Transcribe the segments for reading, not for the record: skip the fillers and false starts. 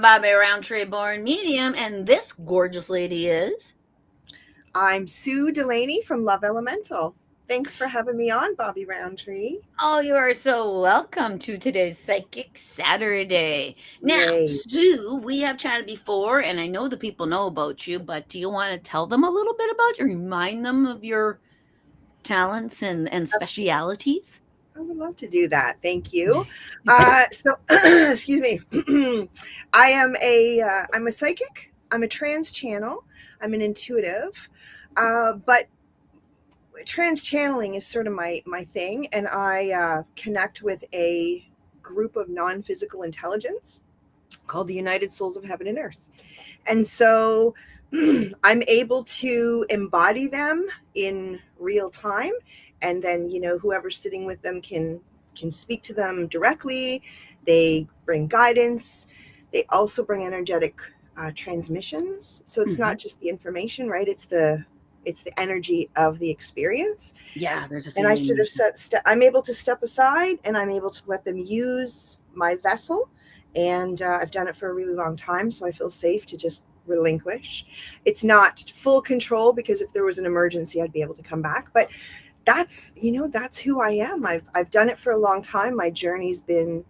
Bobby Roundtree, born medium, and this gorgeous lady is. I'm Sue Delaney from Love Elemental. Thanks for having me on, Bobby Roundtree. Oh, you are so welcome to today's Psychic Saturday. Now, Yay. Sue, we have chatted before, and I know the people know about you, but do you want to tell them a little bit about you, remind them of your talents and specialities? I would love to do that. Thank you. Excuse me. I'm a psychic. I'm a trans channel. I'm an intuitive. But trans channeling is sort of my thing, and I connect with a group of non-physical intelligence called the United Souls of Heaven and Earth. And so I'm able to embody them in real time. And then, whoever's sitting with them can speak to them directly. They bring guidance. They also bring energetic transmissions. So it's not just the information, right? It's the energy of the experience. Yeah, there's a And I feeling. sort of I'm able to step aside, and I'm able to let them use my vessel. And I've done it for a really long time, so I feel safe to just relinquish. It's not full control, because if there was an emergency, I'd be able to come back. But that's who I am. I've done it for a long time. My journey's been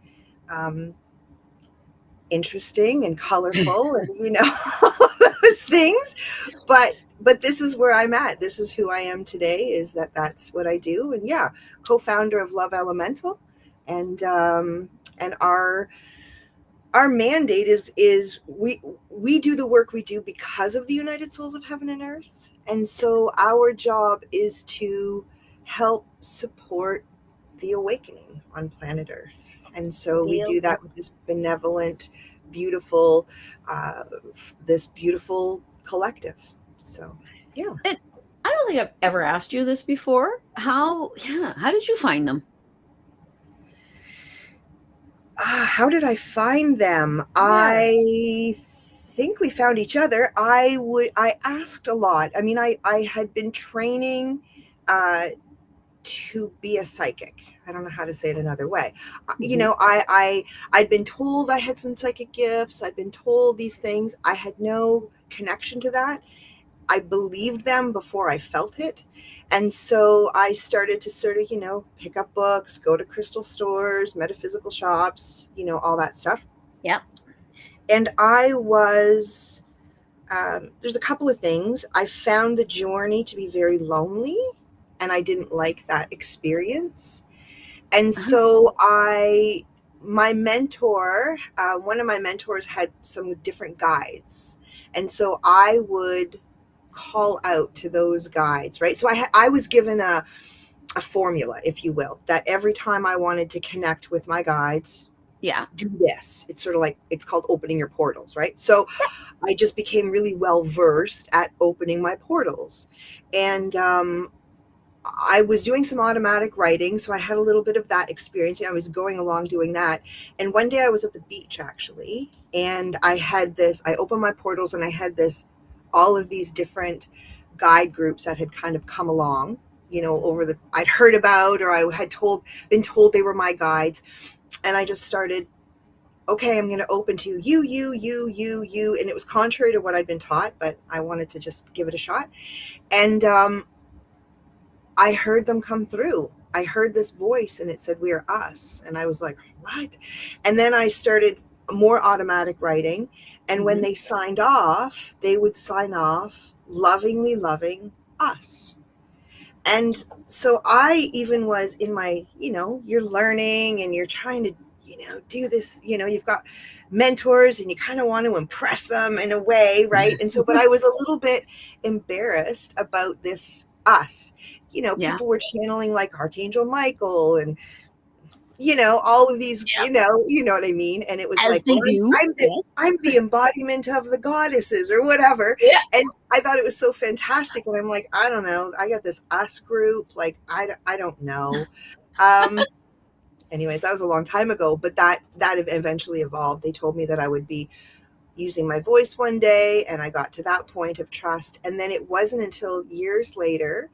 interesting and colorful, and all those things. But this is where I'm at. This is who I am today. That's what I do. And yeah, co-founder of Love Elemental, and our mandate is we do the work we do because of the United Souls of Heaven and Earth. And so our job is to help support the awakening on planet Earth. And so we do that with this benevolent, beautiful, this beautiful collective. So, yeah. I don't think I've ever asked you this before. How did you find them? How did I find them? Yeah. I think we found each other. I asked a lot. I mean, I had been training to be a psychic. I don't know how to say it another way. I'd been told I had some psychic gifts. I'd been told these things. I had no connection to that. I believed them before I felt it. And so I started to sort of, pick up books, go to crystal stores, metaphysical shops, all that stuff. Yep. And I was, there's a couple of things. I found the journey to be very lonely, and I didn't like that experience. And so my mentor, one of my mentors had some different guides. And so I would call out to those guides, right? So I was given a formula, if you will, that every time I wanted to connect with my guides, do this. It's sort of like, it's called opening your portals, right? So I just became really well versed at opening my portals. And I was doing some automatic writing, so I had a little bit of that experience. I was going along doing that. And one day I was at the beach, actually, and I opened my portals, and I had all of these different guide groups that had kind of come along, I'd heard about, or I had been told they were my guides. And I just started, okay, I'm going to open to you. And it was contrary to what I'd been taught, but I wanted to just give it a shot. And I heard them come through. I heard this voice, and it said, "We are us." And I was like, what? And then I started more automatic writing. And when they signed off, they would sign off lovingly loving us. And so I even was in my, you're learning and you're trying to, do this, you've got mentors and you kind of want to impress them in a way, right? And so, but I was a little bit embarrassed about this us. People were channeling like Archangel Michael and, all of these, you know what I mean? And it was As like, I'm the embodiment of the goddesses or whatever. Yeah. And I thought it was so fantastic. And I'm like, I don't know. I got this us group. Like, I don't know. Anyways, that was a long time ago, but that eventually evolved. They told me that I would be using my voice one day, and I got to that point of trust. And then it wasn't until years later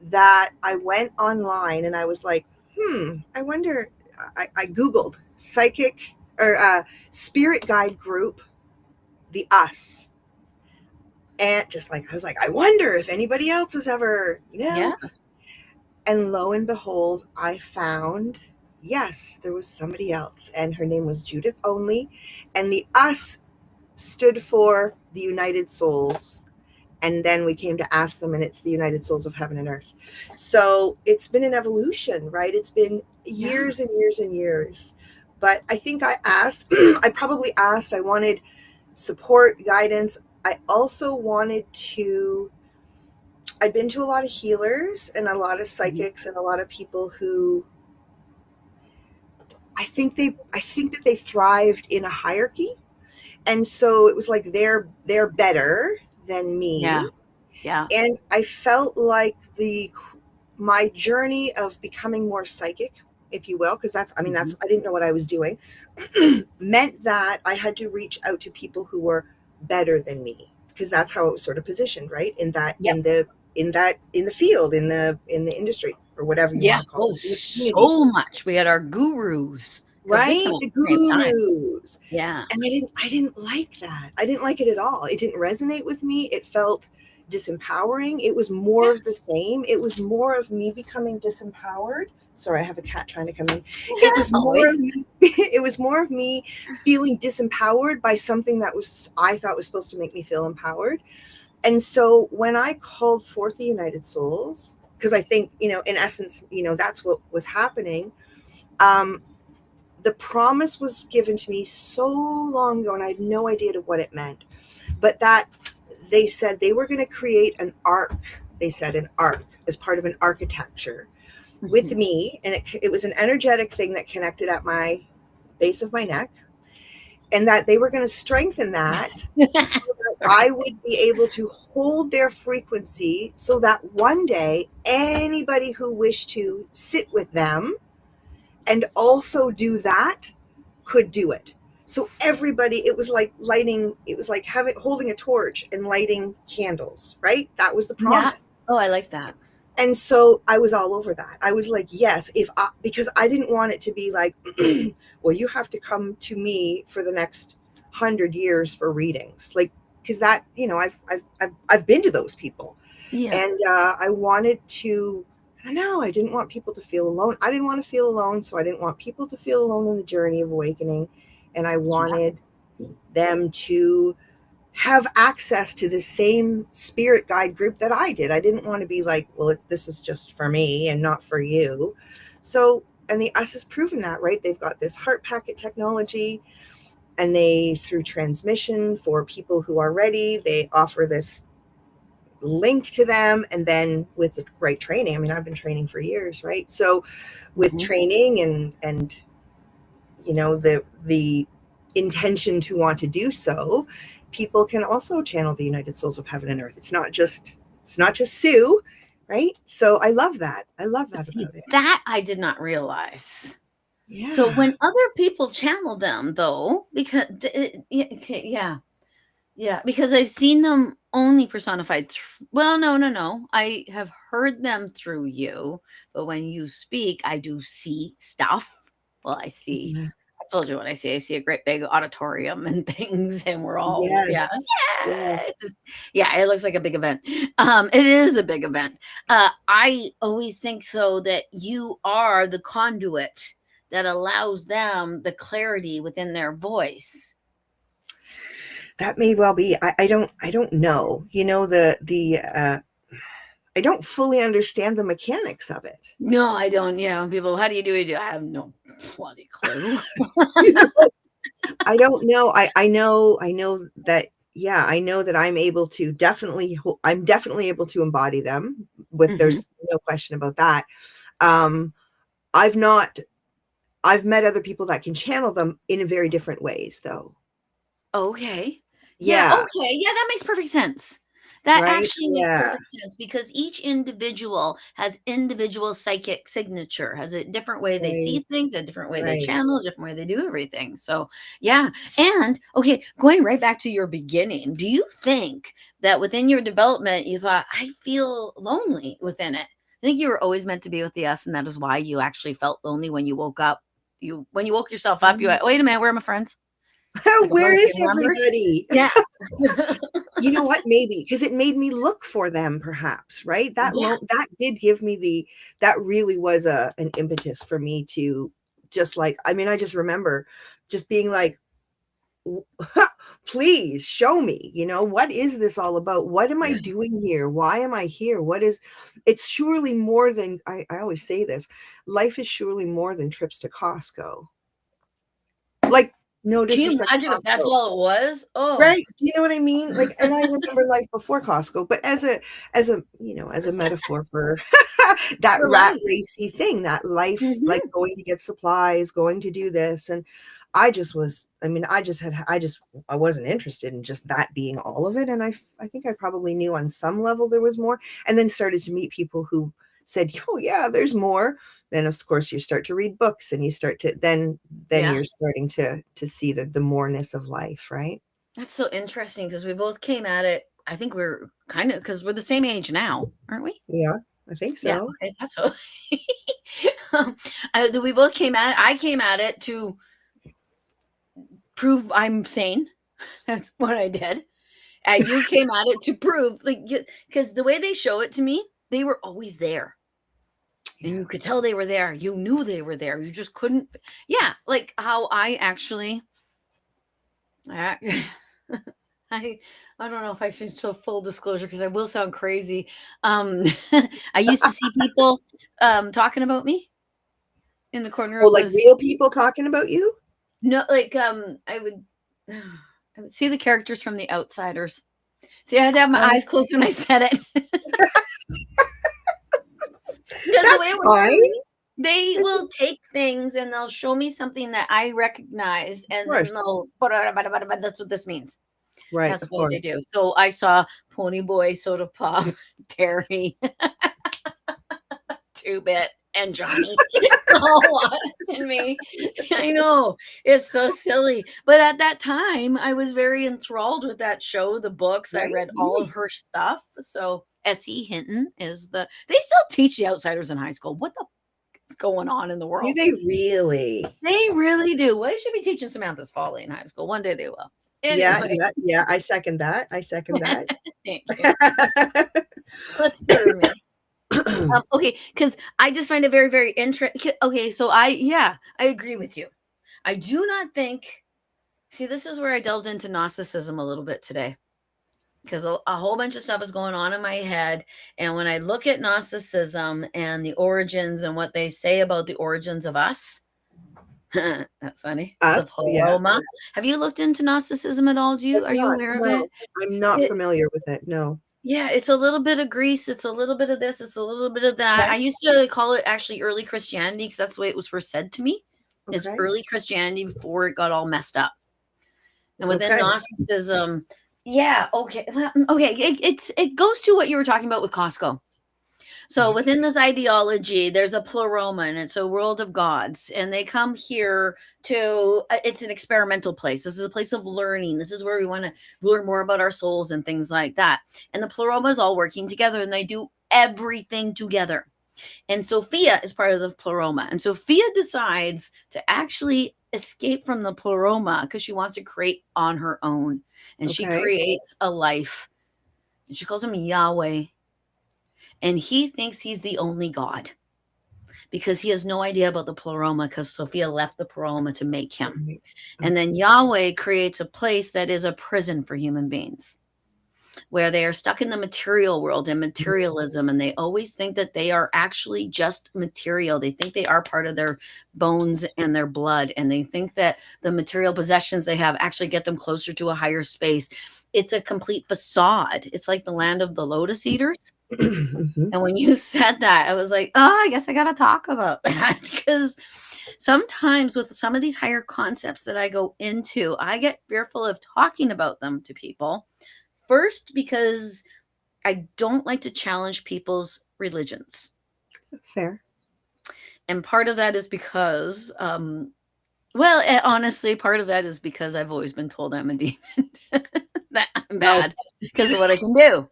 that I went online, and I was like, I wonder, I Googled psychic or spirit guide group, the us. And just like, I was like, I wonder if anybody else has ever, Yeah. and lo and behold, I found, yes, there was somebody else, and her name was Judith Only, and the us stood for the United Souls. And then we came to ask them, and it's the United Souls of Heaven and Earth. So it's been an evolution, right? It's been Yeah. years and years and years. But I think I asked, I probably asked, I wanted support, guidance. I also wanted to, I'd been to a lot of healers and a lot of Mhm. psychics and a lot of people who I think that they thrived in a hierarchy. And so it was like they're better than Yeah. me. Yeah. And I felt like the my journey of becoming more psychic, if you will, because Mhm. I didn't know what I was doing, meant that I had to reach out to people who were better than me, because that's how it was sort of positioned, right? Yep. In the field, in the industry, or whatever you Yeah. want to call Oh, it, in the community, so much. We had our gurus because we came right? at The the same time. gurus. Yeah. And I didn't like that. I didn't like it at all. It didn't resonate with me. It felt disempowering. It was Yeah. more of the same. It was more of me becoming disempowered. Sorry, I have a cat trying to come in. It was more Always. of me it was more of me feeling disempowered by something that was I thought was supposed to make me feel empowered. And so when I called forth the United Souls, because I think, in essence, that's what was happening. Um, the promise was given to me so long ago, and I had no idea what it meant. But that they said they were going to create an arc. They said an arc as part of an architecture with Mhm. me, and it was an energetic thing that connected at my base of my neck, and that they were going to strengthen that so that I would be able to hold their frequency, so that one day anybody who wished to sit with them and also do that could do it. So everybody, it was like having holding a torch and lighting candles, right? That was the Yeah. promise. Oh, I like that. And so I was all over that. I was like, yes, because I didn't want it to be like, well, you have to come to me for the next 100 years for readings, like, because that, I've been to those people, Yeah. and I wanted to. I don't know. I didn't want people to feel alone. I didn't want to feel alone, so I didn't want people to feel alone in the journey of awakening, and I Yeah. wanted them to have access to the same spirit guide group that I did. I didn't want to be like, well, this is just for me and not for you. So, and the us has proven that, right? They've got this heart packet technology, and they, through transmission for people who are ready, they offer this link to them. And then with the right training, I mean, I've been training for years, right? So with Mhm. training and the intention to want to do so, people can also channel the United Souls of Heaven and Earth. It's not just Sue, right? So I love that. I love that See, about it. that I did not realize. So Yeah. when other people channel them, though, because yeah, okay, yeah, yeah, because I've seen them only personified. Well, no, no, no. I have heard them through you, but when you speak, I do see stuff. Well, I see. Yeah. I told you what I see. I see a great big auditorium and things, and we're all yeah, Yes. yeah. Yes. It's just yeah. It looks like a big event. It is a big event. I always think though that you are the conduit that allows them the clarity within their voice. That may well be. I don't know. I don't fully understand the mechanics of it. No, I don't. Yeah, when people, how do you do it? I have no bloody clue. You know, I don't know. I know that, yeah, I know that I'm definitely able to embody them, with Mhm. there's no question about that. Um, I've not I've met other people that can channel them in very different ways, though. Okay. Yeah, Yeah, okay, yeah, that makes perfect sense. That right? actually makes Yeah, perfect sense because each individual has individual psychic signature, has a different way they right, see things, a different way they right. channel, a different way they do everything. So, yeah. And okay, going right back to your beginning, do you think that within your development you thought, I feel lonely within it? I think you were always meant to be with the us, and that is why you actually felt lonely when you woke up. you when you woke yourself up, you went, wait a minute, where are my friends? Like a Where bunch is of members. everybody? Yeah. You know what? Maybe because it made me look for them, perhaps, right? Yeah. That did give me that really was an impetus for me to just like, I mean, I just remember just being like, please show me, what is this all about? What am I Yeah. doing here? Why am I here? It's surely more than, I always say this, life is surely more than trips to Costco. Like, no Can you disrespect imagine to if that's Costco. all it was? Oh. Right? Do you know what I mean? Like, and I remember life before Costco, but as a metaphor for that For rat life. racy thing, that life, like Mhm. going to get supplies, going to do this. And I mean, I wasn't interested in just that being all of it. And I think I probably knew on some level there was more, and then started to meet people who said, oh yeah, there's more. Then of course you start to read books and you start to, then Yeah. you're starting to see the moreness of life, right? That's so interesting because we both came at it. I think we're kind of because we're the same age now, aren't we? Yeah, I think Yeah. so. Okay. That's so. We both came at it. I came at it to prove I'm sane. That's what I did. And you came at it to prove, like, because the way they show it to me, they were always there. And Yeah. you could tell they were there. You knew they were there. You just couldn't. Yeah. Like how I actually, I, I, I don't know if I should show full disclosure because I will sound crazy. Um, I used to see people talking about me in the corner Oh, of like the real people talking about you? no, like I would see the characters from The Outsiders. See, I had to have my Oh, eyes closed when I said it because the way that's it was fine. written, they There's will take things and they'll show me something that I recognize, of and then course. they'll that's what this means. Right, That's of what they course. do. So I saw Pony Boy, Soda Pop, Terry, Two Bit, and Johnny all watching me. I know it's so silly, but at that time, I was very enthralled with that show, the books. I Right? read all of Really? her stuff. So S.E. Hinton is they still teach The Outsiders in high school. What the is going on in the Do world? they really? They really do. Well, they should be teaching Samantha's Folly in high school. One day they will. Yeah, Anyway, yeah, yeah. I second that. I second that. thank you. Let's serve me. Okay, because I just find it very, very interesting. Okay, so I agree with you. I do not think. See, this is where I delved into Gnosticism a little bit today because a whole bunch of stuff is going on in my head. And when I look at Gnosticism and the origins and what they say about the origins of us, that's funny. The Us? Yeah. pleroma. Have you looked into Gnosticism at all? I've Are you not. aware of No, it? I'm not It familiar with it. No. Yeah, it's a little bit of Greece, it's a little bit of this, it's a little bit of that. Okay. I used to call it actually early Christianity because that's the way it was first said to me. Is Okay. early Christianity before it got all messed up. And within Okay. Gnosticism, yeah, okay, well, okay, it goes to what you were talking about with Costco. So Right. within this ideology, there's a pleroma, and it's a world of gods, and they come here to. It's an experimental place. This is a place of learning. This is where we want to learn more about our souls and things like that. And the pleroma is all working together, and they do everything together. And Sophia is part of the pleroma, and Sophia decides to actually escape from the pleroma because she wants to create on her own, and she Okay. creates a life. And she calls him Yahweh, and he thinks he's the only God because he has no idea about the pleroma because Sophia left the pleroma to make him. Right. And then Yahweh creates a place that is a prison for human beings where they are stuck in the material world and materialism, and they always think that they are actually just material. They think they are part of their bones and their blood, and they think that the material possessions they have actually get them closer to a higher space. It's a complete facade. It's like the land of the lotus eaters. Mhm. And when you said that, I was like, oh, I guess I got to talk about that because sometimes with some of these higher concepts that I go into, I get fearful of talking about them to people. First, because I don't like to challenge people's religions. Fair. And part of that is because, honestly, part of that is because I've always been told I'm a demon, that I'm Oh, bad because of what I can do.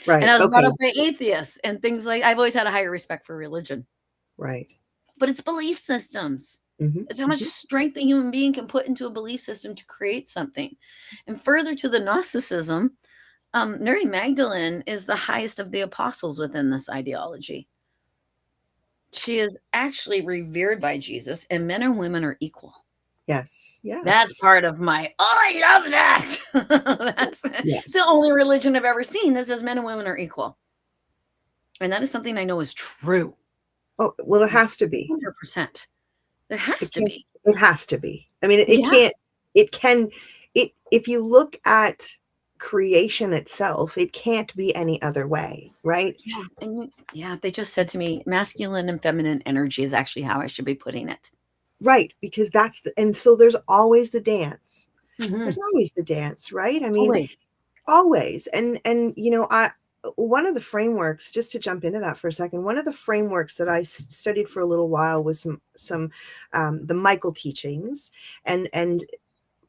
And right. I was brought Okay. up by atheists and things like I've always had a higher respect for religion, Right. but it's belief systems. Mm-hmm. It's how much Mm-hmm. strength a human being can put into a belief system to create something. And further to the Gnosticism, Mary Magdalene is the highest of the apostles within this ideology. She is actually revered by Jesus, and men and women are equal. Yes. That's Yes. part of my, oh, I love that. That's the Yes. only religion I've ever seen that says men and women are equal. And that is something I know is true. Oh, well, it has to be. 100%. There has It to can't. be. It has to be. I mean, it Yeah. can't. It can. It. If you look at creation itself, it can't be any other way, right? Yeah. And yeah, they just said to me, masculine and feminine energy is actually how I should be putting it. Right, because that's the, and so there's always the dance. Mm-hmm. There's always the dance, right? I mean, Always. always. And I one of the frameworks, just to jump into that for a second, one of the frameworks that I studied for a little while was some the Michael teachings, and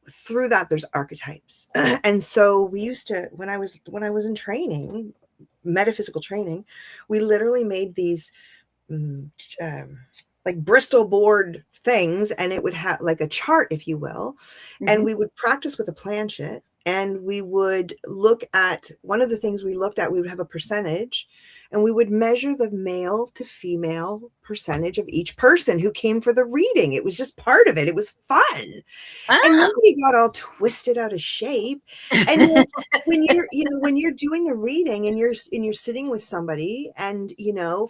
through that there's archetypes. And so we used to, when I was in training, metaphysical training, we literally made these mm, um, like Bristol board things, and it would have like a chart, if you will, and Mm-hmm. we would practice with a planchet, and we would look at, one of the things we looked at, we would have a percentage, and we would measure the male to female percentage of each person who came for the reading. It was just part of it. It was fun, and Oh. nobody got all twisted out of shape. And when you're doing a reading, and you're sitting with somebody, and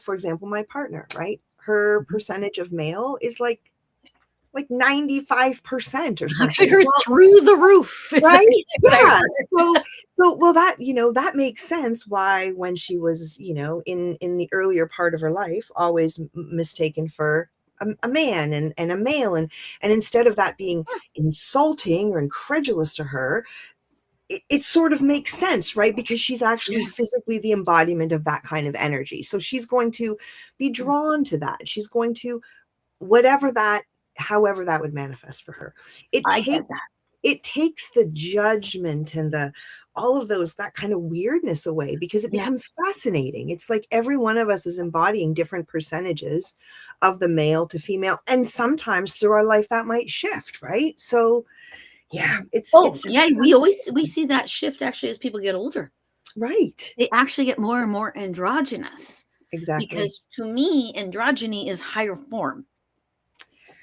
for example, my partner, right, her percentage of male is like 95% or Actually something. heard Well, through the roof is right, actually what I yeah. heard. So well, that makes sense why, when she was in the earlier part of her life, always mistaken for a man and a male, and instead of that being insulting or incredulous to her, it sort of makes sense, right? Because she's actually Yeah. physically the embodiment of that kind of energy. So she's going to be drawn to that. She's going to, whatever that, however that would manifest for her. It I takes get that. it takes the judgment and the all of those, that kind of weirdness away, because it Yeah. becomes fascinating. It's like every one of us is embodying different percentages of the male to female, and sometimes through our life that might shift, right? So yeah, Oh, it's super yeah, we fascinating. see that shift actually as people get older. Right. They actually get more and more androgynous, Exactly. because to me, androgyny is higher form.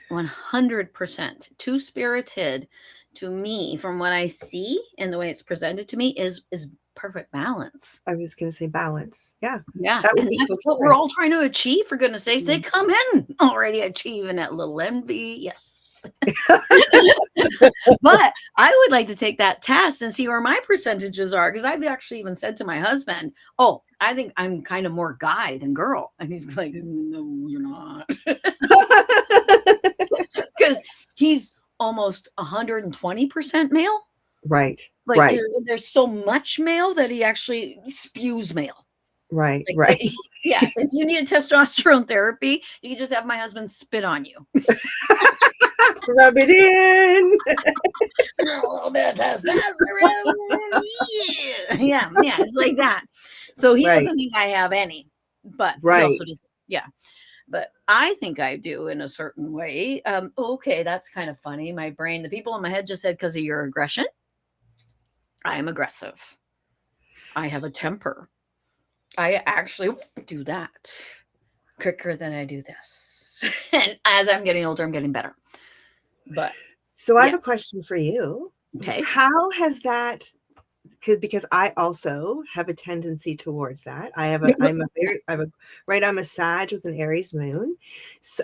100%. Two-spirited, to me, from what I see and the way it's presented to me, is perfect balance. I was going to say balance. Yeah. Yeah, That would and be that's what we're all coherence. trying to achieve, for goodness sakes. They Mm. come in already achieving that little envy. Yes. But I would like to take that test and see where my percentages are, because I've actually even said to my husband, "Oh, I think I'm kind of more guy than girl." And he's like, "No, you're not." Because he's almost 120% male. Right. Like, Right. there's so much male that he actually spews male. Right. Like, Right. yes, if you need a testosterone therapy, you can just have my husband spit on you. Rub it in. A little bit of testosterone. Yeah, yeah, it's like that. So he Right. doesn't think I have any, but he Right. also doesn't. Yeah, but I think I do in a certain way. Okay, that's kind of funny. My brain, the people in my head just said, because of your aggression, I am aggressive. I have a temper. I actually do that quicker than I do this. And as I'm getting older, I'm getting better. But So I have yeah, a question for you. okay. How has that, because I also have a tendency towards that. I'm a Sag with an Aries moon,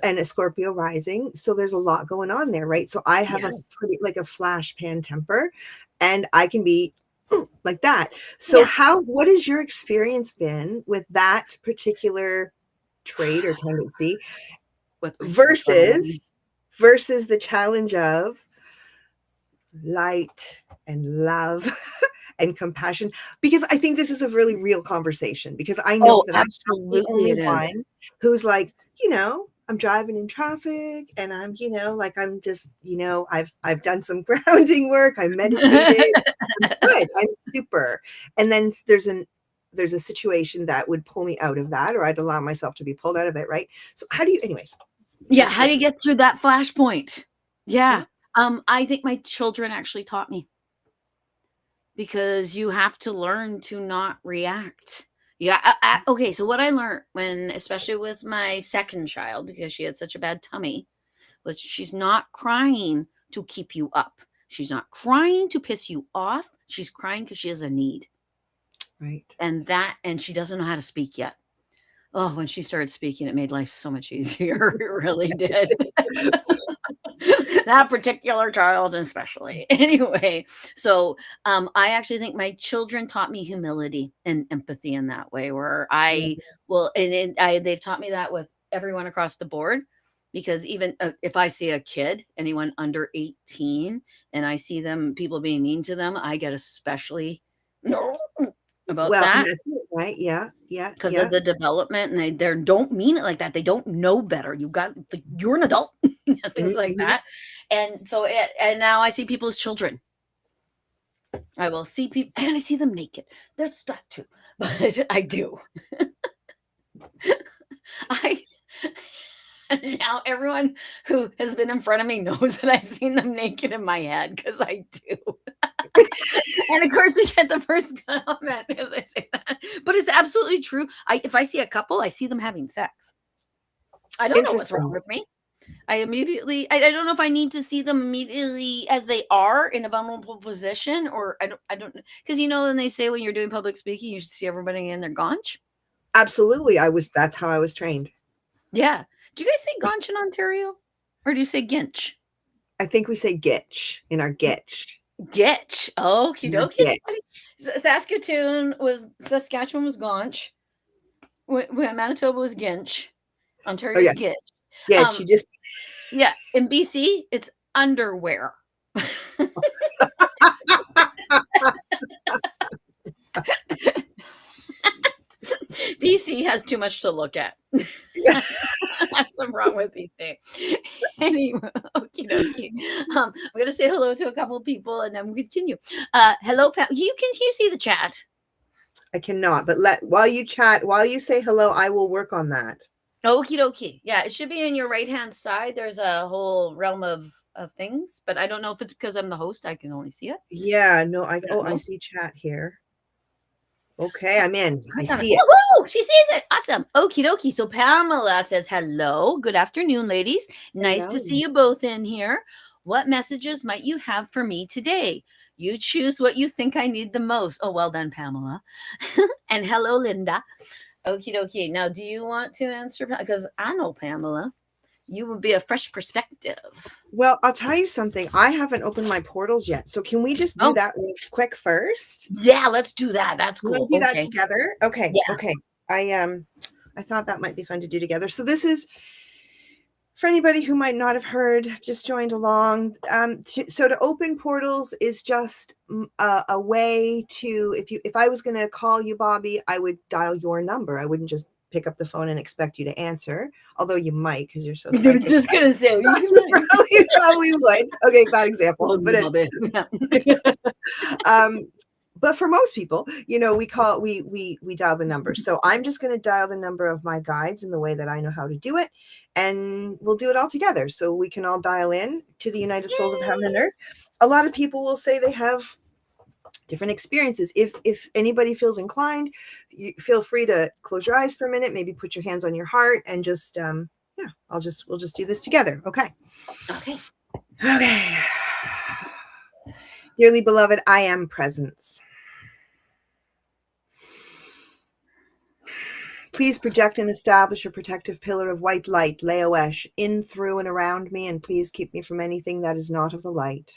and a Scorpio rising. So there's a lot going on there, right? So I have Yeah, a pretty, like, a flash pan temper, and I can be like that. So yeah. what has your experience been with that particular trait or tendency, With my versus the challenge of light and love and compassion? Because I think this is a really real conversation, because I know oh, that I'm not the absolutely only it is. one who's like, I'm driving in traffic, and I'm, like, I'm just, I've done some grounding work, I meditated, I'm good, I'm super. And then there's a situation that would pull me out of that, or I'd allow myself to be pulled out of it, right? So how do you, anyways, Yeah, Which how do makes you get through that flashpoint? yeah. Yeah. I think my children actually taught me because you have to learn to not react. Yeah. Okay. So what I learned when, especially with my second child, because she had such a bad tummy, was she's not crying to keep you up. She's not crying to piss you off. She's crying because she has a need, Right. and she doesn't know how to speak yet. Oh, when she started speaking, it made life so much easier. It really did. That particular child especially. Anyway, so I actually think my children taught me humility and empathy in that way, where Yeah. I will, and they've taught me that with everyone across the board. Because even if I see a kid, anyone under 18, and I see them, people being mean to them, I get especially about Well, and that that's it, right? Yeah. Yeah. because of Yeah. the development, and they don't mean it like that. They don't know better. You got like, you're an adult, things like Mm-hmm. that. And so and now I see people as children. I will see people and I see them naked. That's that too. But I do. I now everyone who has been in front of me knows that I've seen them naked in my head because I do. And of course, we get the first comment as I say that. But it's absolutely true. If I see a couple, I see them having sex. I don't know what's wrong Interesting. with me. I don't know if I need to see them immediately as they are in a vulnerable position, or I don't know, because when they say when you're doing public speaking, you should see everybody in their gaunch. Absolutely. That's how I was trained. Yeah. Do you guys say gaunch in Ontario? Or do you say ginch? I think we say gitch in our gitch. Gitch. Okie In our dokie. gitch. Saskatchewan was gaunch. When Manitoba was ginch. Oh Ontario's yeah. gitch. Gitch. You just Yeah. In BC, it's underwear. BC has too much to look at. That's what's wrong with BC. Anyway, okie dokie. I'm gonna say hello to a couple of people and then we'll continue. Hello, Pat. Can you see the chat? I cannot, but while you chat, while you say hello, I will work on that. Okie dokie. Yeah, it should be in your right hand side. There's a whole realm of things, but I don't know if it's because I'm the host. I can only see it. Yeah, no, I don't I know. see chat here. Okay, I'm in. I Click on it. see it. Woohoo! She sees it. Awesome. Okie dokie. So Pamela says, hello. Good afternoon, ladies. Nice to Hello. see you both in here. What messages might you have for me today? You choose what you think I need the most. Oh, well done, Pamela. And hello, Linda. Okie dokie. Now, do you want to answer? Because I know, Pamela, you would be a fresh perspective. Well, I'll tell you something. I haven't opened my portals yet. So can we just do Oh, that real quick first? yeah, let's do that. That's You want cool. to do that Okay. together? Okay. Yeah. Okay. I thought that might be fun to do together. So this is for anybody who might not have heard, just joined along. So to open portals is just a way to, if I was going to call you, Bobby, I would dial your number. I wouldn't just pick up the phone and expect you to answer, although you might because you're so psychic. Just gonna say, you probably would. Okay, bad example, but for most people, we dial the number. So I'm just going to dial the number of my guides in the way that I know how to do it, and we'll do it all together. So we can all dial in to the United Souls of Heaven and Earth. A lot of people will say they have different experiences. If anybody feels inclined, you feel free to close your eyes for a minute, maybe put your hands on your heart, and just we'll just do this together. Okay. Dearly beloved, I am presence. Please project and establish a protective pillar of white light, Leoesh, in, through, and around me, and please keep me from anything that is not of the light.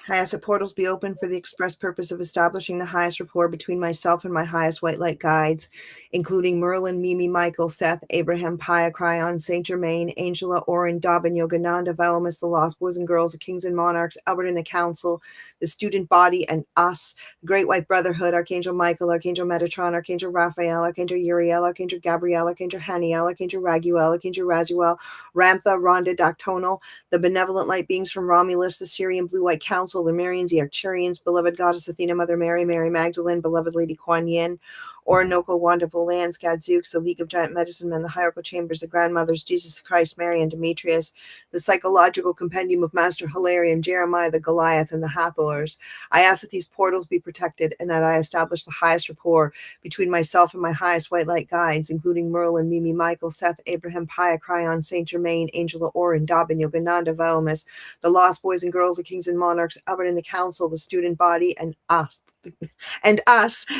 I ask that portals be open for the express purpose of establishing the highest rapport between myself and my highest white light guides, including Merlin, Mimi, Michael, Seth, Abraham, Pia, Cryon, Saint Germain, Angela, Orin, Dobbin, Yogananda, Valamis, the Lost Boys and Girls, the Kings and Monarchs, Albert and the Council, the Student Body, and us, the Great White Brotherhood, Archangel Michael, Archangel Metatron, Archangel Raphael, Archangel Uriel, Archangel Gabriel, Archangel Haniel, Archangel Raguel, Archangel Razuel, Ramtha, Rhonda, Dactonal, the benevolent light beings from Romulus, the Syrian Blue White Council, the Marians, the Arcturians, beloved Goddess Athena, Mother Mary, Mary Magdalene, beloved Lady Kuan Yin, Orinoco, Wonderful Lands, Gadzooks, the League of Giant Medicine Men, the Hierarchical Chambers, the Grandmothers, Jesus Christ, Mary and Demetrius, the Psychological Compendium of Master Hilarion, Jeremiah, the Goliath, and the Hathors. I ask that these portals be protected and that I establish the highest rapport between myself and my highest white light guides, including Merlin, Mimi, Michael, Seth, Abraham, Pia, Cryon, Saint Germain, Angela, Orin, Dobbin, Yogananda, Valmus, the Lost Boys and Girls, the Kings and Monarchs, Albert and the Council, the Student Body, and us,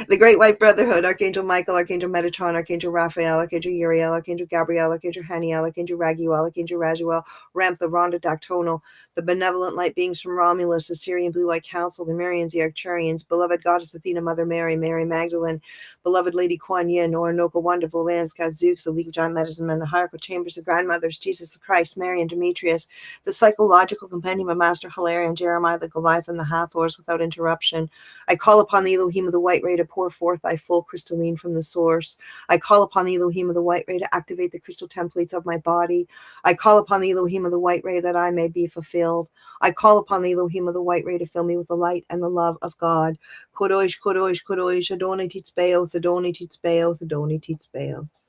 the Great White Brotherhood, Archangel Michael, Archangel Metatron, Archangel Raphael, Archangel Uriel, Archangel Gabriel, Archangel Haniel, Archangel Raguel, Archangel Raguel, Ramp, the Rhonda Dactonal, the benevolent light beings from Romulus, the Syrian Blue White Council, the Marians, the Arcturians, beloved Goddess Athena, Mother Mary, Mary Magdalene, beloved Lady Kuan Yin, Orinoco, Wonderful Lands, Gadzooks, the League of Giant Medicine Men, the Hierarchical Chambers, the Grandmothers, Jesus Christ, Mary and Demetrius, the Psychological Compendium of Master Hilarion, Jeremiah, the Goliath, and the Hathors without interruption. I call upon the Elohim of the White Ray to pour forth thy full crystalline from the source. I call upon the Elohim of the White Ray to activate the crystal templates of my body. I call upon the Elohim of the White Ray that I may be fulfilled. I call upon the Elohim of the White Ray to fill me with the light and the love of God. Kodosh, Kodosh, Kodosh, Adonai Titzbaoth, Adonai Titzbaoth, Adonai Titzbaoth.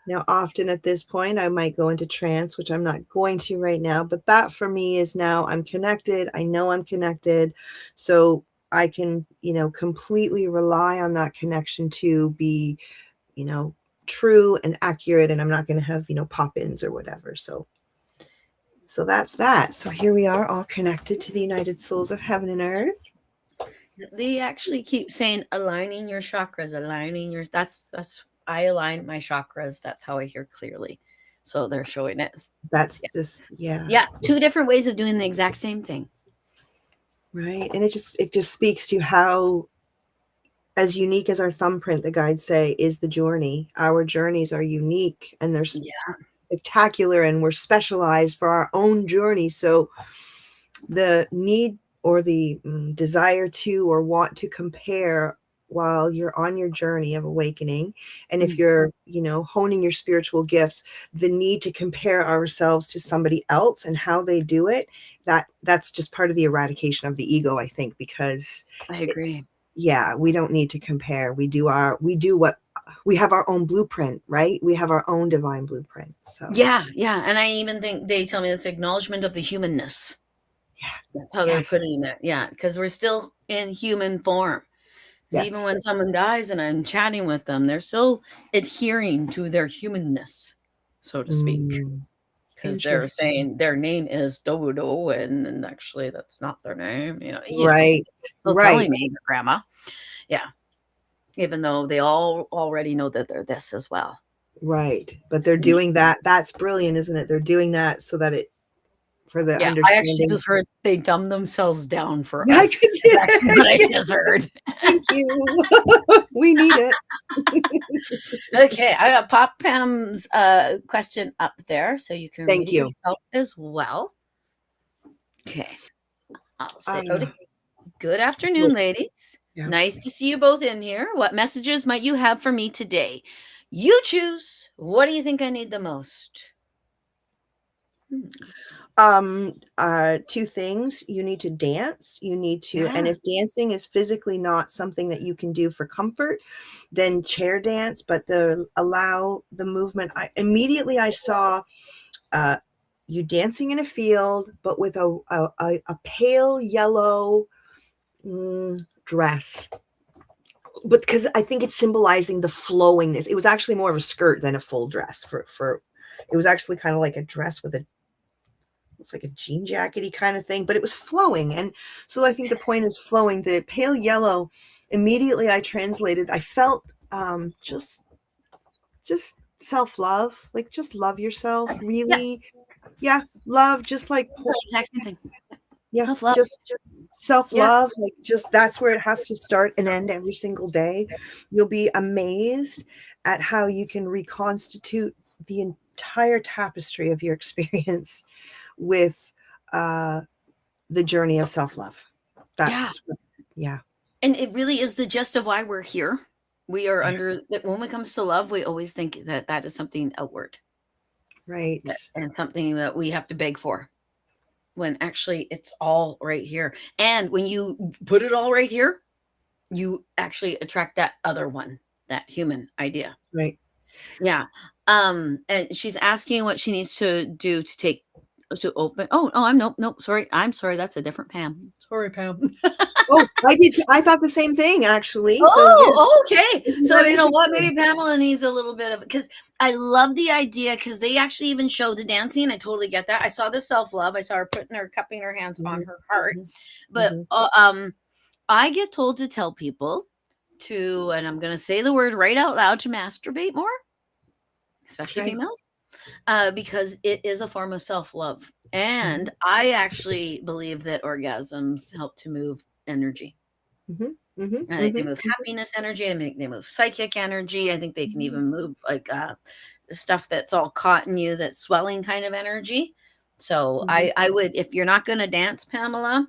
Now, often at this point, I might go into trance, which I'm not going to right now, but that for me is now I'm connected. I know I'm connected. So I can, completely rely on that connection to be, true and accurate. And I'm not going to have, pop-ins or whatever. So that's that. So here we are, all connected to the United Souls of Heaven and Earth. They actually keep saying aligning your chakras, aligning your that's I align my chakras. That's how I hear clearly. So they're showing it. That's just, yeah. Yeah, two different ways of doing the exact same thing. Right. And it just speaks to how, as unique as our thumbprint, the guides say, is the journey. Our journeys are unique and they're spectacular, and we're specialized for our own journey. So the need or the desire to or want to compare while you're on your journey of awakening, and if you're honing your spiritual gifts, the need to compare ourselves to somebody else and how they do it, that's just part of the eradication of the ego, I think, because I agree. we don't need to compare. We have our own blueprint, right? We have our own divine blueprint. So yeah, and I even think they tell me this acknowledgement of the humanness. Yeah, that's how they're putting it. Yeah, because we're still in human form. Even when someone dies and I'm chatting with them, they're still adhering to their humanness, so to speak. Because they're saying their name is Dodo, and actually that's not their name. Right. Telling me their grandma. Yeah. Even though they all already know that they're this as well. Right. But they're doing that. That's brilliant, isn't it? They're doing that so that for the understanding. I actually just heard they dumb themselves down for us. That's what I just heard. Thank you. We need it. Okay, I got Pop Pam's question up there, so you can read it yourself as well. Okay. I'll say, good afternoon, ladies. Yeah. Nice to see you both in here. What messages might you have for me today? You choose. What do you think I need the most? Two things. You need to dance. You need to, and if dancing is physically not something that you can do for comfort, then chair dance, but allow the movement. I saw you dancing in a field, but with a pale yellow dress. But because I think it's symbolizing the flowingness. It was actually more of a skirt than a full dress. It was actually kind of like a dress with it's like a jean jackety kind of thing, but it was flowing. And so I think the point is flowing. The pale yellow, immediately I translated, I felt just self-love, like just love yourself, really. Yeah, love, just like exact same thing. Yeah, self-love. Just self-love, like just that's where it has to start and end every single day. You'll be amazed at how you can reconstitute the entire tapestry of your experience with the journey of self-love. That's and it really is the gist of why we're here. We are under that. When it comes to love, we always think that is something outward, right, and something that we have to beg for. when actually it's all right here. And when you put it all right here, you actually attract that other one, that human idea. Right. Yeah. And she's asking what she needs to do to open. Oh, nope. Sorry. I'm sorry. That's a different Pam. Sorry, Pam. Oh, I did too. I thought the same thing actually. So yes, Oh, okay. isn't So that you know what? interesting? Maybe Pamela needs a little bit of, because I love the idea, because they actually even show the dancing. I totally get that. I saw the self love. I saw her cupping her hands on Mhm, her heart. mhm, But mhm. I get told to tell people to, and I'm going to say the word right out loud, to masturbate more, especially Okay. females, because it is a form of self love. Mhm, And I actually believe that orgasms help to move energy. mhm, mhm, I think they mhm, move mhm, happiness energy. I think they move psychic energy. I think they can mhm, even move like stuff that's all caught in you, that's swelling kind of energy. So mhm. I would, if you're not going to dance, Pamela,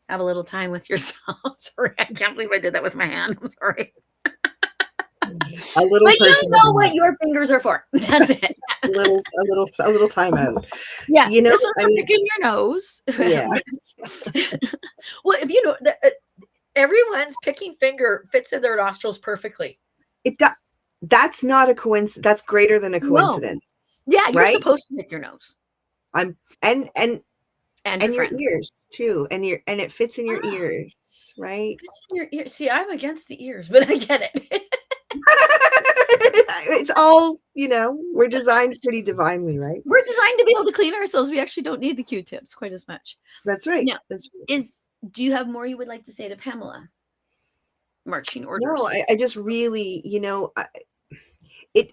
have a little time with yourself. Sorry, I can't believe I did that with my hand. I'm sorry. A little But you personal know moment. what your fingers are for. That's it. A little timeout. Yeah, You know, this one's I for mean, picking your nose. yeah. Well, if you know, everyone's picking finger fits in their nostrils perfectly. It do That's not a coincidence. That's greater than a No. coincidence, Yeah, you're right? supposed to pick your nose I'm and your and your friends. ears too, and it fits in your Ah, ears, right? fits in your ear. See, I'm against the ears, but I get it. It's all, we're designed pretty divinely, right? We're designed to be able to clean ourselves. We actually don't need the Q-tips quite as much. That's right. Now, That's right. is do you have more you would like to say to Pamela? Marching No, orders. I just really, it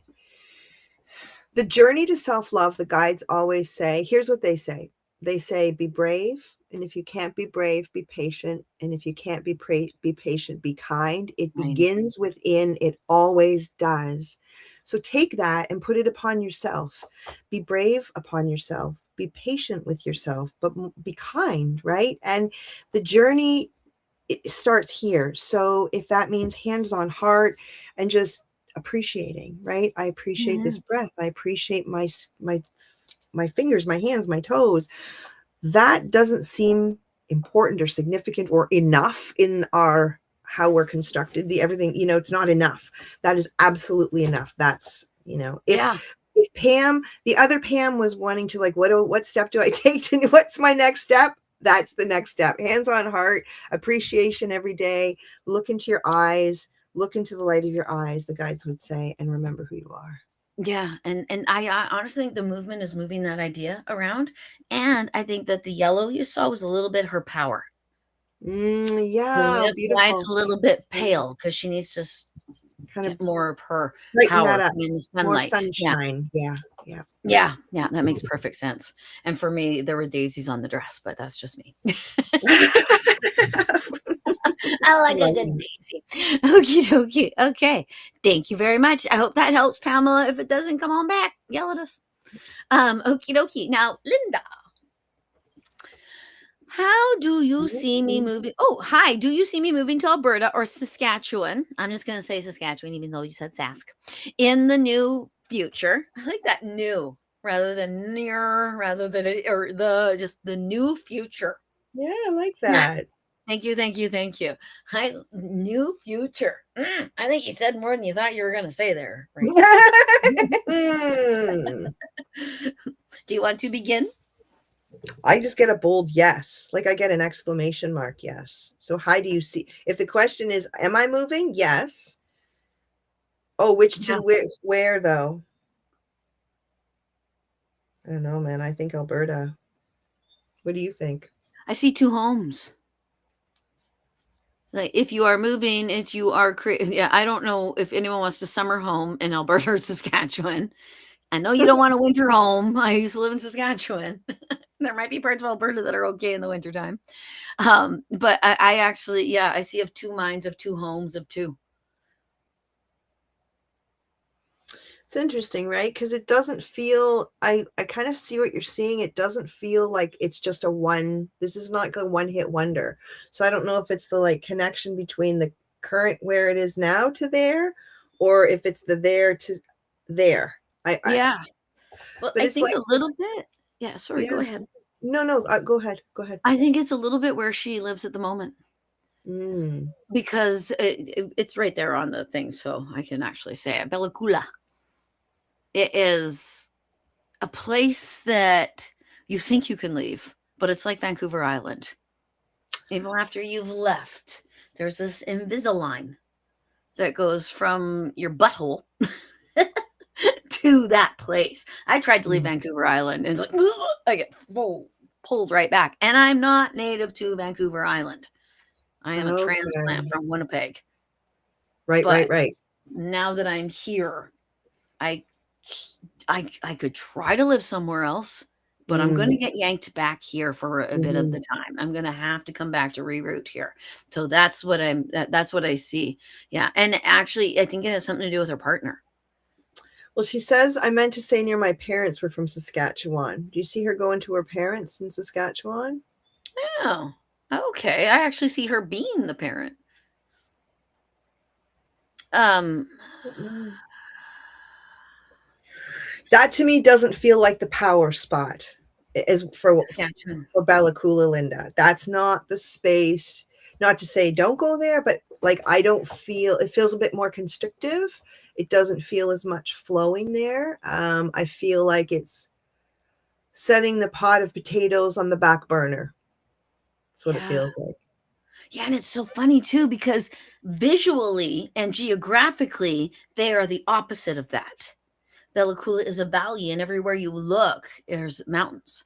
the journey to self-love, the guides always say, here's what they say. They say, be brave. And if you can't be brave, be patient. And if you can't be patient, be kind. It Fine. begins within. It always does. So take that and put it upon yourself. Be brave upon yourself. Be patient with yourself, but be kind, right? And the journey, it starts here. So if that means hands on heart and just appreciating, right? I appreciate Yeah. this breath. I appreciate my fingers, my hands, my toes. That doesn't seem important or significant or enough in our how we're constructed. The everything, it's not enough. That is absolutely enough. That's, Yeah. if Pam, the other Pam was wanting to like, what step do I take to what's my next step? That's the next step. Hands on heart, appreciation every day. Look into your eyes, look into the light of your eyes, the guides would say, and remember who you are. Yeah, and I honestly think the movement is moving that idea around, and I think that the yellow you saw was a little bit her power. Maybe Yeah, that's why it's beautiful. a little bit pale, because she needs to Kind of get more of her brighten that power up. in the More sunlight. Yeah. sunshine. Yeah, yeah. Yeah, that makes perfect sense. And for me, there were daisies on the dress, but that's just me. I I like a like good that. daisy. Okie dokie. Okay. Thank you very much. I hope that helps, Pamela. If it doesn't, come on back. Yell at us. Okie dokie. Now, Linda, how do you see me Mhm. moving? Oh, hi. Do you see me moving to Alberta or Saskatchewan? I'm just going to say Saskatchewan, even though you said Sask, in the new future. I like that new rather than near, rather than, or the, just the new future. Yeah, I like Yeah. that. Thank you. Hi, new future. I think you said more than you thought you were going to say there, right? Mm. Do you want to begin? I just get a bold yes. Like I get an exclamation mark yes. So how do you see? If the question is, am I moving? Yes. Oh, which Yeah. to where though? I don't know, man. I think Alberta. What do you think? I see two homes. Like if you are moving, if you are yeah, I don't know if anyone wants to summer home in Alberta or Saskatchewan. I know you don't want a winter home. I used to live in Saskatchewan. There might be parts of Alberta that are okay in the wintertime. But I actually, yeah, I see of two minds, of two homes, of two. It's interesting, right? Because it doesn't feel, I kind of see what you're seeing. It doesn't feel like it's just this is not like a one hit wonder. So I don't know if it's the like connection between the current where it is now to there, or if it's the there to there. Yeah. Well, But I it's think like, a little bit. Yeah, sorry, go yeah, ahead. No, no, go ahead. Go ahead. I think it's a little bit where she lives at the moment Mm. because it's right there on the thing, so I can actually say it. Bella Coola. It is a place that you think you can leave, but it's like Vancouver Island. Even after you've left, there's this Invisalign that goes from your butthole to that place. I tried to leave Mm. Vancouver Island and it's like, "Ugh," I get pulled right back. And I'm not native to Vancouver Island. I am a transplant Okay. from Winnipeg. Right, right, But right. now that I'm here, I I could try to live somewhere else, but I'm Mm. gonna get yanked back here for a bit of Mhm. the time. I'm gonna have to come back to reroute here. So that's what I see. Yeah, and actually, I think it has something to do with her partner. Well, she says, I meant to say near my parents were from Saskatchewan. Do you see her going to her parents in Saskatchewan? Oh, okay. I actually see her being the parent. Um, Mm. That to me doesn't feel like the power spot is Saskatchewan. for Bella Coola, Linda. That's not the space. Not to say don't go there, but like I don't feel it feels a bit more constrictive. It doesn't feel as much flowing there. I feel like it's setting the pot of potatoes on the back burner. That's what it Yeah. feels like. Yeah, and it's so funny too because visually and geographically, they are the opposite of that. Bella Coola is a valley, and everywhere you look, there's mountains.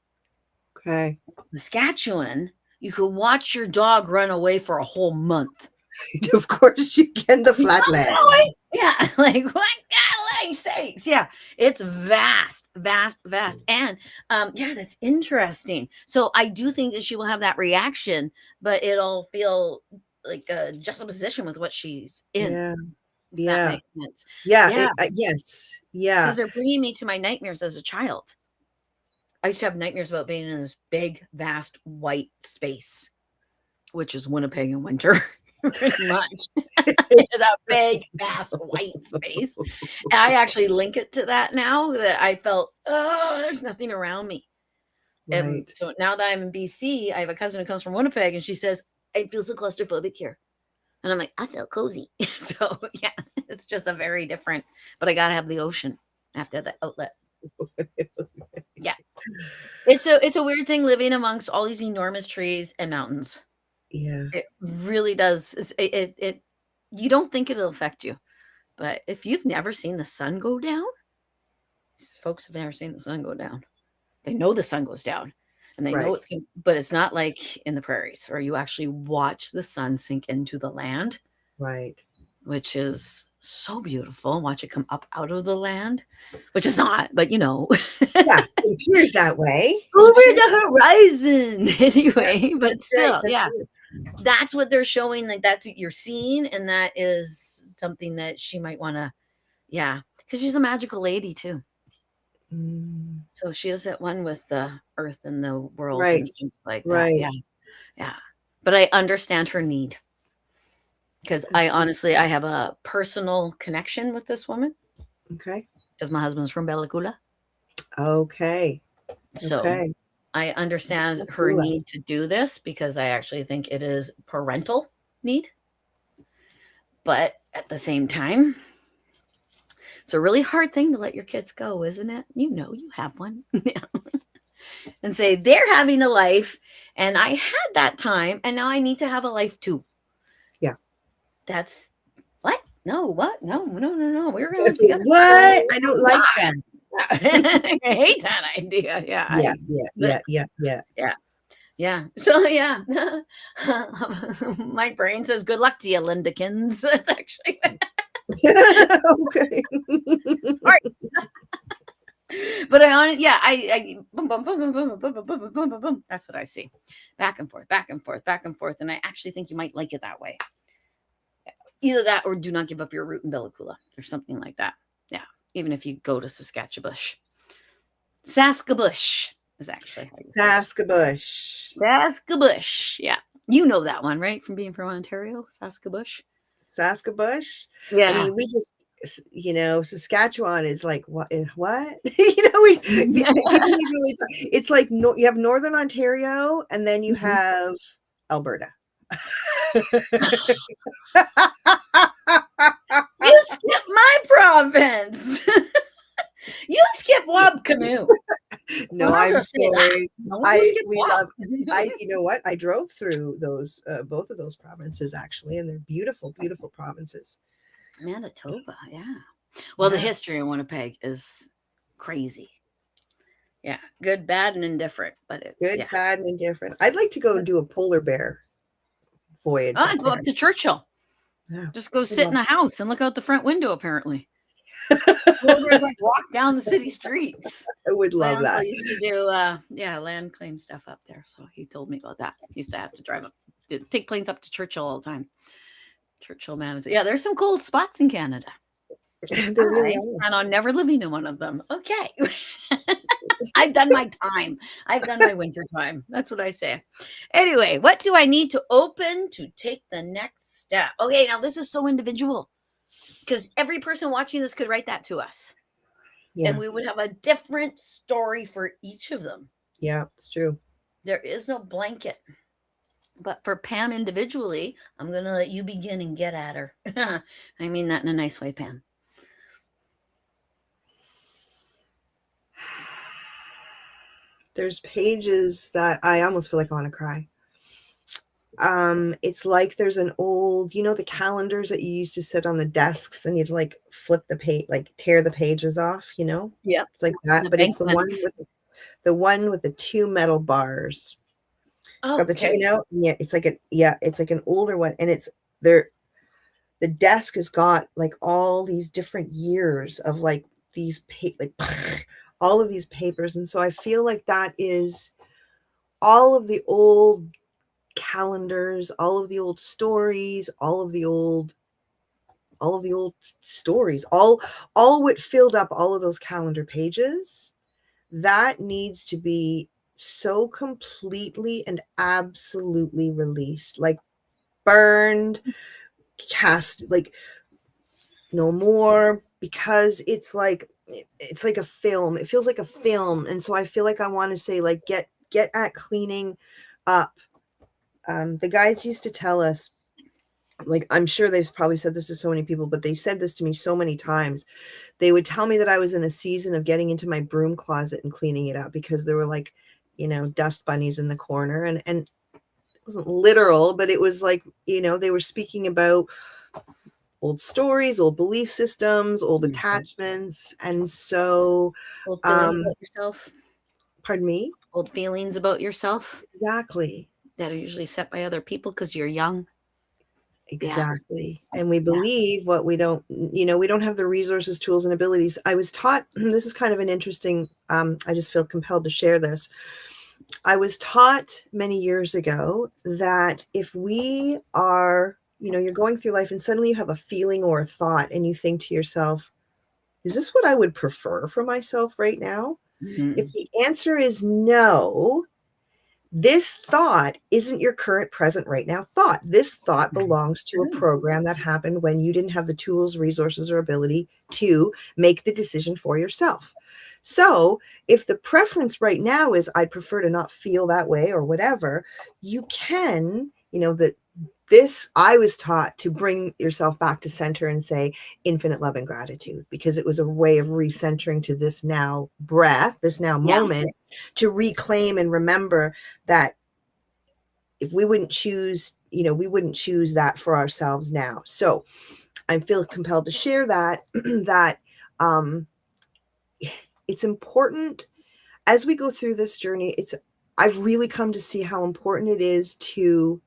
Okay. Saskatchewan, you could watch your dog run away for a whole month. Of course you can the flatland. Yeah, like what? God sakes. Yeah, it's vast, vast, vast. And yeah, that's interesting. So I do think that she will have that reaction, but it'll feel like a juxtaposition with what she's in, Yeah. if that Yeah. makes sense. Yeah. Yeah, Yes. Yeah. because they're bringing me to my nightmares as a child. I used to have nightmares about being in this big, vast white space, which is Winnipeg in winter, pretty much. It's a big, vast white space. And I actually link it to that now that I felt, oh, there's nothing around me. Right. So now that I'm in BC, I have a cousin who comes from Winnipeg and she says, I feel so claustrophobic here. And I'm like, I feel cozy. So yeah, it's just a very different, but I gotta have the ocean after the outlet. Yeah. It's a weird thing living amongst all these enormous trees and mountains. It Yes. really does. It you don't think it'll affect you, but if you've never seen the sun go down, folks have never seen the sun go down. They know the sun goes down, and they know Right. it's going but it's not like in the prairies where you actually watch the sun sink into the land, Right. which is so beautiful. Watch it come up out of the land, which is not, but Yeah. It appears that way. It over appears the horizon yeah, anyway, but that's right. still, That's yeah. right. That's what they're showing, like, that's what you're seeing, and that is something that she might wanna yeah, because she's a magical lady too. Mm. So she is at one with the earth and the world Right. and things like that, yeah, Right. yeah. But I understand her need because I honestly I have a personal connection with this woman Okay. because my husband's from Bella Coola, Okay. so Okay. I understand her Cool. need to do this because I actually think it is parental need, but at the same time it's a really hard thing to let your kids go, isn't it? You have one. Yeah. And say, they're having a life, and I had that time, and now I need to have a life too. Yeah. That's what? No, what? No, no, no, no. We're going to live together. What? I don't like that. I hate that idea. Yeah. Yeah. Yeah. But Yeah. Yeah. Yeah. yeah. Yeah. So, yeah. My brain says, good luck to you, Lindakins. That's actually, Okay. sorry. But yeah, I boom, boom, boom, boom, boom, boom, boom, boom, boom, boom, boom. That's what I see. Back and forth, back and forth, back and forth. And I actually think you might like it that way. Either that or do not give up your root in Bellacoola or something like that. Yeah. Even if you go to Saskatchebush. Saskabush is actually how you say it. Saskabush. Saskabush. Yeah. You know that one, right? From being from Ontario, Saskabush. Saskabush. I Yeah. mean, Saskatchewan is like, what? People need to really it's like, no, you have Northern Ontario and then you Mhm. have Alberta. You skip my province. You skip Wabcanoe. No, Well, I'll I'm just say that. sorry. No, you skip We Wab. love, you know what? I drove through those, both of those provinces actually, and they're beautiful, beautiful provinces. Manitoba, yeah. Well, the Yeah. history in Winnipeg is crazy. Yeah, good, bad, and indifferent, but it's Good, yeah. bad, and indifferent. I'd like to go and do a polar bear voyage Oh, up go there. up to Churchill. Yeah. Just go Would sit in love a house and look out the front window, apparently. Polar bears like walk down the city streets. I would My love uncle that. used to do land claim stuff up there, so he told me about that. He used to have to drive up, take planes up to Churchill all the time. Churchill, Manitoba. Yeah, there's some cool spots in Canada. There really I are. plan on never living in one of them. Okay. I've done my time. I've done my winter time. That's what I say. Anyway, what do I need to open to take the next step? Okay, now this is so individual because every person watching this could write that to us and Yeah. we would have a different story for each of them. Yeah, it's true. There is no blanket. But for Pam individually, I'm going to let you begin and get at her. I mean that in a nice way, Pam. There's pages that I almost feel like I want to cry. It's like there's an old, the calendars that you used to sit on the desks and you'd like flip the page, like tear the pages off, Yep. It's like that, The but it's banquets. the one with the two metal bars. It's Oh, got the two, okay. and yeah, it's like an older one, and it's there. The desk has got like all these different years of like these like all of these papers, and so I feel like that is all of the old calendars, all of the old stories, all of the old stories, all what filled up all of those calendar pages, that needs to be so completely and absolutely released, like burned, cast, like no more, because it's like a film. It feels like a film, and so I feel like I want to say, like, get at cleaning up. The guides used to tell us, like, I'm sure they've probably said this to so many people, but they said this to me so many times. They would tell me that I was in a season of getting into my broom closet and cleaning it up because there were like, dust bunnies in the corner, and it wasn't literal, but it was like, they were speaking about old stories, old belief systems, old Mhm. attachments. And so, Old feelings um, about yourself. pardon me? Old feelings about yourself Exactly. that are usually set by other people because you're young. Yeah. Exactly. And we Yeah. believe what we don't have the resources, tools, and abilities. I was taught, this is kind of an interesting, I just feel compelled to share this. I was taught many years ago that if we are, you're going through life and suddenly you have a feeling or a thought and you think to yourself, is this what I would prefer for myself right now? If Mhm. the answer is no, this thought isn't your current present right now thought. This thought belongs to a True. program that happened when you didn't have the tools, resources, or ability to make the decision for yourself. So if the preference right now is I'd prefer to not feel that way or whatever, you can, that this, I was taught to bring yourself back to center and say infinite love and gratitude, because it was a way of recentering to this now breath, this now Yeah. moment, to reclaim and remember that if we wouldn't choose, we wouldn't choose that for ourselves now. So I feel compelled to share that, that um, it's important as we go through this journey. I've really come to see how important it is to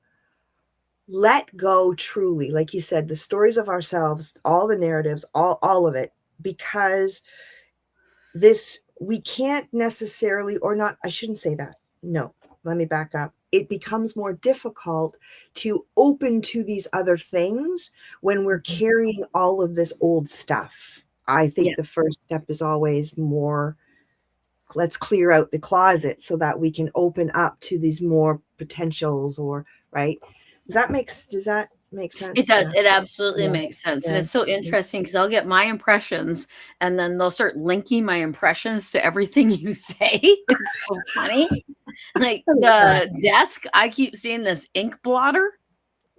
let go truly, like you said, the stories of ourselves, all the narratives, all of it, because this, we can't necessarily, or not, I shouldn't say that. No, let me back up. It becomes more difficult to open to these other things when we're Mhm. carrying all of this old stuff. I Yeah. think the first step is always more, let's clear out the closet so that we can open up to these more potentials, or right. Does that Makes It sense. does. Yeah. It absolutely Yeah. makes sense. And Yeah. it's so interesting because I'll get my impressions and then they'll start linking my impressions to everything you say. It's so funny. Like I love that. the desk, I keep seeing this ink blotter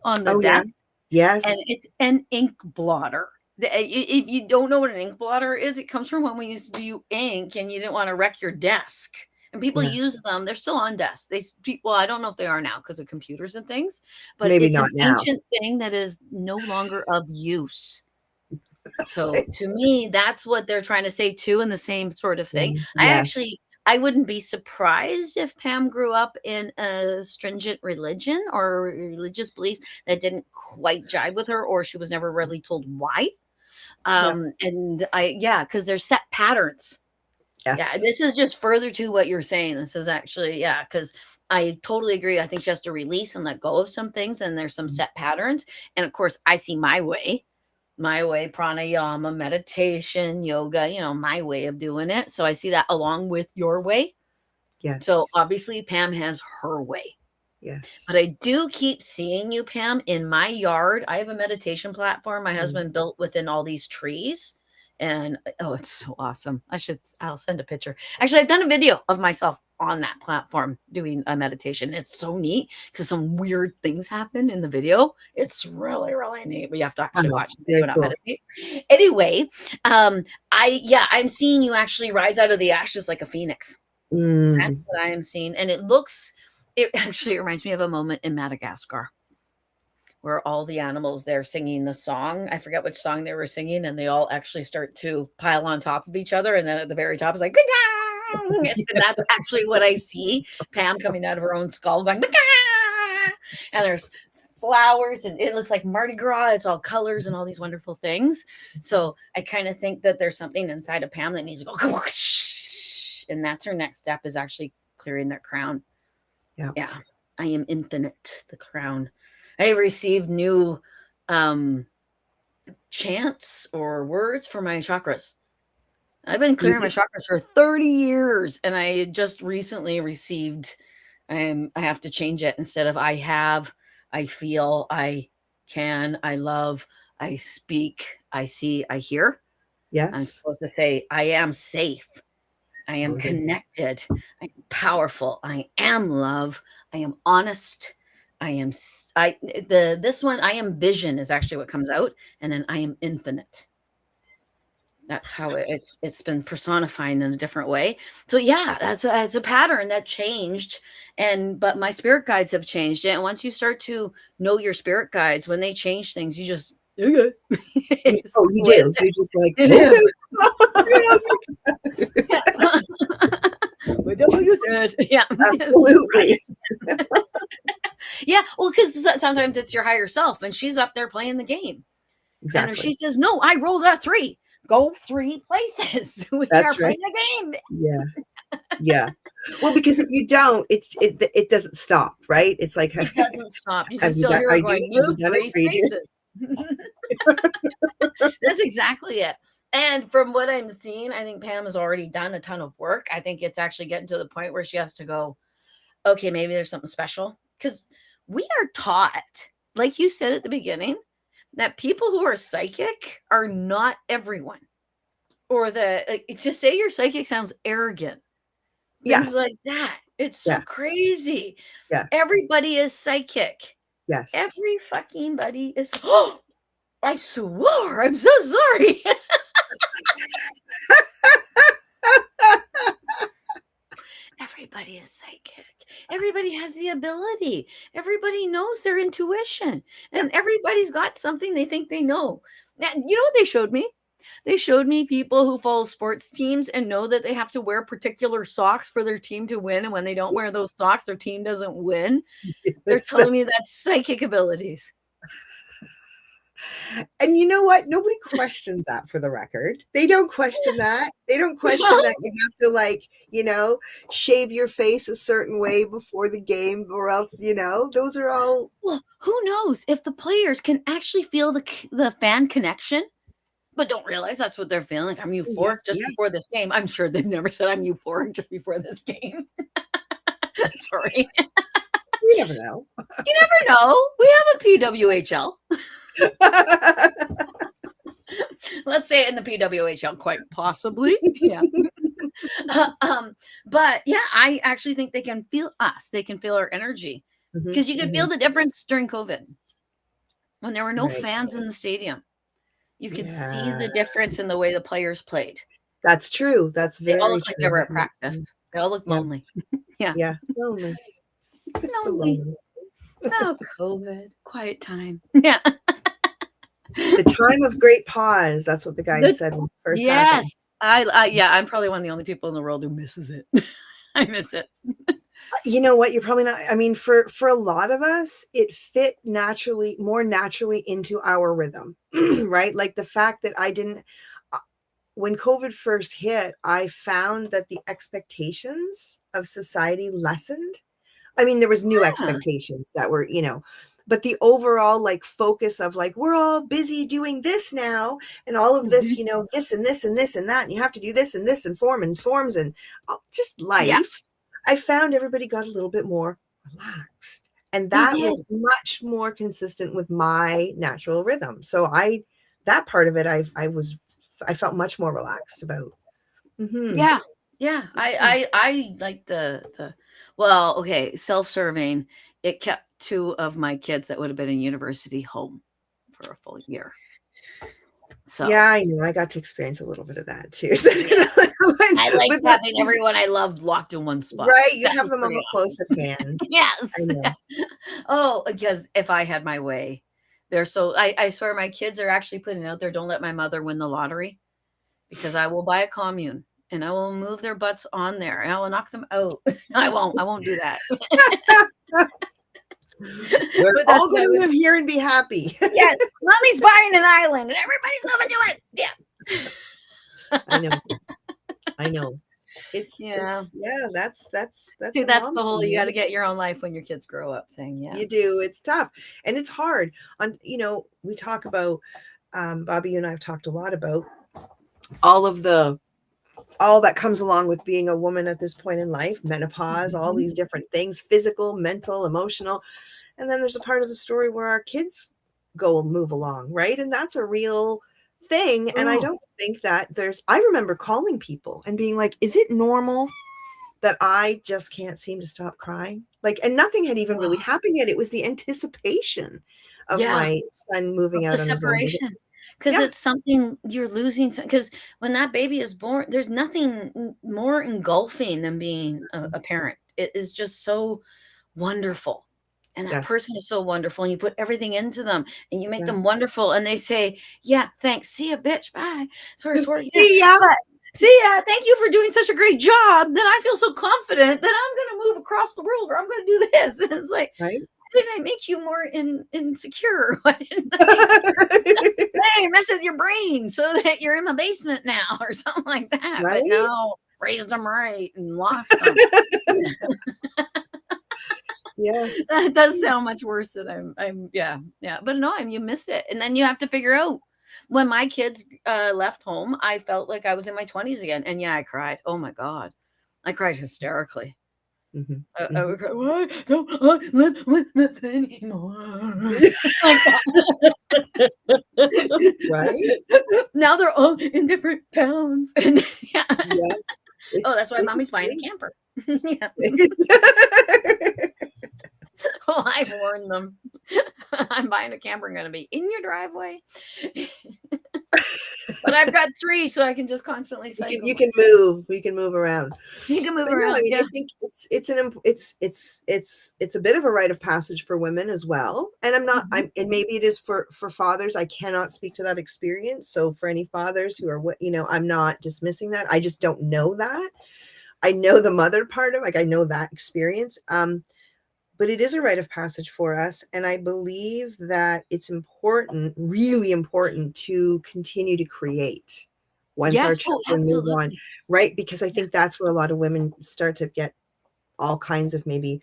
on the Oh, yeah. desk, and Yes. it's an ink blotter. If you don't know what an ink blotter is, it comes from when we used to do ink and you didn't want to wreck your desk. And people Yeah. use them. They're still on desks. Well, I don't know if they are now because of computers and things, but Maybe it's not an now. ancient thing that is no longer of use. So to me, that's what they're trying to say too, in the same sort of thing. Yeah. Yes. I wouldn't be surprised if Pam grew up in a stringent religion or religious beliefs that didn't quite jive with her, or she was never really told why. Yeah. And yeah, because there's set patterns. Yeah, Yes. this is just further to what you're saying. This is actually, yeah, because I totally agree. I think she has to release and let go of some things, and there's some set patterns. And of course, I see my way, pranayama, meditation, yoga, my way of doing it. So I see that along with your way. So Yes. obviously, Pam has her way. But Yes. I do keep seeing you, Pam, in my yard. I have a meditation platform my Mm. husband built within all these trees. And oh, it's so awesome. I'll send a picture. Actually, I've done a video of myself on that platform doing a meditation. It's so neat because some weird things happen in the video. It's really, really neat. But you have to actually Oh, watch the video, very not cool. meditate. Anyway, I'm seeing you actually rise out of the ashes like a phoenix. That's Mm. what I am seeing. And it actually reminds me of a moment in Madagascar where all the animals there singing the song. I forget which song they were singing, and they all actually start to pile on top of each other. And then at the very top is like, "Bing-gang!" And that's actually what I see Pam coming out of her own skull going, "Bing-gang!" And there's flowers, and it looks like Mardi Gras. It's all colors and all these wonderful things. So I kind of think that there's something inside of Pam that needs to go, and that's her next step, is actually clearing their crown. Yeah. Yeah. I am infinite, the crown. I have received new um chants or words for my chakras. I've been You clearing my do. chakras for 30 years, and I just recently received I have to change it. Instead of I have, I feel, I can, I love, I speak, I see, I hear. I'm Yes. supposed to say I am safe. I am Oh, yeah. connected. I'm powerful. I am love. I am honest. I am this one, I am vision, is actually what comes out, and then I am infinite. That's how it's been personifying in a different way. So yeah, that's a pattern that changed, but my spirit guides have changed it. And once you start to know your spirit guides, when they change things, you just okay. It's Oh, you the way do. You're just like, it is. okay. Yeah. Whatever you said. Yeah. Absolutely. Yeah. Well, because sometimes it's your higher self and she's up there playing the game. And if she Exactly. says, no, I rolled a 3, go 3 places. We are That's right. playing the game. Yeah. Yeah. Well, because if you don't, it doesn't stop, right? It's like, It doesn't stop. You can have you still done? hear Are her you? going, Have you move done it? 3 Are you spaces. That's exactly it. And from what I'm seeing, I think Pam has already done a ton of work. I think it's actually getting to the point where she has to go, okay, maybe there's something special. Because we are taught, like you said at the beginning, that people who are psychic are not everyone. Or to say you're psychic sounds arrogant. Things Yes. like that. It's so Yes. crazy. Yes. Everybody is psychic. Yes. Every fucking buddy is. Oh, I swore. I'm so sorry. Everybody is psychic. Everybody has the ability. Everybody knows their intuition. Yeah. And everybody's got something they think they know. Now, you know what they showed me? They showed me people who follow sports teams and know that they have to wear particular socks for their team to win. And when they don't wear those socks, their team doesn't win. They're It's telling me that's psychic abilities. And you know what? Nobody questions that, for the record. They don't question that. They don't question Well, that you have to, like, shave your face a certain way before the game, or else, those are all. well, who knows if the players can actually feel the fan connection, but don't realize that's what they're feeling. Like, I'm Yeah, euphoric just yeah. before this game. I'm sure they've never said I'm euphoric just before this game. Sorry. You never know. You never know. We have a PWHL. Let's say it in the PWHL, quite possibly. Yeah. But yeah, I actually think they can feel us. They can feel our energy Mhm, because you could feel mhm. the difference during COVID when there were no Right. fans in the stadium. You could see Yeah. the difference in the way the players played. That's true. That's They all very looked like they true, were at isn't it? Mm. practice. They all looked Yeah. lonely. Yeah, Yeah. Lonely. It's the lonely. lonely. Oh, COVID, quiet time. Yeah. The time of great pause. That's what the guide The said when it first happened. yes. Yeah, I'm probably one of the only people in the world who misses it. I miss it. You know what? You're probably not. I mean, for a lot of us, it fit naturally, more naturally into our rhythm, right? Like the fact that I didn't. uh, When COVID first hit, I found that the expectations of society lessened. I mean, there was new Yeah. expectations that were, but the overall like focus of like we're all busy doing this now and all of this, Mhm. this and this and this and that, and you have to do this and this and forms and just Yeah, life. I found everybody got a little bit more relaxed, and they that was did. much more consistent with my natural rhythm. So that part of it, I felt much more relaxed about. Hmm. Yeah. Yeah. I like the well, okay, self-serving. It kept two of my kids that would have been in university home for a full year. Yeah, So I know. I got to experience a little bit of that too. yeah. I liked But that, having everyone I loved locked in one spot. right, you That have was them pretty all close at awesome. hand. I Yes. know. Oh, because if I had my way, they're so I swear my kids are actually putting out there, "Don't let my mother win the lottery," because I will buy a commune and I will move their butts on there and I will knock them out. I won't do that. We're But that's all what going I to would live here and be happy. yes, mommy's buying an island and everybody's moving to it. I Yeah. know. I know. Yeah. Yeah, that's See, a that's mom the whole thing, you gotta right? get your own life when your kids grow up thing, yeah. You do. It's tough and it's hard. We talk about, Bobby, you and I have talked a lot about all of the all that comes along with being a woman at this point in life, menopause, all Mhm. these different things, physical, mental, emotional. And then there's a part of the story where our kids move along, right? And that's a real thing. And I Oh, don't think that I remember calling people and being like, is it normal that I just can't seem to stop crying? Like, and nothing had even really oh, happened yet. It was the anticipation of yeah. my son Of moving the out on his own. separation, because Yeah. it's something you're losing. Because when that baby is born, there's nothing more engulfing than being a parent. It is just so wonderful, and that Yes. person is so wonderful, and you put everything into them, and you make them Yes. wonderful, and they say, "Yeah, thanks. See ya, bitch. Bye." Sort of, yeah. See ya. But see ya. Thank you for doing such a great job. Then I feel so confident that I'm gonna move across the world, or I'm gonna do this. And it's like, Right. did I make you more insecure? Why didn't I hey, mess with your brain so that you're in my basement now or something like that? But Right. no, raised them right and lost them. Yes. That does sound much worse than I'm yeah, yeah. But no, you miss it. And then you have to figure out when my kids left home, I felt like I was in my 20s again. And yeah, I cried. Oh my God. I cried hysterically. Mhm. I Mhm. would cry, why don't I live with them anymore? Like Right? now they're all in different towns. And yeah. Yes. Oh, that's why It's mommy's buying a true. camper. Yeah. Well, I've warned them. I'm buying a camper. I'm going to be in your driveway. But I've got three, so I can just constantly cycle You them. can move. You can move around. You can move But no, I around. mean, I Yeah. think it's a bit of a rite of passage for women as well. And Mhm. and maybe it is for fathers. I cannot speak to that experience. So for any fathers who are, I'm not dismissing that. I just don't know that. I know the mother part of, like, I know that experience. But it is a rite of passage for us. And I believe that it's important, really important, to continue to create once our Yes. Oh, children move on, absolutely. right? Because I Yeah. think that's where a lot of women start to get all kinds of maybe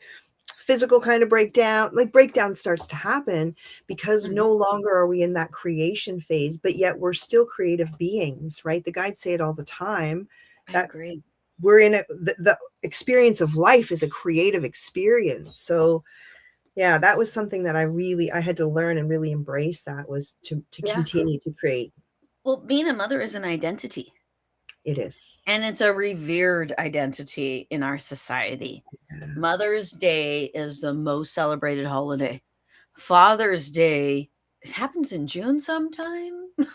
physical kind of breakdown, like breakdown starts to happen because Mhm. no longer are we in that creation phase, but yet we're still creative beings, right? The guides say it all the time I that agree. we're in the experience of life is a creative experience. So Yeah, that was something that I had to learn and really embrace, that was to Yeah. continue to create. Well, being a mother is an identity. It is. And it's a revered identity in our society. Yeah. Mother's Day is the most celebrated holiday. Father's Day, it happens in June sometime.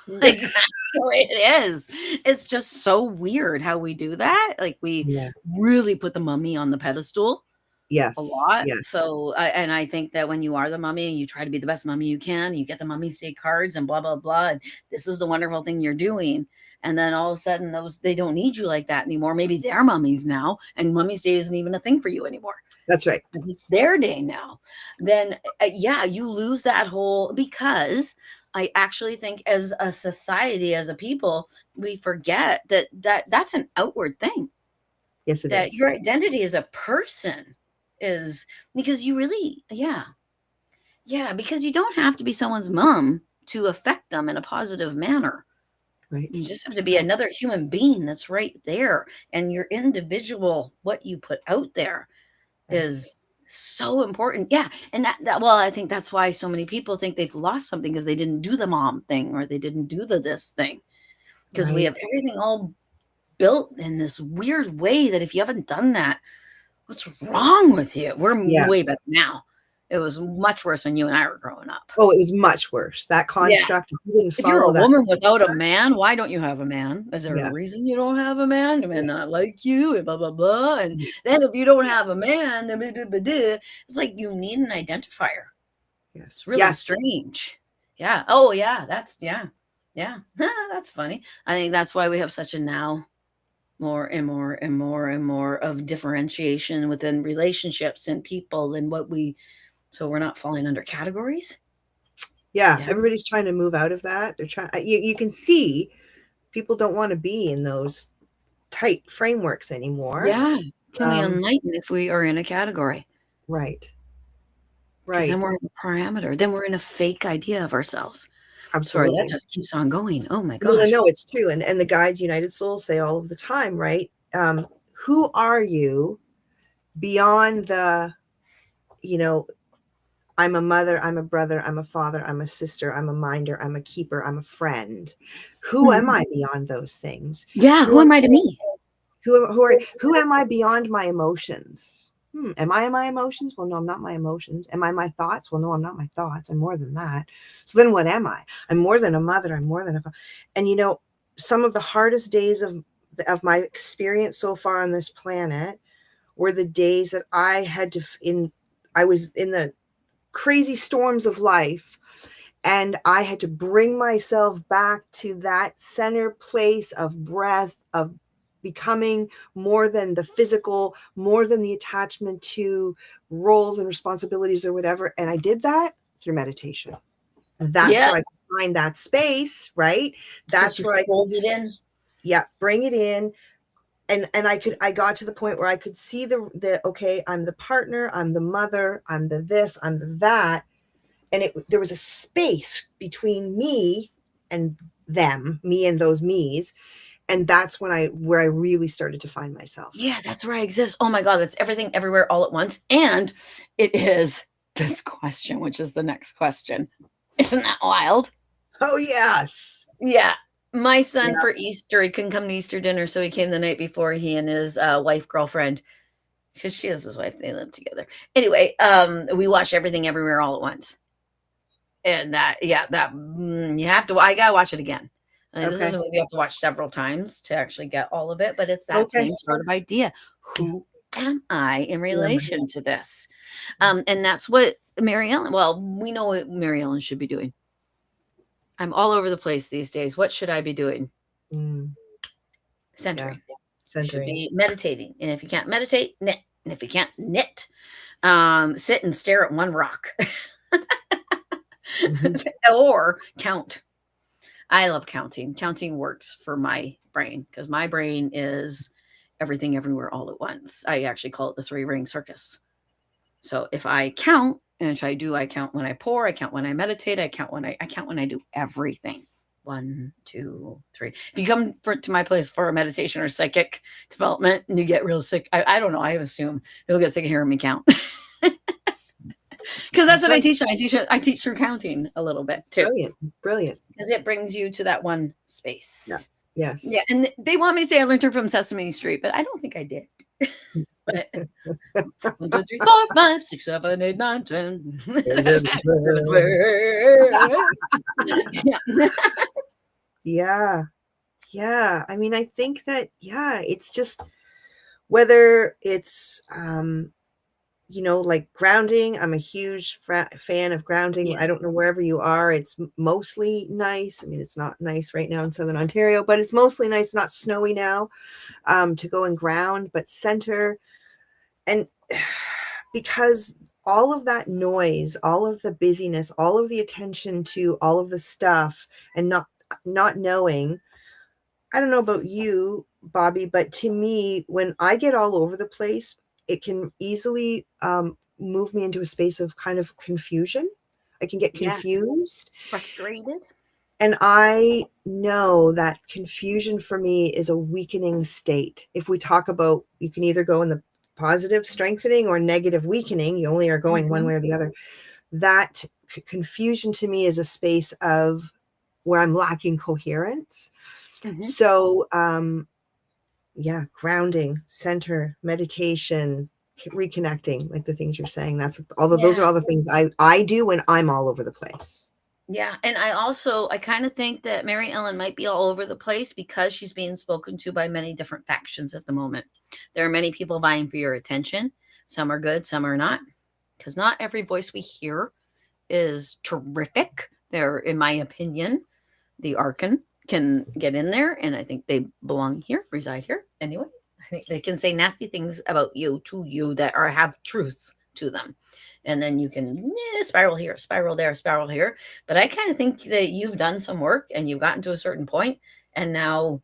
Like, that's the way it is. It's just so weird how we do that. Like, we Yeah. really put the mummy on the pedestal a Yes. lot. Yes. So, and I think that when you are the mummy and you try to be the best mummy you can, you get the Mummy's Day cards and blah blah blah. And this is the wonderful thing you're doing. And then all of a sudden, those they don't need you like that anymore. Maybe they're mummies now, and Mummy's Day isn't even a thing for you anymore. That's right. But it's their day now. Then, yeah, you lose that whole because I actually think as a society, as a people, we forget that that's an outward thing, Yes, it that is. your identity as a person is because you really, yeah, because you don't have to be someone's mom to affect them in a positive manner. Right. You just have to be another human being that's right there. And your individual, what you put out there Yes. is so important. Yeah. And well, I think that's why so many people think they've lost something because they didn't do the mom thing or they didn't do the this thing. Because we have Right. everything all built in this weird way that if you haven't done that, what's wrong with you? We're Yeah. way better now. It was much worse when you and I were growing up. Oh, it was much worse. That Yeah. construct, if you didn't If you're follow a that woman without a construct, man, why don't you have a man? Is there a yeah. reason you don't have a man? Do men Yeah. not like you? And blah blah blah. And then if you don't have a man, then blah, blah, blah, blah, it's like you need an identifier. It's Yes. really Yes. strange. Yeah. Oh yeah. That's yeah. Yeah. That's funny. I think that's why we have such a now more and more and more and more of differentiation within relationships and people and what we so we're not falling under categories. Yeah. Yeah. Everybody's trying to move out of that. They're trying, you can see people don't want to be in those tight frameworks anymore. Yeah. Can we Um, enlighten if we are in a category? right. Because then Right. we're in a parameter. Then we're in a fake idea of ourselves. Sorry, that Absolutely. just keeps on going. Oh my Well, gosh. no, it's true. And the guides, United Souls, say all of the time, right? Who are you beyond the, you know, I'm a mother, I'm a brother, I'm a father, I'm a sister, I'm a minder, I'm a keeper, I'm a friend. Who am Mhm. I beyond those things? Yeah, Who who am am I to me? who am I beyond my emotions? Am I my emotions? Well, no, I'm not my emotions. Am I my thoughts? Well, no, I'm not my thoughts. I'm more than that. So then what am I? I'm more than a mother. I'm more than a and some of the hardest days of my experience so far on this planet were the days that I was in the crazy storms of life, and I had to bring myself back to that center place of breath, of becoming more than the physical, more than the attachment to roles and responsibilities or whatever. And I did that through meditation. That's Yeah. where I could find that space, right? So That's to where I could, fold it in. yeah, bring it in. And I got to the point where I could see okay, I'm the partner, I'm the mother, I'm the this, I'm the that. And there was a space between me and them, me and those me's. And that's where I really started to find myself. Yeah, that's where I exist. Oh my God, that's everything everywhere all at once. And it is this question, which is the next question. Isn't that wild? Oh, yes. Yeah. My son Yeah. for Easter, he couldn't come to Easter dinner, so he came the night before, he and his wife, girlfriend, because she is his wife, they live together. Anyway, we watched Everything Everywhere All at Once. And you have to, I gotta watch it again. This is Okay. a movie you have to watch several times to actually get all of it, but it's that Okay. same sort of idea. Who am I in relation to this? And that's what Mary Ellen, well, we know what Mary Ellen should be doing. I'm all over the place these days. What should I be doing? Mm, yeah. Centering. Should Centering. be meditating. And if you can't meditate, knit. And if you can't knit, sit and stare at one rock Mhm. or count. I love counting. Counting works for my brain because my brain is everything everywhere all at once. I actually call it the three ring circus. So if I count, and I count when I pour, I count when I meditate, I count when I do everything. 1, 2, 3. If you come to my place for a meditation or psychic development and you get real sick, I don't know. I assume you'll get sick of hearing me count. Because that's what I Brilliant. teach them. I teach through counting a little bit too, Brilliant. Brilliant. because it brings you to that one Yeah. space. Yeah, Yes. and they want me to say I learned her from Sesame Street, but I don't think I did. But 1, 2, 3, 4, 5, 6, 7, 8, 9, 10. Yeah. Yeah. Yeah. I mean, I think that, yeah, it's just whether it's, like grounding. I'm a huge fan of grounding. Yeah. I don't know wherever you are. It's mostly nice. I mean, it's not nice right now in Southern Ontario, but it's mostly nice. Not snowy now, to go and ground, but center. And because all of that noise, all of the busyness, all of the attention to all of the stuff, and not knowing, I don't know about you, Bobby, but to me, when I get all over the place, it can easily move me into a space of kind of confusion. I can get Yes. confused. Frustrated. And I know that confusion for me is a weakening state. If we talk about, you can either go in the positive strengthening or negative weakening, you only are going one Mhm. way or the other. That confusion to me is a space of where I'm lacking coherence. Mhm. So, yeah, grounding, center, meditation, reconnecting, like the things you're saying. Those are Yeah. all the things I do when I'm all over the place. Yeah, and I kind of think that Mary Ellen might be all over the place because she's being spoken to by many different factions at the moment. There are many people vying for your attention. Some are good, some are not, because not every voice we hear is terrific. They're, in my opinion, the Arkan can get in there, and I think they belong here, reside here. Anyway, I think they can say nasty things about you to you that are have truths to them, and then you can spiral here, spiral there, spiral here. But I kind of think that you've done some work and you've gotten to a certain point, and now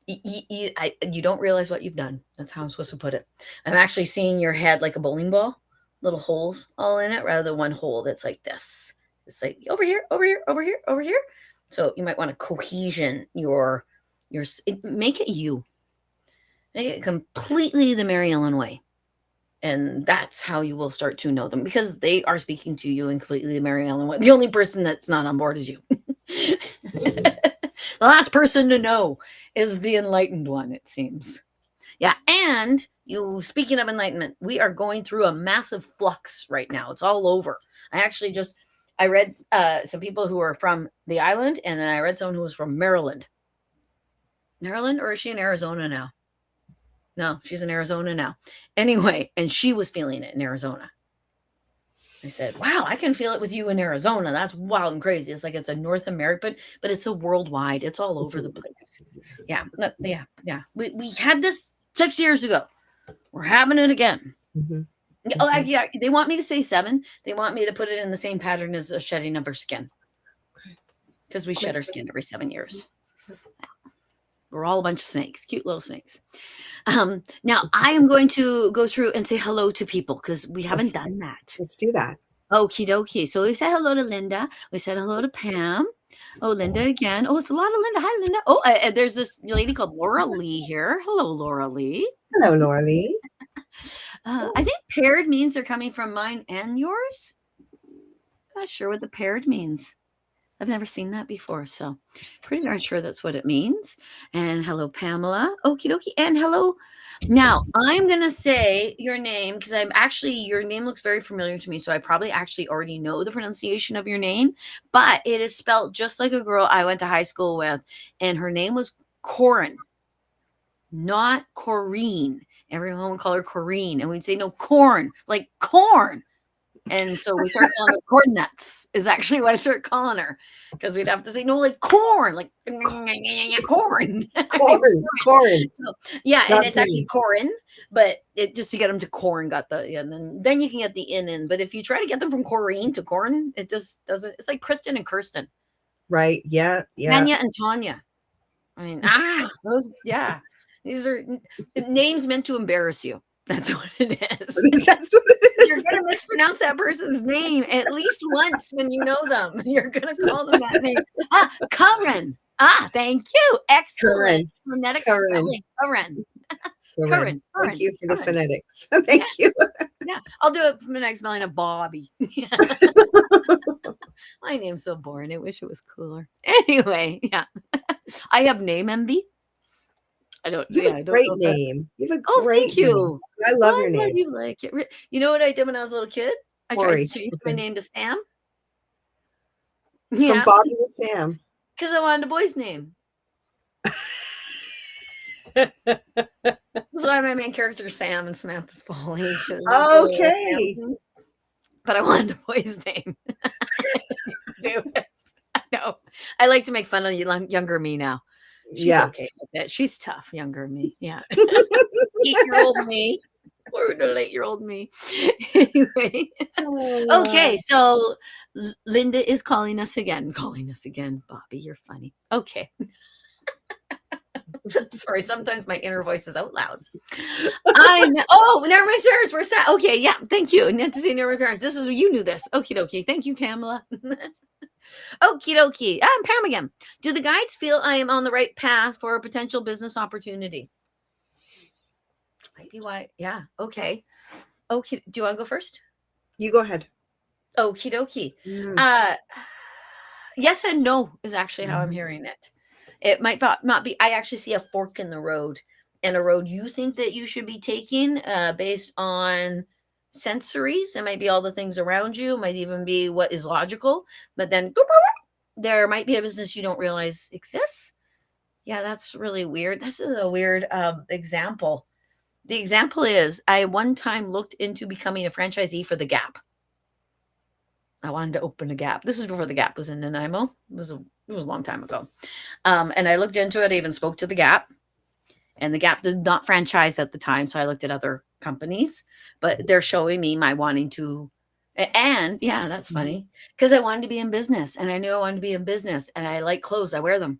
you don't realize what you've done. That's how I'm supposed to put it. I'm actually seeing your head like a bowling ball, little holes all in it, rather than one hole that's like this. It's like over here, over here, over here, over here. So you might want to cohesion make it you, make it completely the Mary Ellen way, and that's how you will start to know them because they are speaking to you in completely the Mary Ellen way. The only person that's not on board is you. The last person to know is the enlightened one, it seems. Yeah, and you speaking of enlightenment, we are going through a massive flux right now. It's all over. I read some people who are from the island, and then I read someone who was from Maryland. Maryland, or is she in Arizona now? No, she's in Arizona now. Anyway, and she was feeling it in Arizona. I said, "Wow, I can feel it with you in Arizona. That's wild and crazy. It's like it's a North America, but it's a worldwide. It's all It's over the place." Yeah, yeah, yeah. We had this 6 years ago. We're having it again. mm-hmm, Oh, mm-hmm. yeah. They want me to say 7. They want me to put it in the same pattern as the shedding of her skin because we shed our skin every 7 years. We're all a bunch of snakes, cute little snakes. Now I am going to go through and say hello to people because we haven't Let's done that. let's do that. Okie dokie. So we said hello to Linda. We said hello to Pam. Oh, Linda again. Oh, it's a lot of Linda. Hi, Linda. Oh, there's this lady called Laura Lee here. Hello, Laura Lee. Hello, Laura Lee. I think paired means they're coming from mine and yours. I'm not sure what the paired means. I've never seen that before, so pretty darn sure that's what it means. And hello, Pamela. Okie dokie. And hello. Now, I'm going to say your name because your name looks very familiar to me. So I probably actually already know the pronunciation of your name, but it is spelled just like a girl I went to high school with. And her name was Corin, not Corrine. Everyone would call her Corrine. And we'd say, no, corn, like corn. And so we started calling her corn nuts is actually what I started calling her because we'd have to say, no, like corn, like corn. Corin. So, yeah, and Not it's actually green. Corin, but it just to get them to corn got and then you can get the in. But if you try to get them from Corrine to corn, it just doesn't. It's like Kristen and Kirsten, Right. Yeah. Yeah. Tanya and Tanya. I mean, those, yeah, these are names meant to embarrass you. That's what it is. That's what it You're is. going to mispronounce that person's name at least once when you know them. You're going to call them that name. Karen. Thank you. Excellent. Karen. Phonetic Karen. spelling. Karen. Karen. Karen. Thank you for the Karen. phonetics. Thank you. Yeah, I'll do it from the next spelling of Bobby. Yeah. My name's so boring. I wish it was cooler. Anyway, yeah. I have name envy. You have I a don't great know if that. name. You have a Oh, thank great name. you. I Well, love I'm your glad name. you like it. You know what I did when I was a little kid? I tried to Corey. change my Okay. name to Sam. From Yeah, Bobby to Sam. because I wanted a boy's name. So I my main character is Sam and Samantha's Polly because Okay. but I wanted a boy's name. Do this. I know. I like to make fun of younger me now. She's Yeah. okay with it. She's tough, younger me. Yeah. 8-year-old me. Or the 8-year-old me. Anyway. Oh, Okay, so Linda is calling us again. Calling us again. Bobby, you're funny. Okay. Sorry, sometimes my inner voice is out loud. Oh, never mind, sirs. We're set. Okay, yeah, thank you. Need to say never mind. This is you knew this. Okie dokie. Thank you, Kamala. Okie dokie. I'm Pam again. Do the guides feel I am on the right path for a potential business opportunity? Might be why. Yeah. Okay. Okay. Do you want to go first? you go ahead. Okie dokie. Mm. Uh, yes and no is actually how I'm Mhm. hearing it. It might not be. I actually see a fork in the road, and a road you think that you should be taking based on sensories. It might be all the things around you. It might even be what is logical. But then there might be a business you don't realize exists. Yeah, that's really weird. This is a weird example. The example is I one time looked into becoming a franchisee for the Gap. I wanted to open a Gap. This is before the Gap was in Nanaimo. It was a long time ago. And I looked into it. I even spoke to the Gap, and the Gap did not franchise at the time. So I looked at other companies, but they're showing me my wanting to. And yeah, that's Mhm. funny because I wanted to be in business, and I knew I wanted to be in business, and I like clothes. I wear them.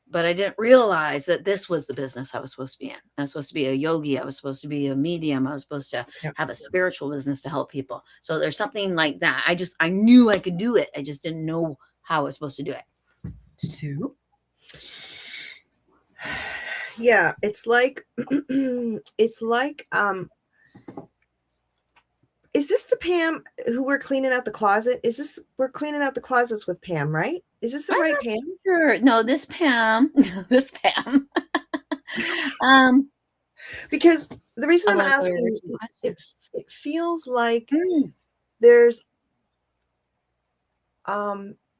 But I didn't realize that this was the business I was supposed to be in. I was supposed to be a yogi. I was supposed to be a medium. I was supposed to Yeah. have a spiritual business to help people. So there's something like that. I knew I could do it. I just didn't know how I was supposed to do it. So Yeah, it's like it's like is this the Pam who we're cleaning out the closet? Is this we're cleaning out the closets with Pam, right? Is this the I'm right not Pam? sure. No, this Pam, this Pam. um, Because the reason I I'm want to go to your asking, original question. it feels like Mm, there's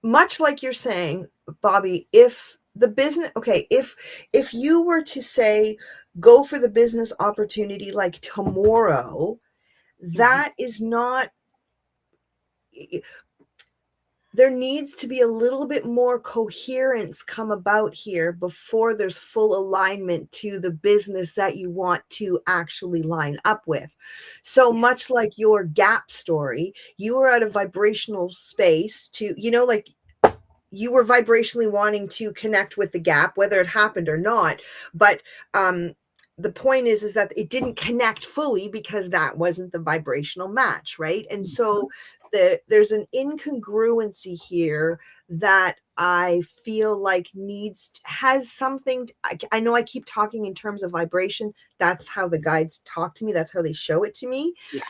much like you're saying, Bobby, if the business, okay, if you were to say go for the business opportunity like tomorrow, mhm. that is not, there needs to be a little bit more coherence come about here before there's full alignment to the business that you want to actually line up with. So Yeah, much like your Gap story, you were at a vibrational space to, like you were vibrationally wanting to connect with the Gap, whether it happened or not. But the point is that it didn't connect fully because that wasn't the vibrational match, right? And mhm. so there's an incongruency here that I feel like has something. I know I keep talking in terms of vibration. That's how the guides talk to me. That's how they show it to me. Yeah,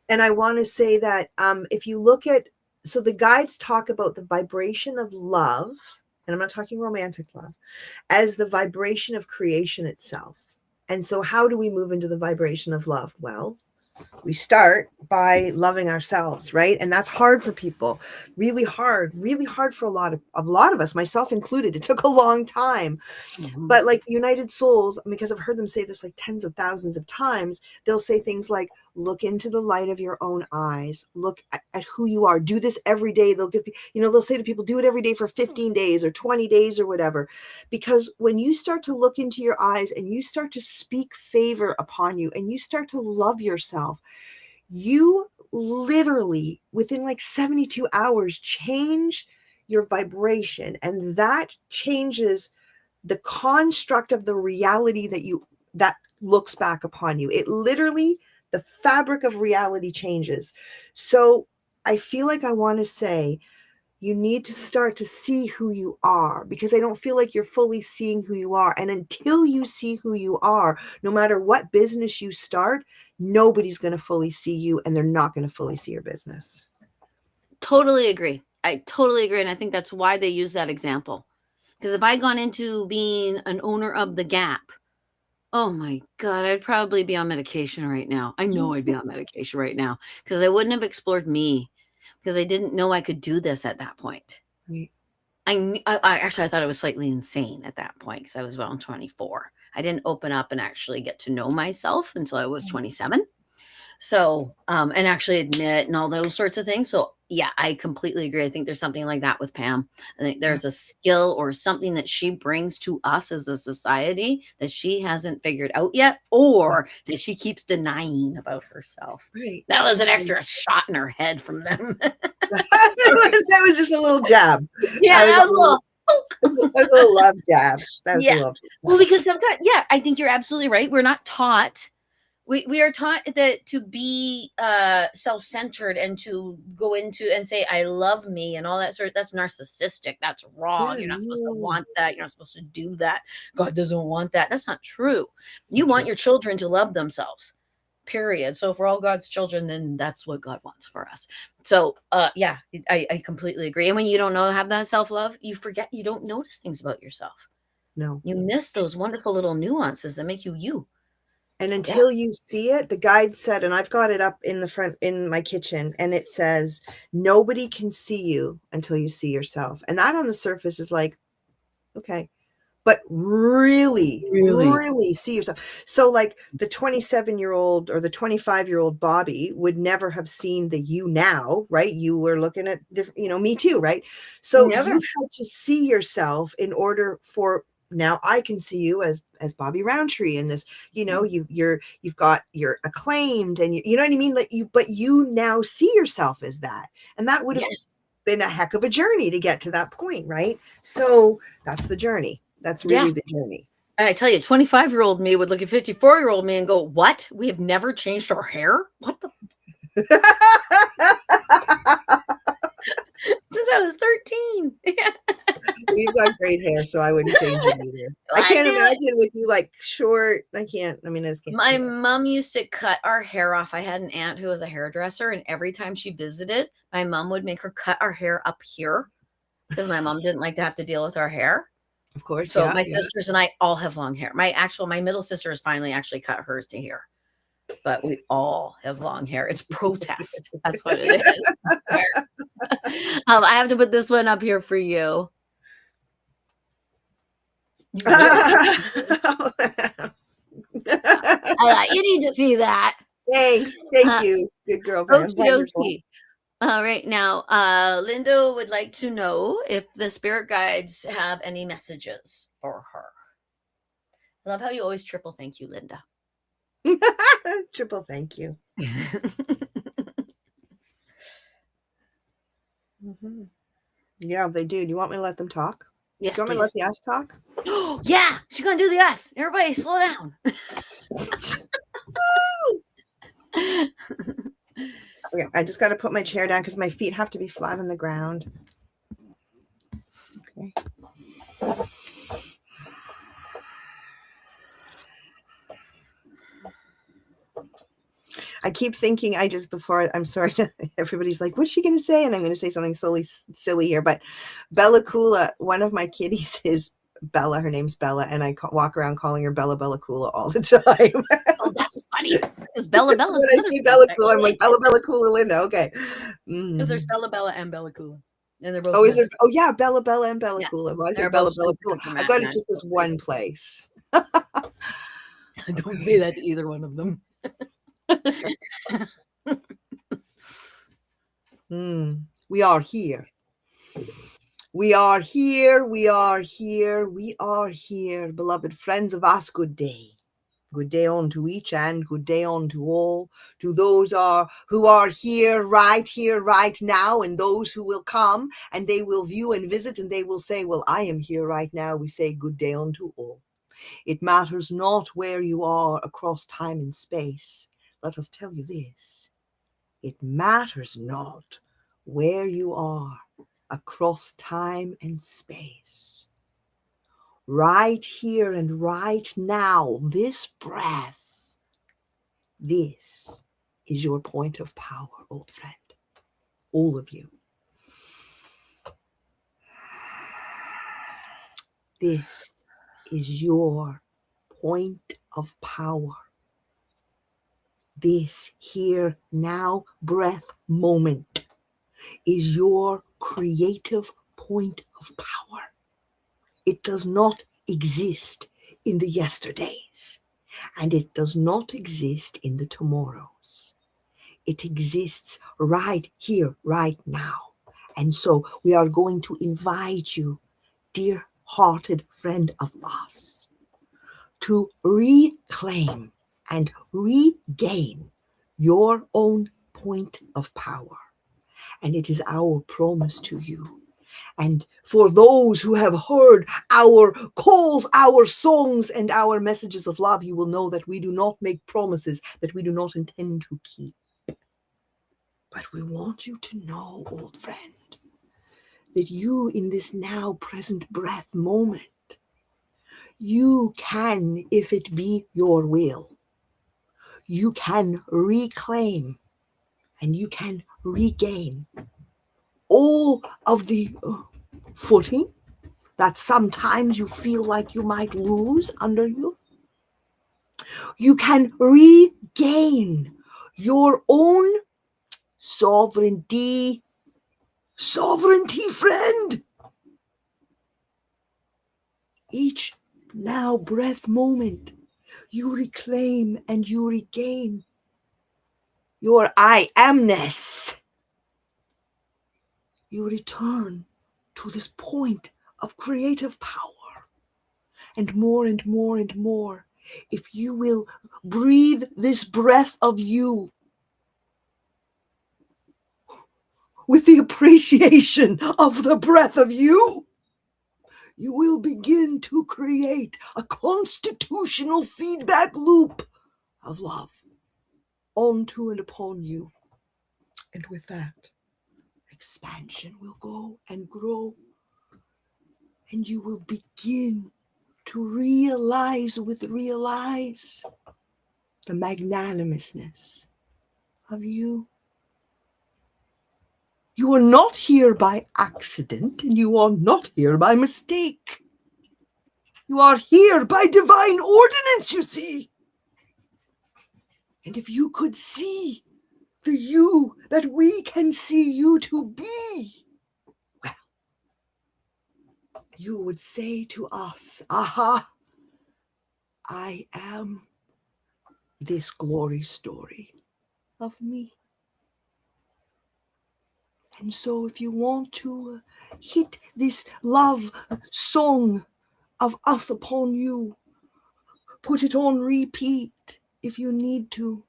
And I want to say that if you look at, so the guides talk about the vibration of love, and I'm not talking romantic love, as the vibration of creation itself. And so, how do we move into the vibration of love? Well, we start by loving ourselves, right? And that's hard for people, really hard for a lot of us, myself included. It took a long time. mhm. But like United Souls, because I've heard them say this like tens of thousands of times, they'll say things like, look into the light of your own eyes, look at who you are, do this every day. They'll give, they'll say to people, do it every day for 15 days or 20 days or whatever. Because when you start to look into your eyes and you start to speak favor upon you and you start to love yourself, you literally within like 72 hours change your vibration, and that changes the construct of the reality that looks back upon you. It literally, the fabric of reality changes. So I feel like I want to say you need to start to see who you are, because I don't feel like you're fully seeing who you are. And until you see who you are, no matter what business you start, nobody's going to fully see you, and they're not going to fully see your business. Totally agree. I totally agree. And I think that's why they use that example. Because if I'd gone into being an owner of the Gap, oh my God, I'd probably be on medication right now. I know I'd be on medication right now because I wouldn't have explored me because I didn't know I could do this at that point. Right. I actually I thought I was slightly insane at that point because I was around 24. I didn't open up and actually get to know myself until I was 27. So, and actually admit and all those sorts of things. So, yeah, I completely agree. I think there's something like that with Pam. I think Yeah. there's a skill or something that she brings to us as a society that she hasn't figured out yet, or that she keeps denying about herself. Right. That was an Right. extra shot in her head from them. That was just a little jab. Yeah, That that was a little. was a little love jab. That was a Yeah. love Well, jab. because sometimes, yeah, I think you're absolutely right. We're not taught. We are taught that to be self-centered and to go into and say I love me and all that sort of, that's narcissistic. That's wrong. Yeah, You're not supposed to no, want that. You're not supposed to do that. God doesn't want that. That's not true. it's You not want true. your children to love themselves. Period. So if we're all God's children, then that's what God wants for us. So yeah, I completely agree. And when you don't know have that self-love, you forget, you don't notice things about yourself. No. You miss those wonderful little nuances that make you you. And Yeah. until you see it, the guide said, and I've got it up in the front in my kitchen, and it says, nobody can see you until you see yourself. And that on the surface is like, okay. But really, Really? really see yourself. So like the 27-year-old or the 25-year-old Bobby would never have seen the you now, right? You were looking at different, me too, right? So Never. you've had to see yourself in order for now I can see you as Bobby Roundtree in this, you've got you're acclaimed and you know what I mean? Like but you now see yourself as that. And that would have Yeah. been a heck of a journey to get to that point, right? So that's the journey. That's Yeah. really the journey. And I tell you, 25-year-old me would look at 54-year-old me and go, what? We have never changed our hair? What the? Since I was 13. You've got great hair, so I wouldn't change it either. I can't imagine with you like short. I can't. I mean, I just can't. My mom used to cut our hair off. I had an aunt who was a hairdresser, and every time she visited, my mom would make her cut our hair up here because my mom didn't like to have to deal with our hair. Of course, So yeah. my sisters and I all have long hair. My middle sister has finally actually cut hers to here. But we all have long hair. It's protest. That's what it is. I have to put this one up here for you. You need to see that. Thanks. Thank you. Good girl, Pam. Okie. All right. Now, Linda would like to know if the spirit guides have any messages for her. I love how you always triple thank you, Linda. Triple thank you. Mm-hmm. Yeah, they do. Do you want me to let them talk? Yes, do you want me to let the ass talk? Yeah, she's gonna do the us. Everybody, slow down. Okay, I just got to put my chair down because my feet have to be flat on the ground. Okay. I keep thinking I'm sorry, everybody's like, what's she going to say? And I'm going to say something silly here, but Bella Coola, one of my kitties is Bella. Her name's Bella. And I walk around calling her Bella Coola all the time. Oh, that's funny. Because Bella. When I see Bella Coola, I'm like, Bella Coola, Linda. Okay. Because there's Bella and Bella Coola. And they're both. Oh, is there? Oh, yeah. Bella and Bella Coola. Why is it Bella Coola? I've got it just this one place. Don't say that to either one of them. We are here. We are here. We are here. We are here. Beloved friends of us, good day. Good day unto each and good day unto all. To those who are here right now, and those who will come and they will view and visit and they will say, well, I am here right now. We say good day unto all. It matters not where you are across time and space. Let us tell you this. It matters not where you are across time and space. Right here and right now, this breath, this is your point of power, old friend. All of you. This is your point of power. This here, now, breath moment is your creative point of power. It does not exist in the yesterdays, and it does not exist in the tomorrows. It exists right here, right now. And so we are going to invite you, dear-hearted friend of us, to reclaim and regain your own point of power. And it is our promise to you. And for those who have heard our calls, our songs, and our messages of love, you will know that we do not make promises that we do not intend to keep. But we want you to know, old friend, that you in this now present breath moment, you can, if it be your will, you can reclaim and you can regain all of the footing that sometimes you feel like you might lose under you. You can regain your own sovereignty, friend. Each now breath moment, you reclaim and you regain your I amness. You return to this point of creative power. And more and more and more, if you will breathe this breath of you with the appreciation of the breath of you, you will begin to create a constitutional feedback loop of love onto and upon you. And with that, expansion will go and grow, and you will begin to realize the magnanimousness of you. You are not here by accident, and you are not here by mistake. You are here by divine ordinance, you see. And if you could see the you that we can see you to be, well, you would say to us, aha, I am this glory story of me. And so if you want to hit this love song of us upon you, put it on repeat if you need to.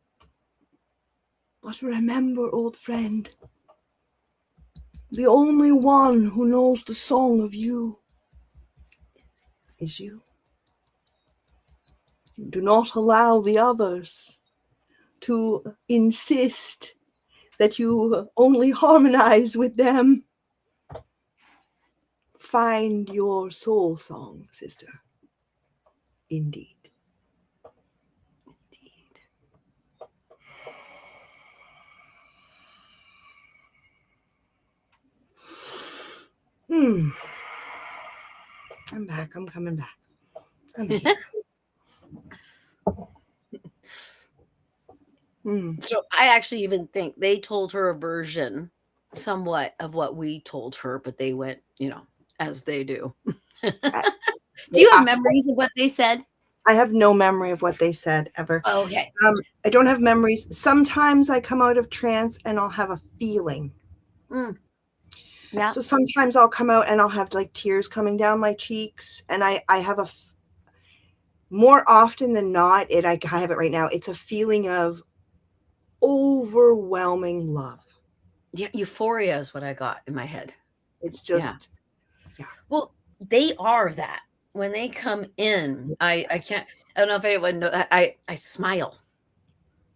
But remember, old friend, the only one who knows the song of you is you. Do not allow the others to insist that you only harmonize with them. Find your soul song, sister. Indeed. I'm back. I'm coming back. I'm here. So I actually even think they told her a version somewhat of what we told her, but they went, as they do. Do you have memories of what they said? I have no memory of what they said ever. Okay. I don't have memories. Sometimes I come out of trance and I'll have a feeling. Yeah. So sometimes I'll come out and I'll have like tears coming down my cheeks, and I have more often than not, I have it right now. It's a feeling of overwhelming love. Yeah, euphoria is what I got in my head. It's just, yeah. Well, they are that. When they come in, I don't know if anyone knows, I smile.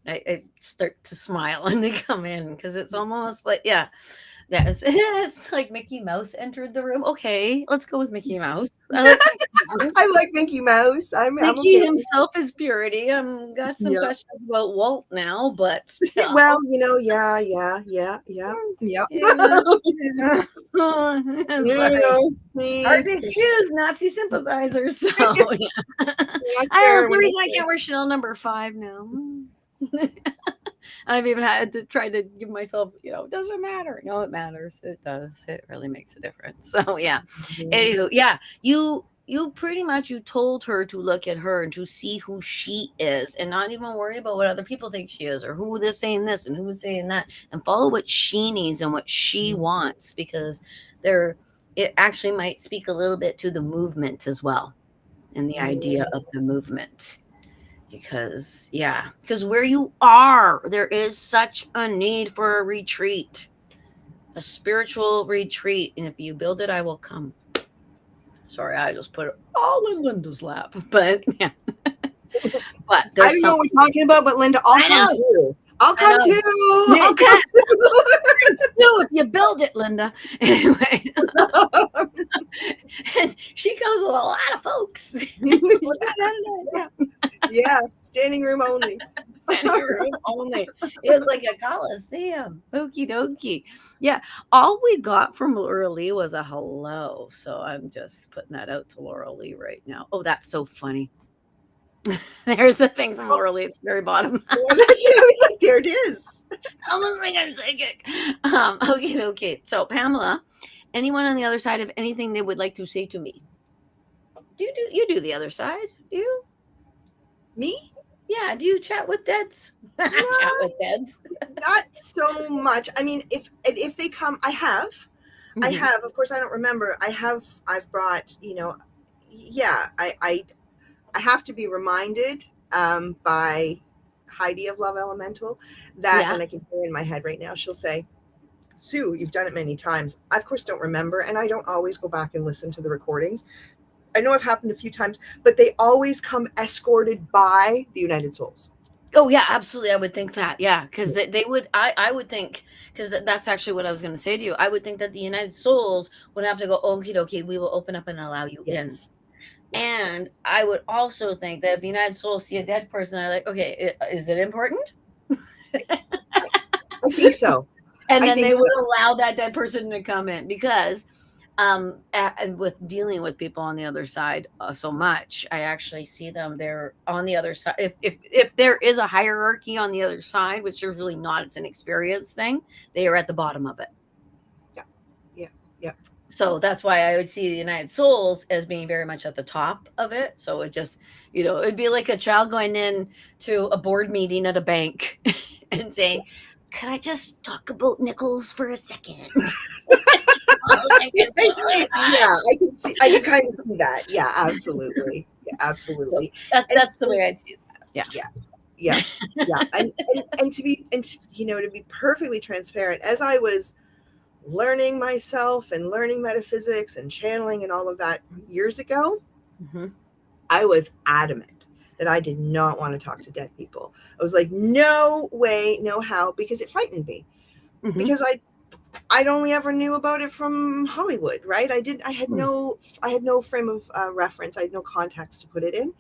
I start to smile when they come in because it's almost like, yeah, yes, it's like Mickey Mouse entered the room. Okay, let's go with Mickey Mouse. I like Mickey Mouse. I like Mickey Mouse. I'm Mickey okay with himself is purity. Got some yeah. questions about Walt now, but still. Well, yeah. Yeah. Yeah, yeah. It's You like know, me. hard to choose Nazi sympathizers. So yeah, That's that's fair. the reason I can't wear Chanel number 5 now. I've even had to try to give myself, it doesn't matter. No, it matters. It does. It really makes a difference. So yeah. Anywho, yeah, you pretty much you told her to look at her and to see who she is and not even worry about what other people think she is or who is saying this and who is saying that and follow what she needs and what she wants because there it actually might speak a little bit to the movement as well and the idea of the movement because where you are there is such a need for a retreat, a spiritual retreat, and if you build it I will come. Sorry, I just put it all in Linda's lap, but yeah. But I there's don't know something. what we're talking about, but Linda, I'll I come know, too. I'll I come know. too. I'll You come can't do if you build it, Linda. Anyway, too. and she comes with a lot of folks. Yeah. Yeah, standing room only. Standing room only. It's like a coliseum. Okie dokie. Yeah. All we got from Laura Lee was a hello. So I'm just putting that out to Laura Lee right now. Oh, that's so funny. There's the thing from Laura Lee at the very bottom. I was like, there it is. Almost like I'm psychic. Okay. So Pamela, anyone on the other side of anything they would like to say to me? You do the other side? Do you? Me? Yeah, do you chat with deads? Chat with deads. Not so much. I mean, if they come, I have. I Mhm. have. Of course, I don't remember. I've brought. Yeah. I have to be reminded by Heidi of Love Elemental that, Yeah. and I can hear in my head right now. She'll say, "Sue, you've done it many times." I of course don't remember, and I don't always go back and listen to the recordings. I know I've happened a few times, but they always come escorted by the United Souls. Oh yeah, absolutely. I would think that. Yeah, because they would. I would think because that's actually what I was going to say to you. I would think that the United Souls would have to go. Okie dokie, we will open up and allow you in. Yes. Yes. And I would also think that if the United Souls see a dead person, they're like, okay, is it important? I think so. And I then think they so. would allow that dead person to come in because and with dealing with people on the other side so much, I actually see them there on the other side. If there is a hierarchy on the other side, which there's really not, it's an experience thing, they are at the bottom of it. Yeah. Yeah. Yeah. So that's why I would see the United Souls as being very much at the top of it. So it just, it'd be like a child going in to a board meeting at a bank and saying, could I just talk about nickels for a second? Yeah, I can see. I can kind of see that. Yeah, absolutely. Yeah, So absolutely. that's the way I'd see that. Yeah. Yeah, yeah. And to be perfectly transparent, as I was learning myself and learning metaphysics and channeling and all of that years ago, Mhm. I was adamant that I did not want to talk to dead people. I was like, no way, no how, because it frightened me. Mhm. Because I'd only ever knew about it from Hollywood, right? I had no frame of reference. I had no context to put it in.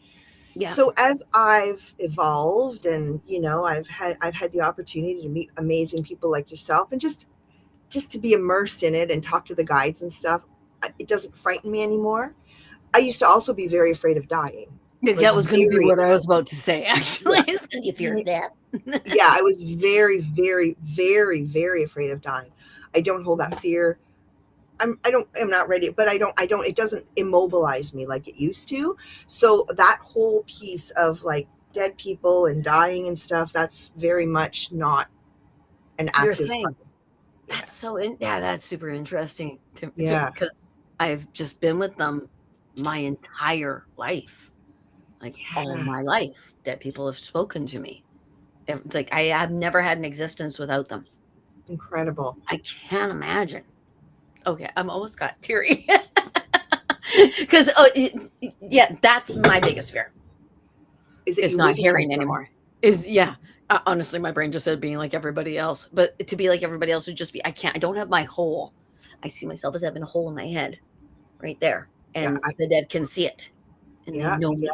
Yeah. So as I've evolved and, I've had the opportunity to meet amazing people like yourself and just to be immersed in it and talk to the guides and stuff, it doesn't frighten me anymore. I used to also be very afraid of dying. Like That was going to be very, what I was about to say, actually. yeah. It's because you fear death. Yeah, I was very, very, very, very afraid of dying. I don't hold that fear. I'm not ready, but it doesn't immobilize me like it used to. So that whole piece of like dead people and dying and stuff, that's very much not an Your active thing. part. That's super interesting Yeah. because I've just been with them my entire life, like all Yeah. my life. That people have spoken to me. It's like I have never had an existence without them. Incredible. I can't imagine. Okay, I'm almost got teary because yeah, that's my biggest fear. Is it It's you not losing hearing something? anymore. Is yeah, Honestly, my brain just said being like everybody else, but to be like everybody else would just be, I don't have my hole. I see myself as having a hole in my head right there, Yeah, and the dead can see it, and they yeah, know me.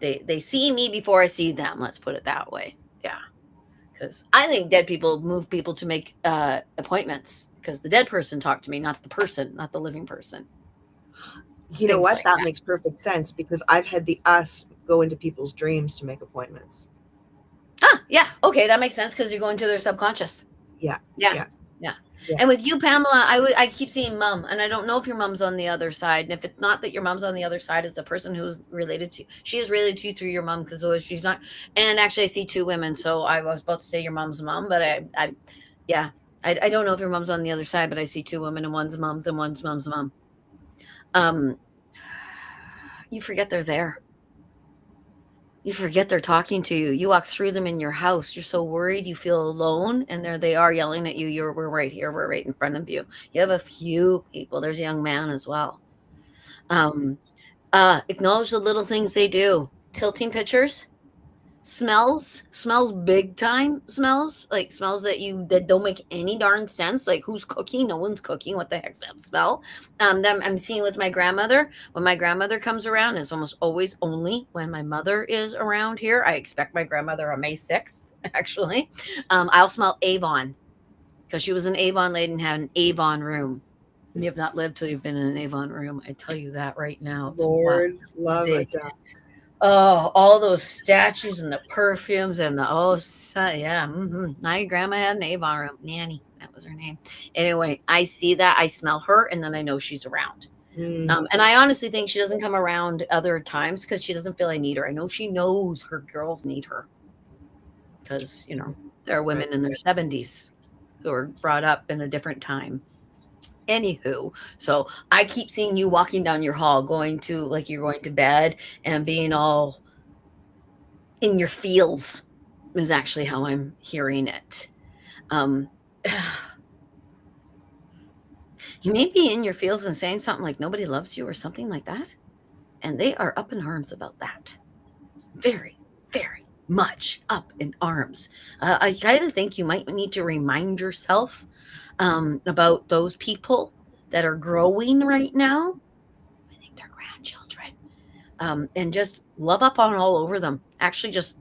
yeah. They see me before I see them. Let's put it that way. Yeah, because I think dead people move people to make appointments because the dead person talked to me, not the person, not the living person. You know Things what? like That that. makes perfect sense because I've had the us go into people's dreams to make appointments. Ah, yeah, okay, that makes sense because you're going to their subconscious. Yeah, Yeah, yeah, yeah. yeah. And with you, Pamela, I keep seeing mom, and I don't know if your mom's on the other side. And if it's not that your mom's on the other side, it's the person who's related to you. She is related to you through your mom because she's not. And actually, I see two women, so I was about to say your mom's mom, but yeah, I don't know if your mom's on the other side, but I see two women, and one's mom's and one's mom's mom. Um, you forget they're there. You forget they're talking to you. You walk through them in your house. You're so worried. You feel alone. And there they are yelling at you. We're right here. We're right in front of you. You have a few people. There's a young man as well. Um, acknowledge the little things they do. Tilting pictures, smells big time smells, like smells that don't make any darn sense, like who's cooking, no one's cooking, what the heck's that smell? That I'm seeing with my grandmother. When my grandmother comes around, it's almost always only when my mother is around here. I expect my grandmother on May 6th actually. I'll smell Avon because she was an Avon lady and had an Avon room. You have not lived till you've been in an Avon room, I tell you that right now. It's wild. Lord, love a duck. Oh, all those statues and the perfumes and yeah. My grandma had an Avon room. Nanny, that was her name. Anyway, I see that, I smell her, and then I know she's around. Mm, And I honestly think she doesn't come around other times because she doesn't feel I need her. I know she knows her girls need her because there are right. women in their 70s who are brought up in a different time. Anywho, so I keep seeing you walking down your hall, going to like you're going to bed and being all in your feels is actually how I'm hearing it. Um, you may be in your feels and saying something like nobody loves you or something like that. And they are up in arms about that. Very, very much up in arms. I kind of think you might need to remind yourself about those people that are growing right now. I think they're grandchildren. And just love up on all over them. Actually, just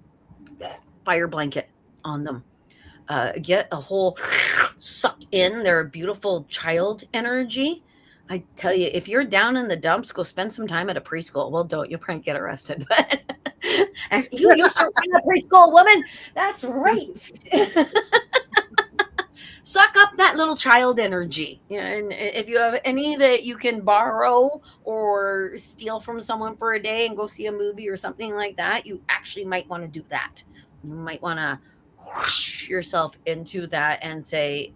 fire blanket on them. Get a whole suck in their beautiful child energy. I tell you, if you're down in the dumps, go spend some time at a preschool. Well, don't. You'll probably get arrested. But you used to run a preschool, woman. That's right. Suck up that little child energy. Yeah, and if you have any that you can borrow or steal from someone for a day and go see a movie or something like that, you actually might want to do that. You might want to whoosh yourself into that and say,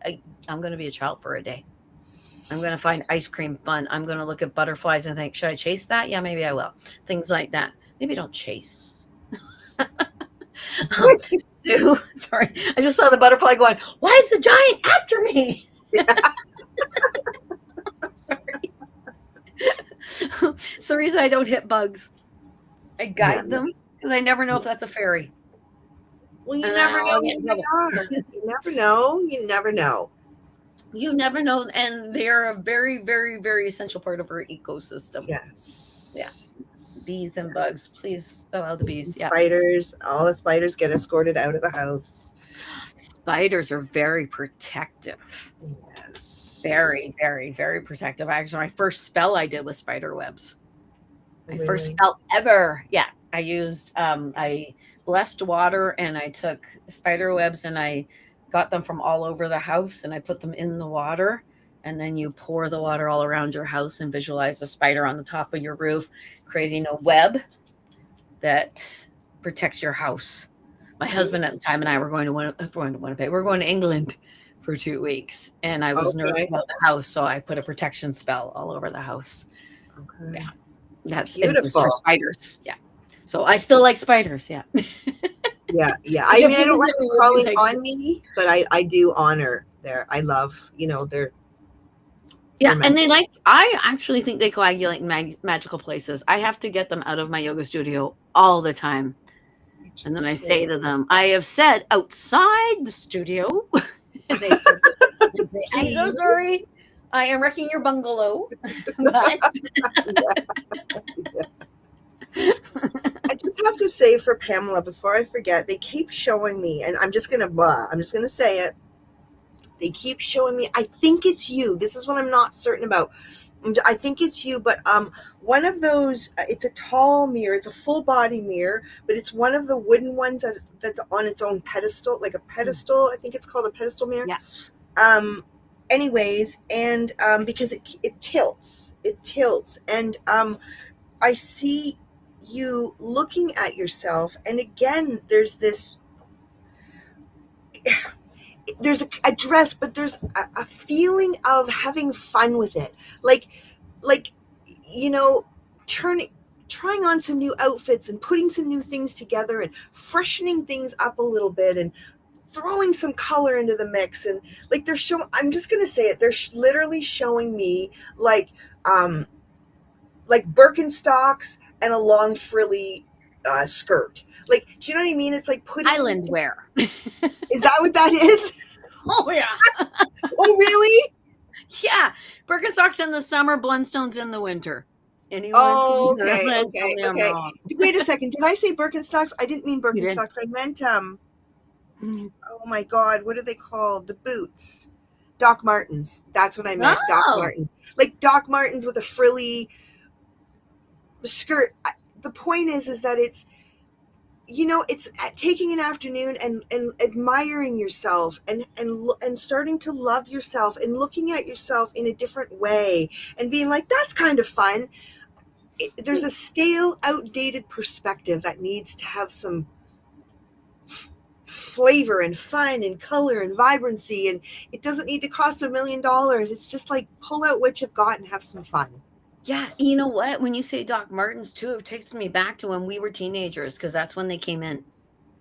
I'm going to be a child for a day. I'm going to find ice cream fun. I'm going to look at butterflies and think, should I chase that? Yeah, maybe I will. Things like that. Maybe don't chase. Sue, sorry, I just saw the butterfly going, why is the giant after me? Sorry. It's the reason I don't hit bugs. I Yeah. guide them because I never know if that's a fairy. Well, you And never know I'll get who in they trouble. are. You never know. You never know. You never know. And they're a very, very, very essential part of our ecosystem. Yes. Yeah. Bees and bugs. Please allow the bees. Yeah. Spiders. All the spiders get escorted out of the house. Spiders are very protective. Yes. Very, very, very protective. Actually, my first spell I did with spider webs. My first Really? spell ever. Yeah. I used I blessed water and I took spider webs and I got them from all over the house and I put them in the water. And then you pour the water all around your house and visualize a spider on the top of your roof, creating a web that protects your house. My husband at the time and I were going to Winnipeg. We're going to England for 2 weeks, and I was nervous Okay. about the house, so I put a protection spell all over the house. Okay. Yeah, that's infamous for Beautiful. spiders. Yeah, so I still like spiders. Yeah, Yeah, yeah. Which I mean, I don't people like never them really crawling like. on me, but I do honor their. I love, their Yeah, and message. they like. I actually think they coagulate in magical places. I have to get them out of my yoga studio all the time. And then I So say to them, I have said outside the studio. And they said, I'm so please. sorry. I am wrecking your bungalow. But I just have to say for Pamela, before I forget, they keep showing me, and I'm just gonna blah, I'm just gonna say it. They keep showing me, I think it's you. This is what I'm not certain about. I think it's you, but one of those, it's a tall mirror, it's a full body mirror, but it's one of the wooden ones that's on its own pedestal, like a pedestal. I think it's called a pedestal mirror. yeah, Um, anyways, and because it tilts, and I see you looking at yourself, and again, there's a dress, but there's a feeling of having fun with it, like you know, turning trying on some new outfits and putting some new things together and freshening things up a little bit and throwing some color into the mix. And like they're showing, I'm just gonna say it, they're literally showing me um like Birkenstocks and a long frilly skirt. Like, do you know what I mean? It's like putting, island wear. is that what that is? Oh, yeah. Oh, really? Yeah. Birkenstocks in the summer, Blundstones in the winter. Anyone? Oh, okay, Tell okay, me I'm okay. wrong. Wait a second. Did I say Birkenstocks? I didn't mean You did. Birkenstocks. I meant oh my God, what are they called? The boots. Doc Martens. That's what I meant. Doc Oh, Martens. Like Doc Martens with a frilly skirt. The point is that it's, you know, it's taking an afternoon and admiring yourself and starting to love yourself and looking at yourself in a different way and being like, that's kind of fun. There's a stale, outdated perspective that needs to have some flavor and fun and color and vibrancy, and it doesn't need to cost $1 million. It's just like pull out what you've got and have some fun. yeah. You know what? When you say Doc Martens, too, it takes me back to when we were teenagers because that's when they came in.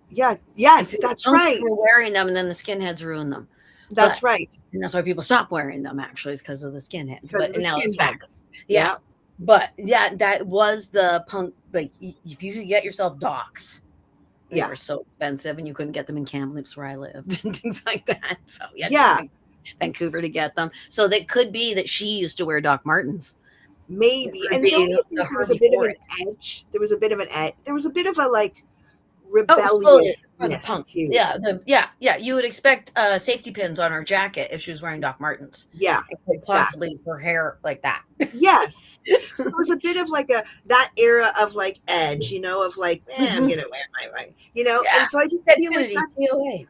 Yeah, And yes, people, that's punks right. were wearing them, and then the skinheads ruined them. But That's right. and that's why people stopped wearing them, actually, is because of the skinheads. Because of But the now it's back. skinheads. Yeah. Yeah, But yeah, that was the punk. Like, if you could get yourself Docs, they yeah, were so expensive, and you couldn't get them in Kamloops where I lived and things like that. So you had to yeah. go to Vancouver to get them. So they could be that she used to wear Doc Martens. It Maybe. could And don't be you the think there her was a bit of before an it. edge? There was a bit of an edge. There was a bit of a like Oh, it was totally for the rebelliousness punk. too. Yeah, yeah. You would expect safety pins on her jacket if she was wearing Doc Martens, Yeah, and quite exactly. possibly her hair like that. Yes. So it was a bit of like that era of like edge, you know, of like, I'm Mhm. gonna wear you know, Yeah, and so I just feel like Xfinity, that's, COA.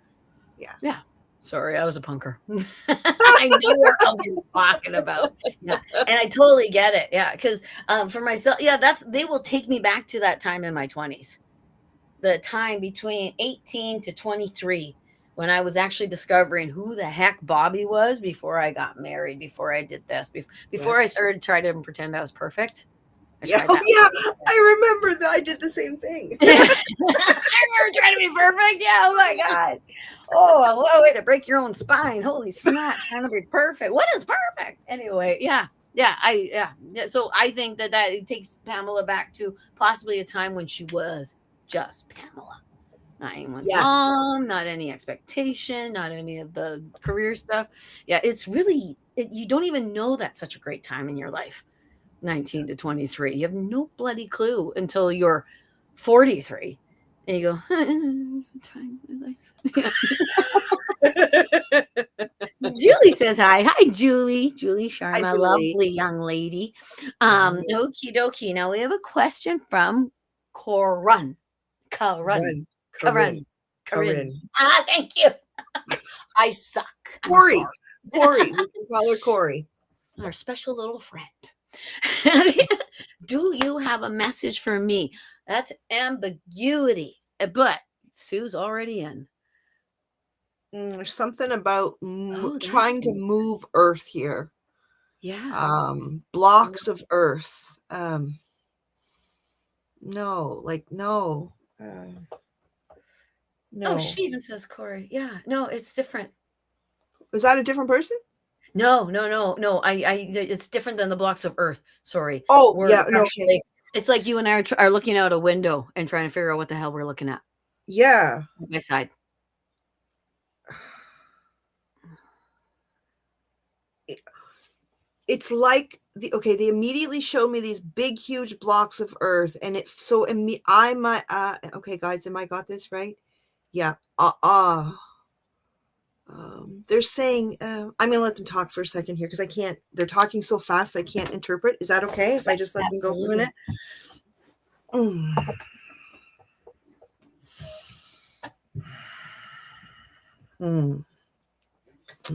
yeah. Yeah. Sorry, I was a punker. I know what I'm talking about. Yeah, and I totally get it. Yeah, because for myself, yeah, they will take me back to that time in my 20s, the time between 18 to 23, when I was actually discovering who the heck Bobby was before I got married, before I did this, Yeah. before I started trying to pretend I was perfect. I Yeah. tried Oh that. yeah. I remember that I did the same thing. I remember trying to be perfect. Yeah. Oh my God. Oh, what a way to break your own spine. Holy snap. Trying to be perfect. What is perfect? Anyway, yeah. Yeah. So I think that it takes Pamela back to possibly a time when she was just Pamela. Not anyone's Yes. mom, not any expectation, not any of the career stuff. Yeah, it's really, you don't even know that's such a great time in your life, 19 to 23. You have no bloody clue until you're 43. And you go, time in my life. Julie says hi. Hi, Julie. Julie Hi, Sharma, Julie. lovely young lady. Right. Okie dokie. Now we have a question from Corinne. Corinne. Run. Corinne. Corinne. Corinne. Corinne. Ah, thank you. I suck. I'm Corey. sorry. Corey. We can call her Corey. Our special little friend. Do you have a message for me? That's ambiguity. But Sue's already in. There's something about Oh, that's trying to good. move Earth here. Yeah. Blocks of Earth. No, like no. Oh, No. she even says Corey. Yeah. No, it's different. Is that a different person? No. It's different than the blocks of Earth. Sorry. Oh, We're yeah. No, okay. actually, it's like you and I are looking out a window and trying to figure out what the hell we're looking at. Yeah. Side by side. It's like they immediately showed me these big huge blocks of earth, and it so I might okay guys, am I got this right? Yeah. They're saying I'm gonna let them talk for a second here because I can't, they're talking so fast I can't interpret. Is that okay if I just let them go for a Absolutely. minute? Mm. Mm.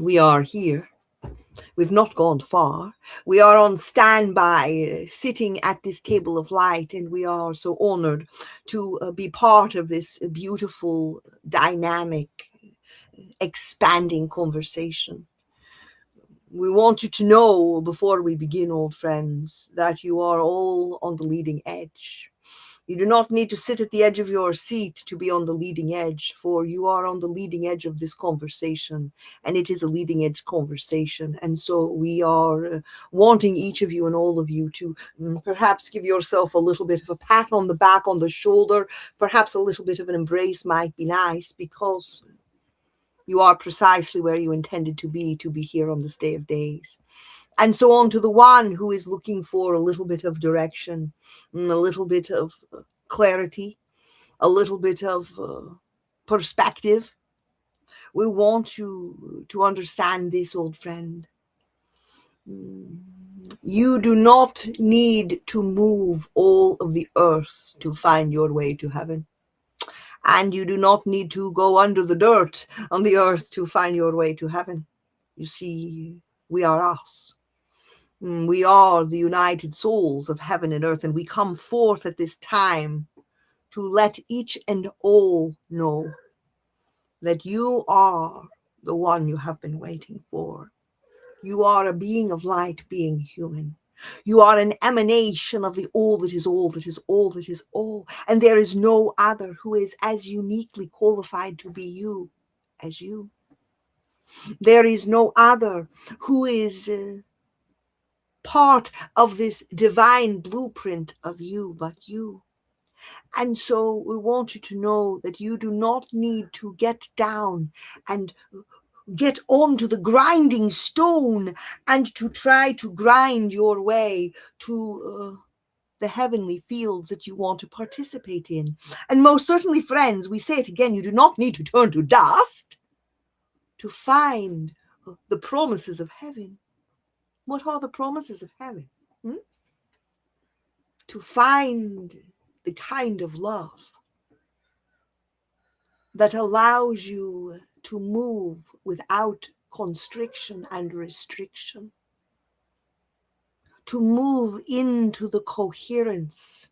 We are here. We've not gone far. We are on standby, sitting at this table of light, and we are so honored to be part of this beautiful, dynamic, expanding conversation. We want you to know before we begin, old friends, that you are all on the leading edge. You do not need to sit at the edge of your seat to be on the leading edge, for you are on the leading edge of this conversation, and it is a leading edge conversation. And so we are wanting each of you and all of you to perhaps give yourself a little bit of a pat on the back, on the shoulder, perhaps a little bit of an embrace might be nice, because you are precisely where you intended to be here on this day of days. And so on to the one who is looking for a little bit of direction, a little bit of clarity, a little bit of perspective. We want you to understand this, old friend. You do not need to move all of the earth to find your way to heaven. And you do not need to go under the dirt on the earth to find your way to heaven. You see, we are us. We are the united souls of heaven and earth, and we come forth at this time to let each and all know that you are the one you have been waiting for. You are a being of light, being human. You are an emanation of the all that is all that is all that is all. And there is no other who is as uniquely qualified to be you as you. There is no other who is part of this divine blueprint of you but you. And so we want you to know that you do not need to get down and get onto the grinding stone and to try to grind your way to the heavenly fields that you want to participate in. And most certainly, friends, we say it again, you do not need to turn to dust to find the promises of heaven. What are the promises of heaven? To find the kind of love that allows you to move without constriction and restriction, to move into the coherence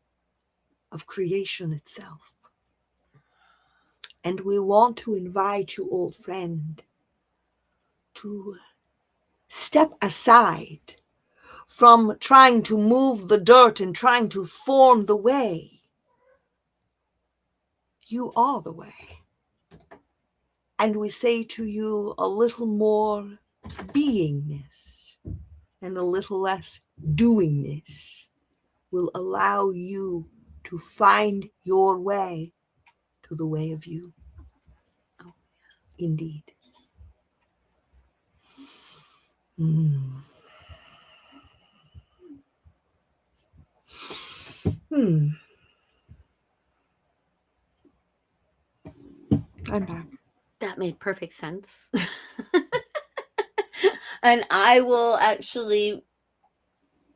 of creation itself. And we want to invite you, old friend, to step aside from trying to move the dirt and trying to form the way. You are the way. And we say to you, a little more beingness and a little less doingness will allow you to find your way to the way of you. Oh. Indeed. I'm back. That made perfect sense. And I will actually,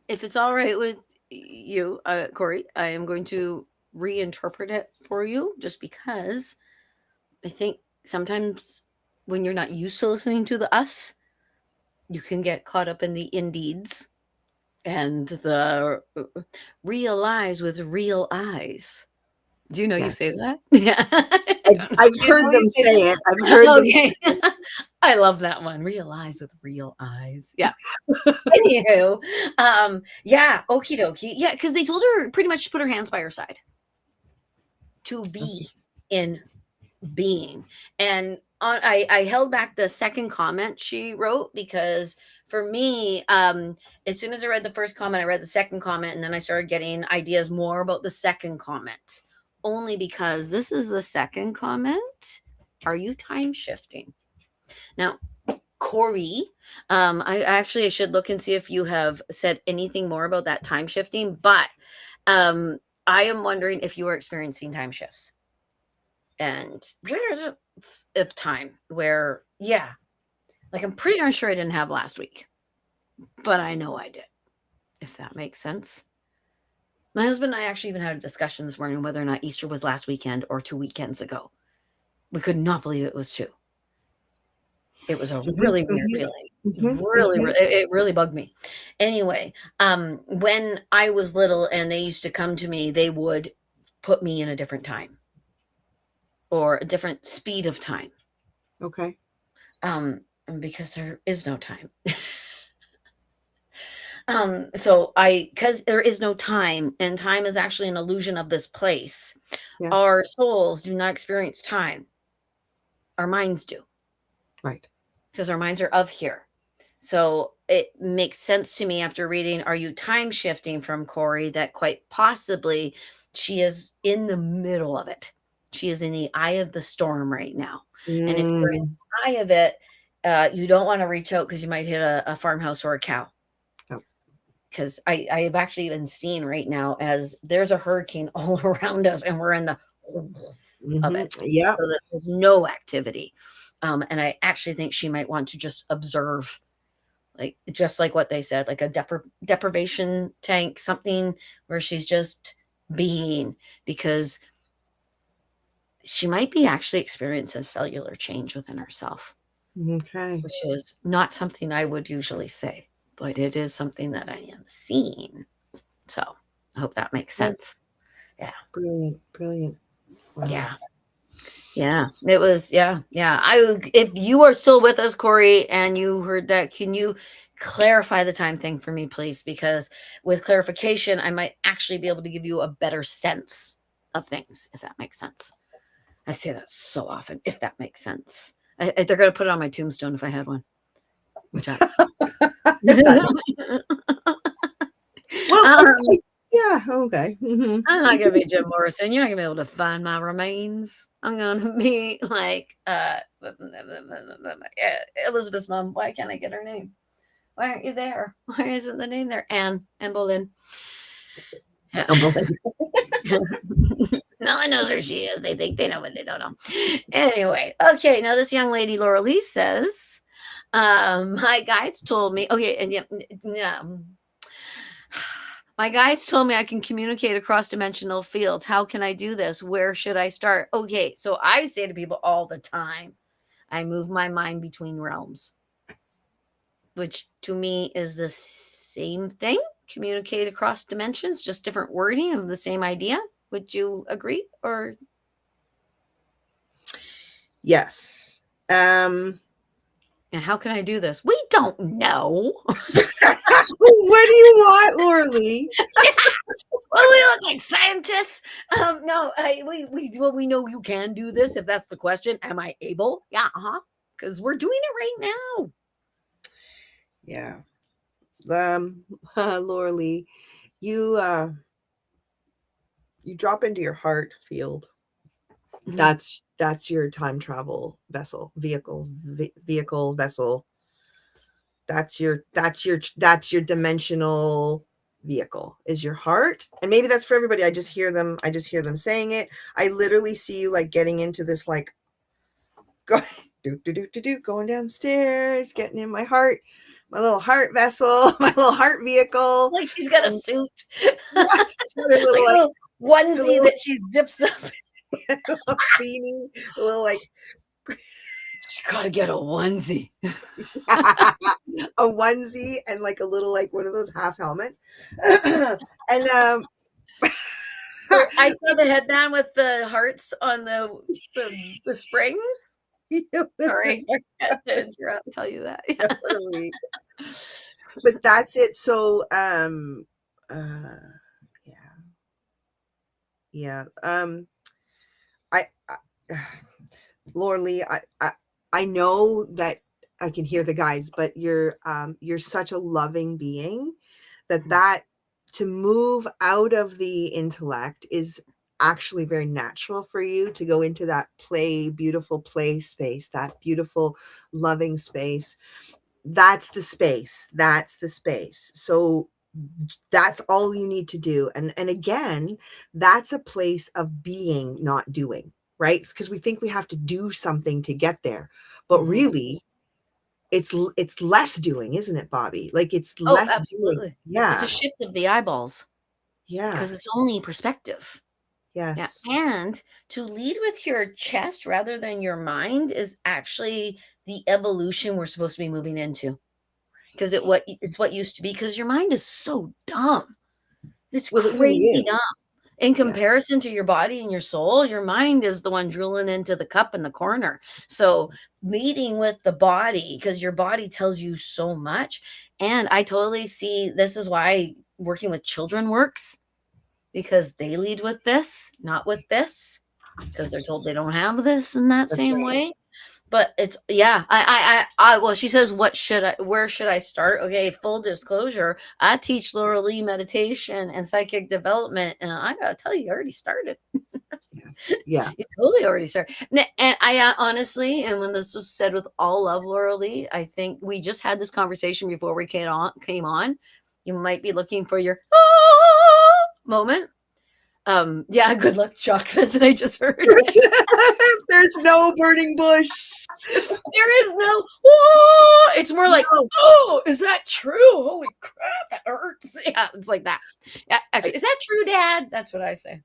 if it's all right with you, Corey, I am going to reinterpret it for you just because I think sometimes when you're not used to listening to the us, you can get caught up in the indeeds and the realize with real eyes. Do you know you Yes. say that? Yeah. I've Do you heard know them you say say that? it. I've heard them. Okay. I love that one. Realize with real eyes. Yeah. Anywho, yeah, okie dokie. Yeah, because they told her pretty much to put her hands by her side to be in being. And I held back the second comment she wrote because for me, as soon as I read the first comment, I read the second comment, and then I started getting ideas more about the second comment only because this is the second comment. Are you time shifting? Now, Corey, I should look and see if you have said anything more about that time shifting, but I am wondering if you are experiencing time shifts. And there's a time where, yeah, like I'm pretty darn sure I didn't have last week, but I know I did, if that makes sense. My husband and I actually even had a discussion this morning whether or not Easter was last weekend or 2 weekends ago. We could not believe it was 2. It was a really weird feeling. It really bugged me. Anyway, when I was little and they used to come to me, they would put me in a different time or a different speed of time. Okay. Because there is no time. Because there is no time, and time is actually an illusion of this place. Yes. Our souls do not experience time. Our minds do. Right. Because our minds are of here. So it makes sense to me after reading Are You Time Shifting from Corey that quite possibly she is in the middle of it. She is in the eye of the storm right now. And if you're in the eye of it, you don't want to reach out because you might hit a farmhouse or a cow. Because I have actually been seeing right now as there's a hurricane all around us and we're in the of it. Yeah. So that there's no activity. And I actually think she might want to just observe, like just like what they said, like a deprivation tank, something where she's just being, because she might be actually experiencing a cellular change within herself. Okay. Which is not something I would usually say, but it is something that I am seeing. So I hope that makes sense. Yeah. Brilliant. Wow. Yeah. It was, yeah. If you are still with us, Corey, and you heard that, can you clarify the time thing for me, please? Because with clarification, I might actually be able to give you a better sense of things, if that makes sense. I say that so often, if that makes sense. They're going to put it on my tombstone if I had one. Which I. Well, yeah, okay. I'm not gonna be Jim Morrison. You're not gonna be able to find my remains. I'm gonna be like Elizabeth's mom. Why can't I get her name? Why aren't you there? Why isn't the name there? Anne Boleyn. Yeah. No one knows where she is. They think they know, but they don't know. Anyway, okay. Now this young lady, Laura Lee, says, my guides told me. Okay, and yeah. My guides told me I can communicate across dimensional fields. How can I do this? Where should I start? Okay, so I say to people all the time, I move my mind between realms, which to me is the same thing. Communicate across dimensions, just different wording of the same idea. Would you agree? Or yes. And how can I do this? We don't know. What do you want, Laura Lee? Well, we look like scientists. No, we know you can do this. If that's the question, am I able? Yeah, because we're doing it right now. Yeah. Laura Lee, you drop into your heart field. Mm-hmm. That's your time travel vehicle. That's your dimensional vehicle is your heart. And maybe that's for everybody. I just hear them saying it. I literally see you like getting into this, like going downstairs, getting in my heart, my little heart vessel, my little heart vehicle. Like she's got a suit. Yeah, little onesie that she zips up. A little beanie, a little like she gotta get a onesie. A onesie and like a little like one of those half helmets. And I saw the headband with the hearts on the springs. Sorry, I had to interrupt and tell you that. Totally. But that's it. So yeah. Laura Lee, I know that I can hear the guides, but you're such a loving being that to move out of the intellect is actually very natural for you to go into that beautiful play space, that beautiful loving space. That's the space. That's the space. So that's all you need to do. And again, that's a place of being, not doing, right? Because we think we have to do something to get there. But Mhm. really, it's less doing, isn't it, Bobby? Like it's Oh, less doing. absolutely. It's a Yeah. shift of the eyeballs Yeah. because it's only perspective. Yeah, Yes. and to lead with your chest rather than your mind is actually the evolution we're supposed to be moving into. Because it's what used to be. Because your mind is so dumb. It's Well, it really crazy dumb. is. In Yeah. comparison to your body and your soul, your mind is the one drooling into the cup in the corner. So leading with the body, because your body tells you so much. And I totally see this is why working with children works, because they lead with this, not with this, because they're told they don't have this in that That's same right. way. But it's yeah, well, she says, where should I start? Okay, full disclosure, I teach Laura Lee meditation and psychic development, and I gotta tell you, you already started. Yeah. Yeah. You totally already started. And I honestly, and when this was said with all love, Laura Lee, I think we just had this conversation before we came on. You might be looking for your moment. Yeah, good luck, Chuck. That's what I just heard. There's no burning bush. There is no, whoa! It's more like, No. oh, is that true? Holy crap, that hurts. Yeah, it's like that. Yeah, actually, is that true, Dad? That's what I say.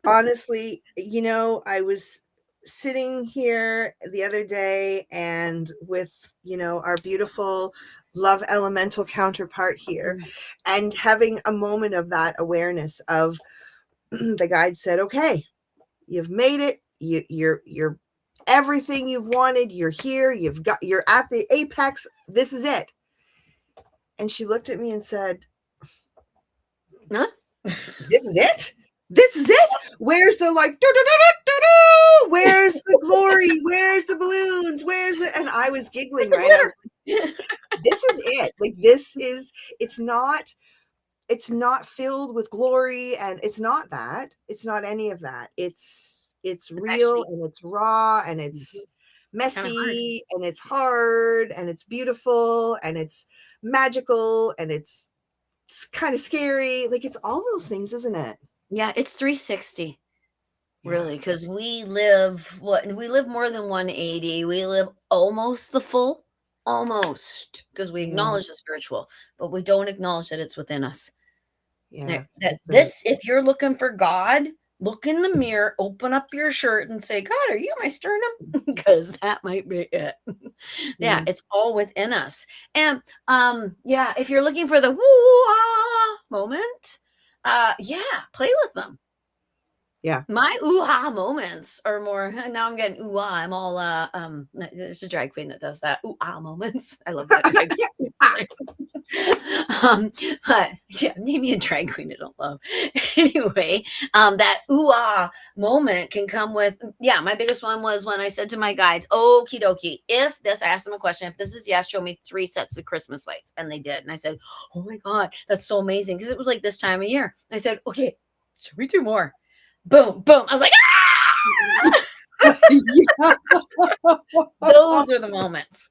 Honestly, I was sitting here the other day and with, our beautiful love elemental counterpart here and having a moment of that awareness of the guide said, okay, you've made it. You're everything you've wanted. You're here. You're at the apex. This is it. And she looked at me and said, Huh? this is it? This is it? Where's the where's the glory? Where's the balloons? Where's it? And I was giggling, right? I was like, this is it. Like it's not filled with glory, and it's not that. It's not any of that. It's real Actually, and it's raw and mhm, it's kind of hard. messy and it's hard and it's beautiful and it's magical and it's kind of scary. Like it's all those things, isn't it? Yeah, it's 360, Yeah. really, because we live more than 180. We live almost the full, almost, because we Yeah. acknowledge the spiritual, but we don't acknowledge that it's within us. Yeah. That That's right. this, if you're looking for God, look in the mirror, open up your shirt and say, God, are you my sternum? Because that might be it. Yeah, Yeah. it's all within us. And yeah, if you're looking for the woo-ah moment, yeah, play with them. Yeah. My ooh-ah moments are more now I'm getting ooh-ah. I'm all there's a drag queen that does that. Ooh-ah moments. I love that drag queen. But yeah, name me a drag queen I don't love. Anyway, that ooh-ah moment can come with, yeah, my biggest one was when I said to my guides, okie dokie, if this, I asked them a question, if this is yes, show me 3 sets of Christmas lights. And they did. And I said, oh my God, that's so amazing. Because it was like this time of year. I said, okay, should we do more? Boom, boom. I was like, Yeah. those are the moments.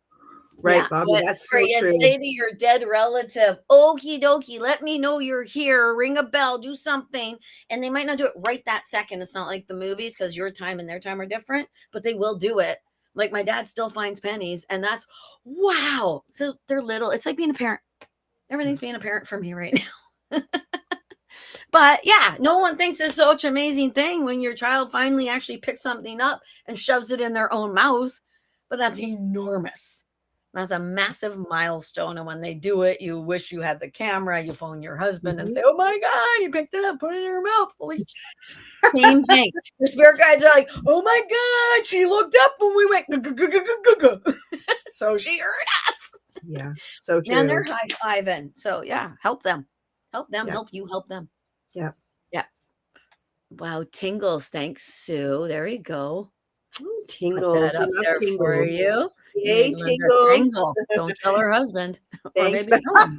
Right, Yeah, Bobby. but That's where so you true. say to your dead relative, okie dokie, let me know you're here, ring a bell, do something. And they might not do it right that second. It's not like the movies because your time and their time are different, but they will do it. Like my dad still finds pennies, and that's wow. So they're little. It's like being a parent. Everything's being a parent for me right now. But yeah, no one thinks it's such an amazing thing when your child finally actually picks something up and shoves it in their own mouth. But that's enormous. That's a massive milestone. And when they do it, you wish you had the camera. You phone your husband and Mhm. say, oh my God, you picked it up, put it in her mouth. Holy same thing. The spirit guides are like, oh my God, she looked up when we went. So she heard us. Yeah. So And they're true. high fiving. So yeah, help them. Help them, Yeah. help you, help them. Yeah. Yeah. Wow, tingles. Thanks, Sue. There you go. Ooh, Put tingles. that We up love there for tingles. you. made Yay, Linda tingles. single. Don't tell her husband, or Thanks. maybe tell him.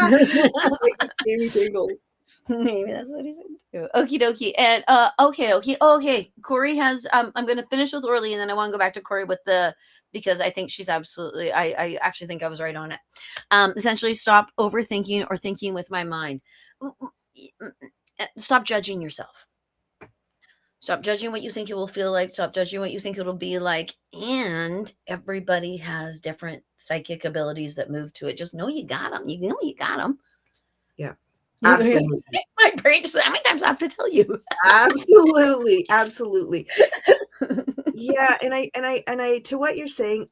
Just like it gave me tingles. Maybe that's what he's into. Okie dokie. And okay. Corey has I'm gonna finish with Orly and then I want to go back to Corey with the because I think she's absolutely I actually think I was right on it. Essentially stop overthinking or thinking with my mind. Stop judging yourself. Stop judging what you think it will feel like. Stop judging what you think it'll be like. And everybody has different psychic abilities that move to it. Just know you got them. You know you got them. Yeah, absolutely. My brain just how many times I have to tell you? Absolutely, absolutely. Yeah, and I to what you're saying,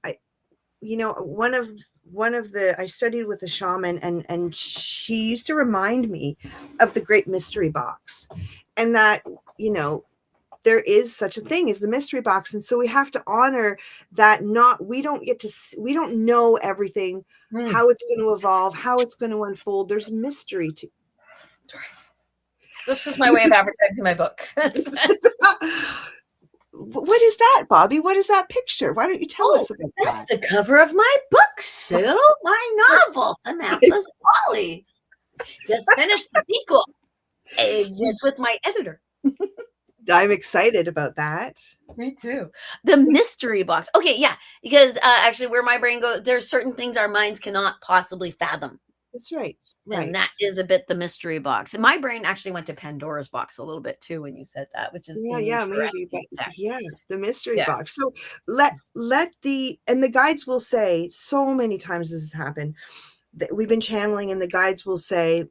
one of the I studied with a shaman, and she used to remind me of the great mystery box, and that, there is such a thing as the mystery box, and so we have to honor that. Not we don't get to we don't know everything, how it's going to evolve, how it's going to unfold. There's mystery to. This is my way of advertising my book. What is that, Bobby? What is that picture? Why don't you tell us about That's that? the cover of my book, Sue. My novel, Samantha's Folly. Just finished the sequel. It's with my editor. I'm excited about that. Me too. The mystery box. Okay, yeah, because actually, where my brain goes, there's certain things our minds cannot possibly fathom. That's right. Right. And that is a bit the mystery box. And my brain actually went to Pandora's box a little bit too when you said that, which is Yeah, maybe, but yeah, the mystery Yeah. box. So let the guides will say, so many times this has happened, that we've been channeling, and the guides will say,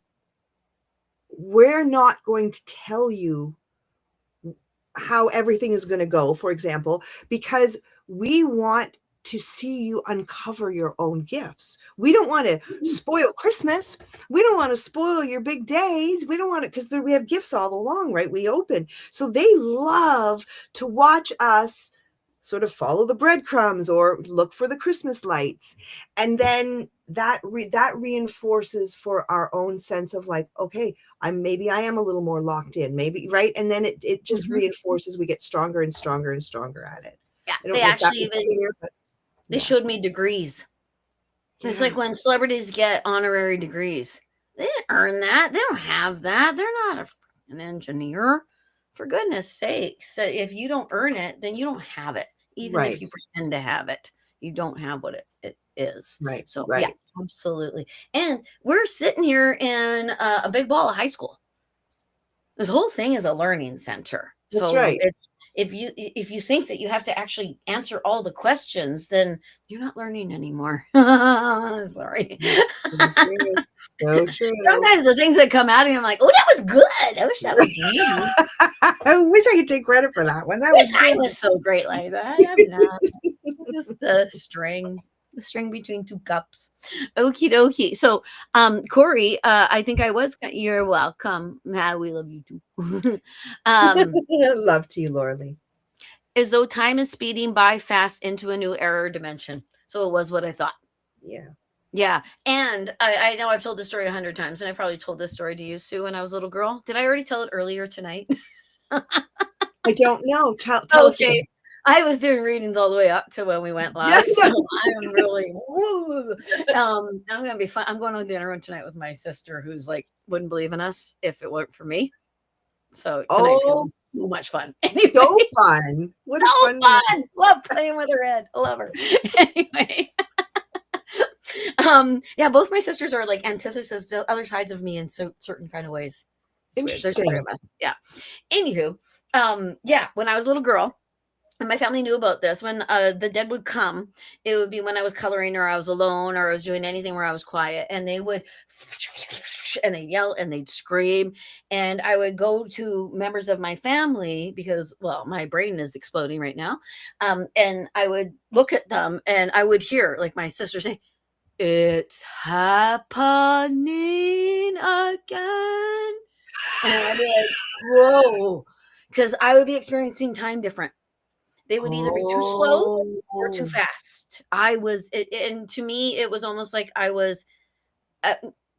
we're not going to tell you how everything is going to go, for example, because we want to see you uncover your own gifts. We don't want to spoil Christmas. We don't want to spoil your big days. We don't want to, because we have gifts all along, right? We open. So they love to watch us sort of follow the breadcrumbs or look for the Christmas lights. And then that reinforces for our own sense of like, okay, maybe I am a little more locked in, maybe, right? And then it just reinforces, we get stronger and stronger and stronger at it. Yeah, I don't they know if that actually was even clear, but they showed me degrees. It's Yeah. like when celebrities get honorary degrees. They didn't earn that. They don't have that. They're not an engineer. For goodness sakes. So if you don't earn it, then you don't have it. Even if you Right. pretend to have it, you don't have what it is. Right. So yeah, Right. absolutely. And we're sitting here in a big ball of high school. This whole thing is a learning center. That's So right. it's if you think that you have to actually answer all the questions, then you're not learning anymore. Sorry. So true. Sometimes the things that come out of you, I'm like, oh, that was good. I wish that was me. I wish I could take credit for that one. That I wish was I good. was so great like that. I'm not. Just the string between two cups. Okie dokie. So, Corey, I think you're welcome. We love you too. Love to you, Lauralee. As though time is speeding by fast into a new era or dimension. So it was what I thought. Yeah. Yeah. And I know I've told this story 100 times, and I probably told this story to you, Sue, when I was a little girl. Did I already tell it earlier tonight? I don't know. Tell us again. Okay. I was doing readings all the way up to when we went live. So I'm really I'm gonna be fun. I'm going to dinner tonight with my sister who's like wouldn't believe in us if it weren't for me. So tonight's gonna be so much fun. Anyway, So fun. What a so fun fun. Love playing with her head. I love her. Anyway. Yeah, both my sisters are like antithesis to other sides of me in certain kind of ways. Interesting. Yeah. Anywho, yeah, when I was a little girl, and my family knew about this, when the dead would come, it would be when I was coloring or I was alone or I was doing anything where I was quiet, and they would and they'd yell and they'd scream, and I would go to members of my family because, well, my brain is exploding right now, and I would look at them and I would hear like my sister say, "It's happening again," and I'd be like, "Whoa," because I would be experiencing time different. They would either be too slow or too fast. And to me, it was almost like I was,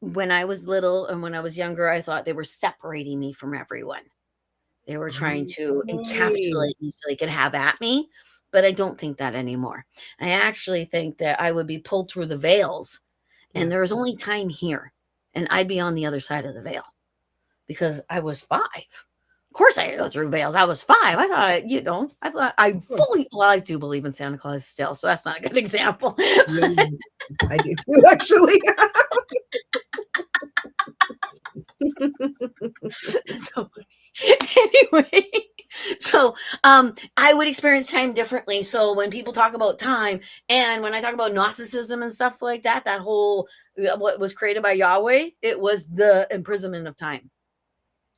when I was little and when I was younger, I thought they were separating me from everyone. They were trying to encapsulate me so they could have at me. but I don't think that anymore. I actually think that I would be pulled through the veils, Yeah. and there was only time here, and I'd be on the other side of the veil because I was 5. Of course, I go through veils. I was 5. I thought, I thought I Of course. fully, well, I do believe in Santa Claus still, so that's not a good example. Yeah, I do too, actually. So anyway, so I would experience time differently. So when people talk about time, and when I talk about Gnosticism and stuff like that, that whole what was created by Yahweh, it was the imprisonment of time.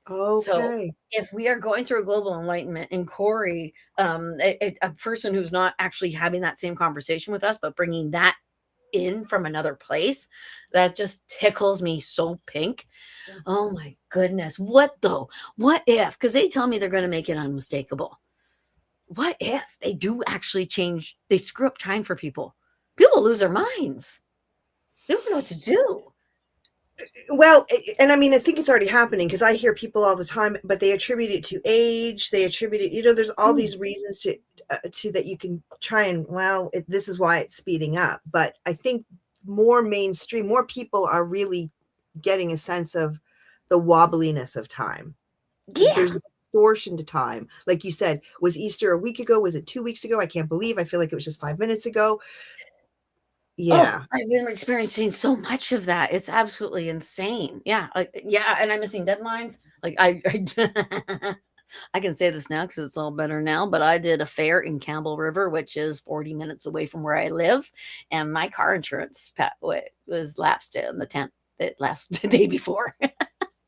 So Okay. if we are going through a global enlightenment, and Corey, a person who's not actually having that same conversation with us, but bringing that in from another place, that just tickles me so pink. Oh my Yes. goodness. What though? What if? Because they tell me they're going to make it unmistakable. What if they do actually change? They screw up time for people. People lose their minds. They don't know what to do. Well, and I mean, I think it's already happening because I hear people all the time, but they attribute it to age. They attribute it, there's all Mm. these reasons to that you can try and, well, this is why it's speeding up. But I think more mainstream, more people are really getting a sense of the wobbliness of time. Yeah. There's a distortion to time. Like you said, was Easter a week ago? Was it 2 weeks ago? I can't believe. I feel like it was just 5 minutes ago. Oh, Yeah. I've been experiencing so much of that. It's absolutely insane. Yeah. Yeah. And I'm missing deadlines. Like I can say this now because it's all better now, but I did a fair in Campbell River, which is 40 minutes away from where I live. And my car insurance was lapsed on the 10th. It last the day before.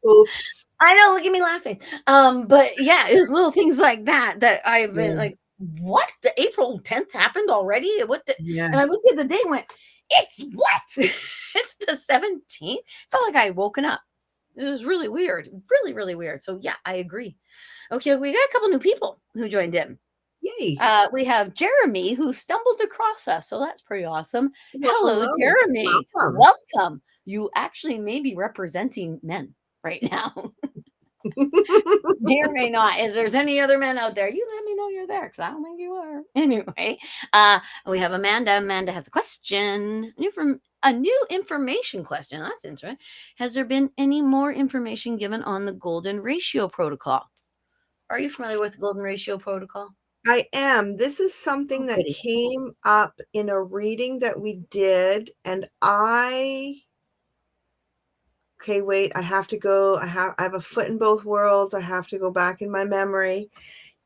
Oops. I know, look at me laughing. But yeah, it's little things like that that I've been Yeah. like, what? The April 10th happened already? What the? And I Yes. looked at the date and went, it's what? It's the 17th. Felt like I had woken up. It was really weird. Really, really weird. So yeah, I agree. Okay, we got a couple new people who joined in. Yay. We have Jeremy who stumbled across us, so that's pretty awesome. Well, Hello, hello. Jeremy. Welcome. Welcome. You actually may be representing men right now. May or may not. If there's any other men out there, you let me know you're there because I don't think you are. Anyway, we have Amanda. Amanda has a question. A new information question. That's interesting. Has there been any more information given on the golden ratio protocol? Are you familiar with the golden ratio protocol? I am. This is Oh, something that goody. came up in a reading that we did, and okay, wait, I have to go. I have a foot in both worlds. I have to go back in my memory.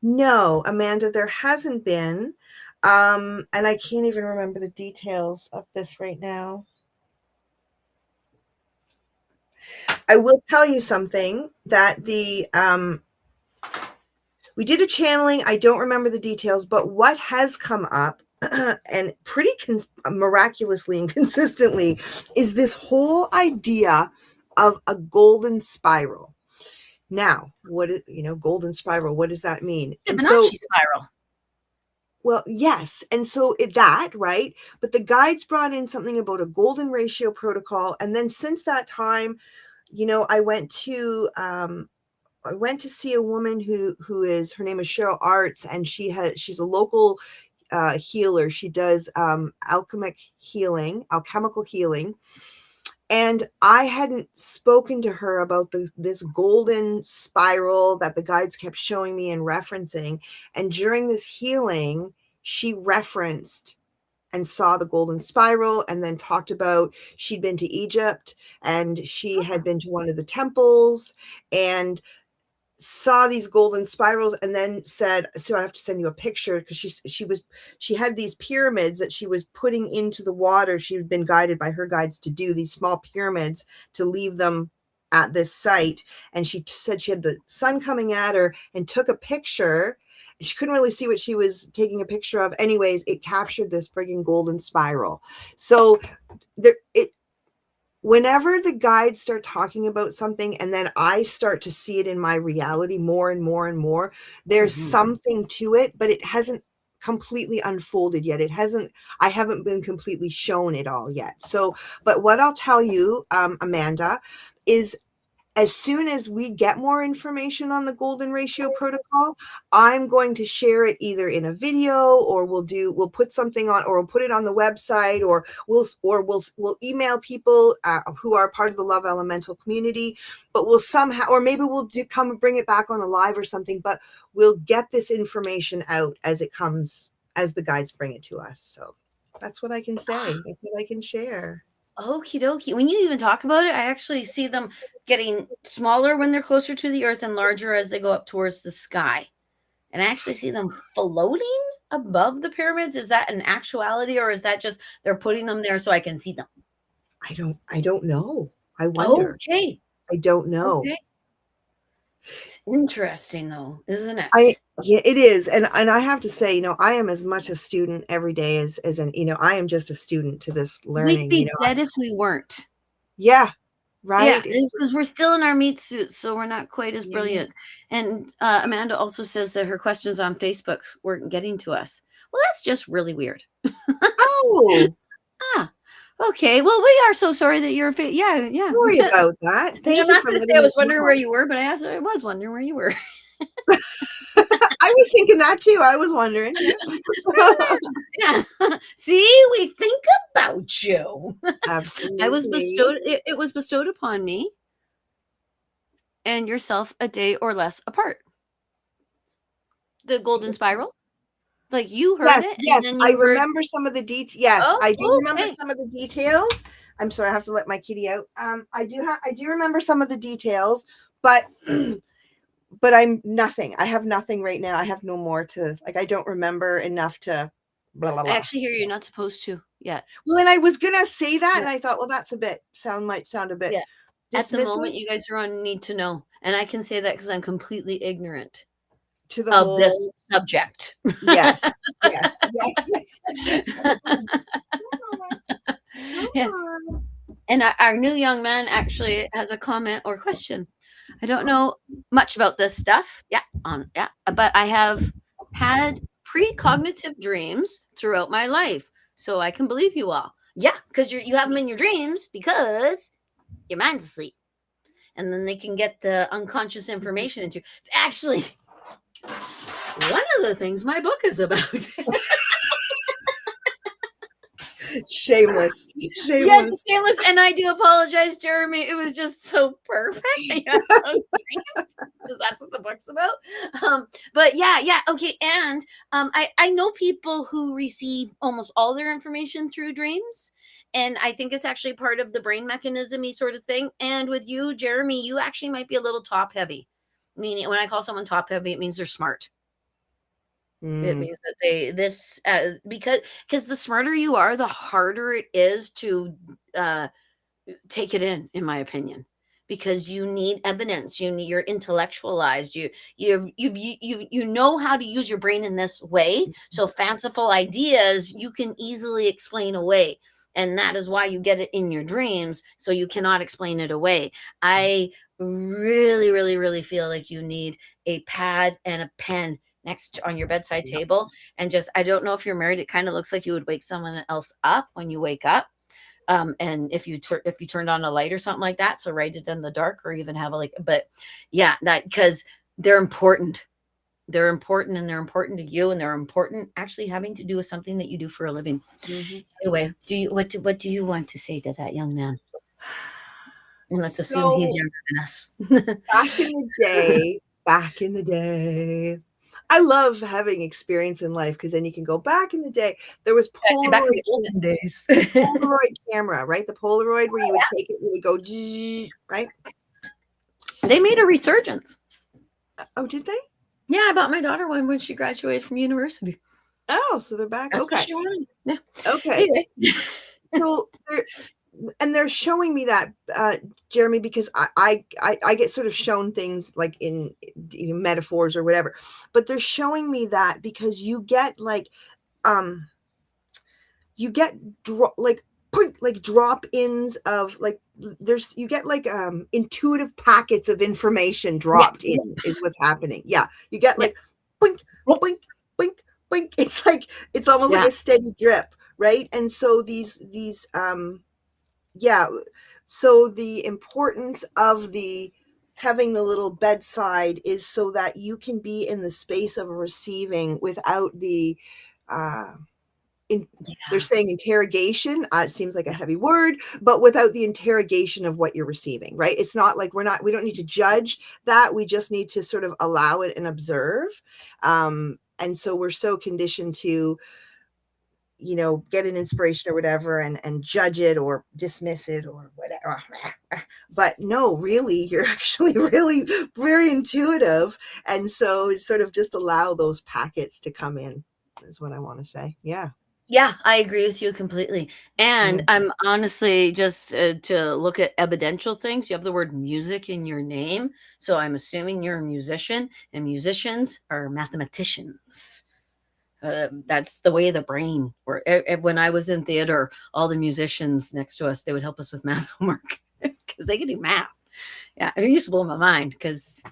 No, Amanda, there hasn't been. And I can't even remember the details of this right now. I will tell you something that we did a channeling. I don't remember the details, but what has come up and pretty miraculously and consistently is this whole idea of a golden spiral. Now, golden spiral, what does that mean? And so, Fibonacci spiral. well, yes. And so right? But the guides brought in something about a golden ratio protocol. And then since that time, I went to see a woman her name is Cheryl Arts, and she's a local healer. She does alchemical healing. And I hadn't spoken to her about this golden spiral that the guides kept showing me and referencing. And during this healing, she referenced and saw the golden spiral, and then talked about she'd been to Egypt and she had been to one of the temples and saw these golden spirals, and then said, so I have to send you a picture, because she had these pyramids that she was putting into the water. She'd been guided by her guides to do these small pyramids, to leave them at this site. And she said she had the sun coming at her and took a picture. She couldn't really see what she was taking a picture of. Anyways, it captured this frigging golden spiral. So whenever the guides start talking about something and then I start to see it in my reality more and more and more, there's something to it, but it hasn't completely unfolded yet. I haven't been completely shown it all yet. So, but what I'll tell you, Amanda, is as soon as we get more information on the golden ratio protocol, I'm going to share it either in a video, or we'll put something on, or we'll put it on the website, or we'll email people who are part of the Love Elemental community. But we'll somehow, or maybe we'll come and bring it back on a live or something. But we'll get this information out as it comes, as the guides bring it to us. So that's what I can say. That's what I can share. Okie dokie. When you even talk about it, I actually see them getting smaller when they're closer to the earth and larger as they go up towards the sky. And I actually see them floating above the pyramids. Is that an actuality, or is that just they're putting them there so I can see them? I don't know. I wonder. Okay. I don't know. Okay. It's interesting though, isn't it? Yeah, it is. And I have to say, I am as much a student every day as I am just a student to this learning. We'd be dead if we weren't. Yeah. Right. Yeah, because we're still in our meat suits, so we're not quite as brilliant. And Amanda also says that her questions on Facebook weren't getting to us. Well, that's just really weird. Oh. Okay. Well, we are so sorry that you're yeah. Sorry about that. Thank you for letting I was us wondering know. where you were, but I was wondering where you were. I was thinking that too. I was wondering. Yeah. See, we think about you. Absolutely. It was bestowed upon me and yourself a day or less apart. The golden spiral. Like you heard it. Yes, and then I you remember some of the details. Yes, I do remember okay. some of the details. I'm sorry, I have to let my kitty out. I do remember some of the details, but I'm nothing. I have nothing right now. I have no more to, like, I don't remember enough to blah, blah, blah. I actually hear you're not supposed to yet. Well, and I was gonna say that, and I thought, well, that's might sound a bit dismissive. At the moment, you guys are on need to know, and I can say that because I'm completely ignorant to the of whole this subject. Yes. Yes. And our new young man actually has a comment or question. I don't know much about this stuff. But I have had precognitive dreams throughout my life, so I can believe you all. Yeah, because you have them in your dreams because your mind's asleep, and then they can get the unconscious information into. It's actually one of the things my book is about. Shameless. Yes, shameless. And I do apologize, Jeremy. It was just so perfect. Because that's what the book's about. But yeah. Okay. And I know people who receive almost all their information through dreams. And I think it's actually part of the brain mechanism-y sort of thing. And with you, Jeremy, you actually might be a little top heavy. Meaning when I call someone top heavy, it means they're smart. It means that because the smarter you are, the harder it is to take it in my opinion, because you need evidence. You're intellectualized. You know how to use your brain in this way. So fanciful ideas you can easily explain away, and that is why you get it in your dreams. So you cannot explain it away. I really, really, really feel like you need a pad and a pen next on your bedside table, and just, I don't know if you're married, it kind of looks like you would wake someone else up when you wake up, and if you turned on a light or something like that, so write it in the dark, or even have but yeah, that, because they're important, and they're important to you, and they're important actually having to do with something that you do for a living. Anyway, what do you want to say to that young man? And let's assume he's younger than us. Back in the day, I love having experience in life, because then you can go back in the day. There was back in the olden days. Polaroid camera, right? The Polaroid where you would take it, you would go, right? They made a resurgence. Oh, did they? Yeah, I bought my daughter one when she graduated from university. Oh, so they're back. That's okay. Yeah. Okay. Anyway. So they're showing me that, Jeremy, because I get sort of shown things like in metaphors or whatever, but they're showing me that because you get drop-ins of you get intuitive packets of information dropped in is what's happening. Yeah. You get boink, boink, boink, boink. It's almost like a steady drip. Right. And so so the importance of the having the little bedside is so that you can be in the space of receiving without the uh, in, they're Yeah. saying interrogation. It seems like a heavy word, but without the interrogation of what you're receiving, right? It's not like we don't need to judge that. We just need to sort of allow it and observe. And so we're so conditioned to, get an inspiration or whatever and judge it or dismiss it or whatever. But no, really, you're actually really very intuitive. And so sort of just allow those packets to come in is what I want to say. Yeah. Yeah, I agree with you completely. Yeah. And I'm honestly just to look at evidential things, you have the word music in your name. So I'm assuming you're a musician, and musicians are mathematicians. That's the way the brain works. When I was in theater, all the musicians next to us, they would help us with math homework because they could do math. Yeah, it used to blow my mind because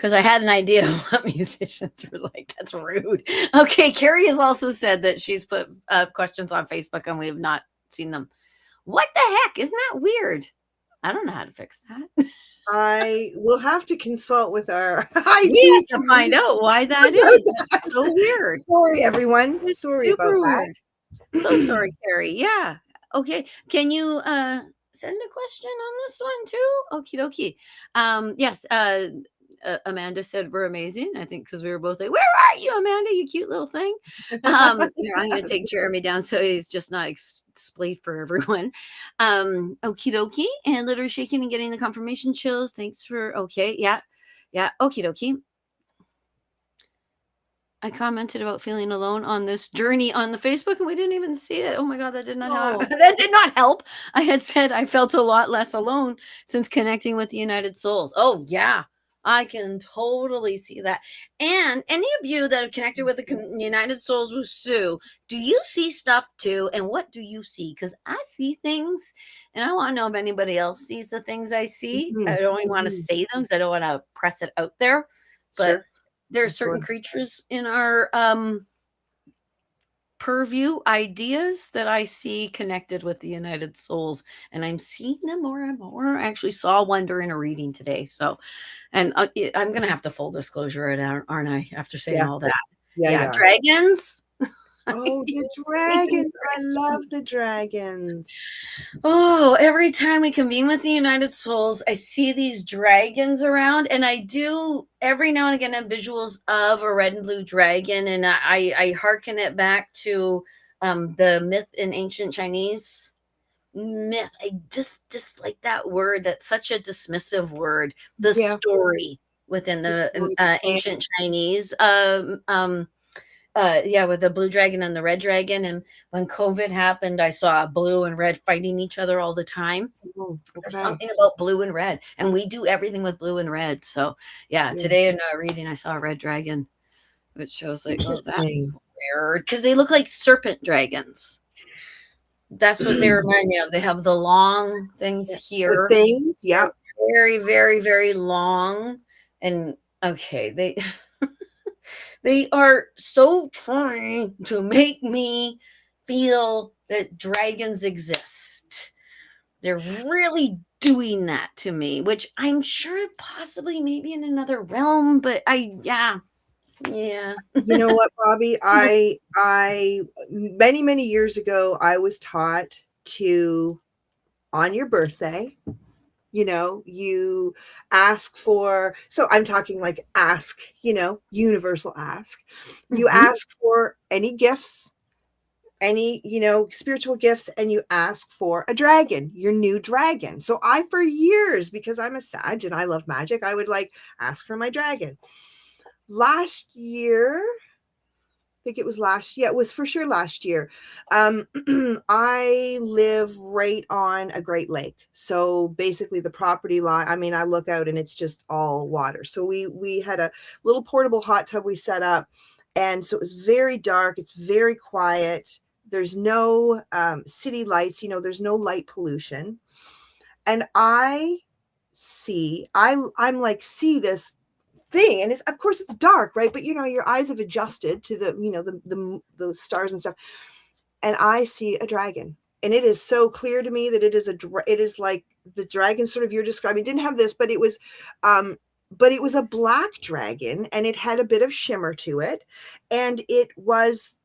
I had an idea of what musicians were like. That's rude. Okay, Carrie has also said that she's put questions on Facebook and we have not seen them. What the heck? Isn't that weird? I don't know how to fix that. I will have to consult with our We IT have to team find out why that is. about That's so that. weird. Sorry, everyone. It's Sorry about super that. weird. So sorry, Carrie. Yeah. Okay. Can you send a question on this one too? Okie dokie. Yes, Amanda said we're amazing. I think because we were both like, "Where are you, Amanda? You cute little thing." Here, I'm going to take Jeremy down so he's just not displayed for everyone. Okie dokie, and literally shaking and getting the confirmation chills. Thanks for okay, yeah, yeah. Okie dokie. I commented about feeling alone on this journey on the Facebook and we didn't even see it. Oh my god, that did not help. Oh, That did not help. I had said I felt a lot less alone since connecting with the United Souls. Oh yeah. I can totally see that. And any of you that have connected with the United Souls with Sue, do you see stuff too? And what do you see? Because I see things and I want to know if anybody else sees the things I see. I mhm, don't even want to mhm. say them because I don't want to press it out there. But Sure. there are Of course. certain creatures in our purview ideas that I see connected with the United Souls, and I'm seeing them more and more. I actually saw one during a reading today. So, and I'm going to have to full disclosure it, aren't I? After saying Yeah. all that, Yeah, you yeah, are. dragons. Oh, the dragons. I love the dragons. Oh, every time we convene with the United Souls, I see these dragons around, and I do every now and again have visuals of a red and blue dragon, and I hearken it back to the myth in ancient Chinese myth. I just dislike that word. That's such a dismissive word. The Yeah. story within The the story, ancient Chinese yeah, with the blue dragon and the red dragon. And when COVID happened, I saw blue and red fighting each other all the time. oh, There's okay. something about blue and red, and we do everything with blue and red. So yeah, Yeah. today in a reading, I saw a red dragon, which shows like, oh, that's Interesting. weird because they look like serpent dragons. That's what they remind me of. They have the long things Yeah. The here. things. Yeah. They're very, very, very long. And okay, they they are so trying to make me feel that dragons exist. They're really doing that to me, which I'm sure possibly maybe in another realm, but yeah. You know what, Bobby? I many, many years ago, I was taught to, on your birthday, you ask for, so I'm talking like ask, universal ask. You Mhm. ask for any gifts, any, spiritual gifts, and you ask for a dragon, your new dragon. So I, for years, because I'm a Sag and I love magic, I would like ask for my dragon. Last year, think it was yeah, it was for sure last year. Um, I live right on a Great Lake. So basically the property line, I mean, I look out and it's just all water. So we had a little portable hot tub we set up. And so it was very dark. It's very quiet. There's no city lights, there's no light pollution. And I'm like, see this thing, and it's, of course it's dark, right? But your eyes have adjusted to the stars and stuff, and I see a dragon. and it is so clear to me that it is it is like the dragon sort of you're describing. It didn't have this, um but it was a black dragon, and it had a bit of shimmer to it, and it was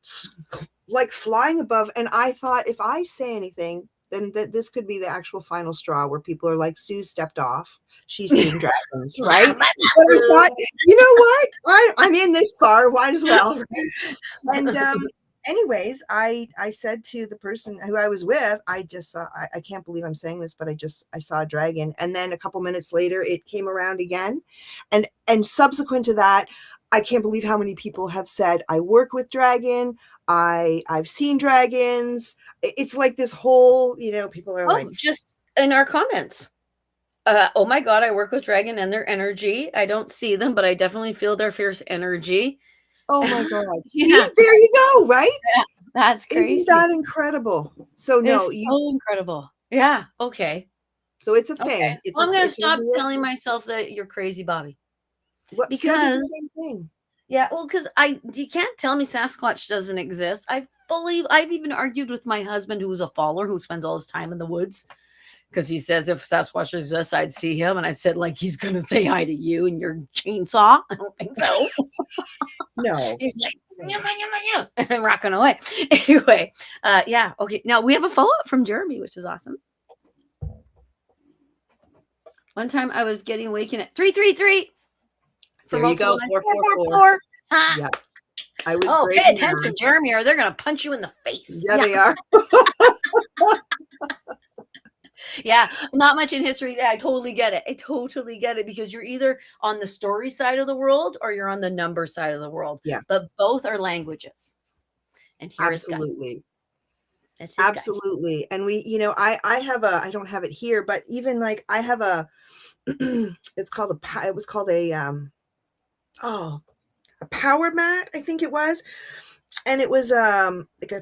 like flying above. And I thought, if I say anything, then this could be the actual final straw where people are like, Sue stepped off. She's seeing dragons, right? But I thought, you know what? I'm in this car, might as well, right? And anyways, I said to the person who I was with, I just saw, I can't believe I'm saying this, but I saw a dragon. And then a couple minutes later, it came around again. And subsequent to that, I can't believe how many people have said, I work with dragon. I've seen dragons. It's like this whole, people are like, just in our comments. Oh my God, I work with dragon and their energy. I don't see them, but I definitely feel their fierce energy. oh my God. See, Yeah. there you go, right? Yeah, that's crazy. Isn't that incredible? So no, it's so incredible. Yeah. Okay. So it's a Okay. thing. I'm going to stop telling myself that you're crazy, Bobby. What, because the same thing. Yeah, well, because you can't tell me Sasquatch doesn't exist. I've even argued with my husband, who's a faller, who spends all his time in the woods, because he says if Sasquatch exists, I'd see him. And I said, like, he's going to say hi to you and your chainsaw. I don't think so. No. He's like, and I'm rocking away. Anyway, yeah, okay. Now we have a follow-up from Jeremy, which is awesome. One time I was getting waken at 333. There you go, 444. Yeah. I was pay attention, Jeremy, or they're going to punch you in the face. Yeah, they are. Yeah, not much in history. Yeah, I totally get it. I totally get it, because you're either on the story side of the world or you're on the number side of the world. Yeah. But both are languages. And here Absolutely. Absolutely. And we, I have I don't have it here, but even like I have it was called a power mat, I think it was. And it was like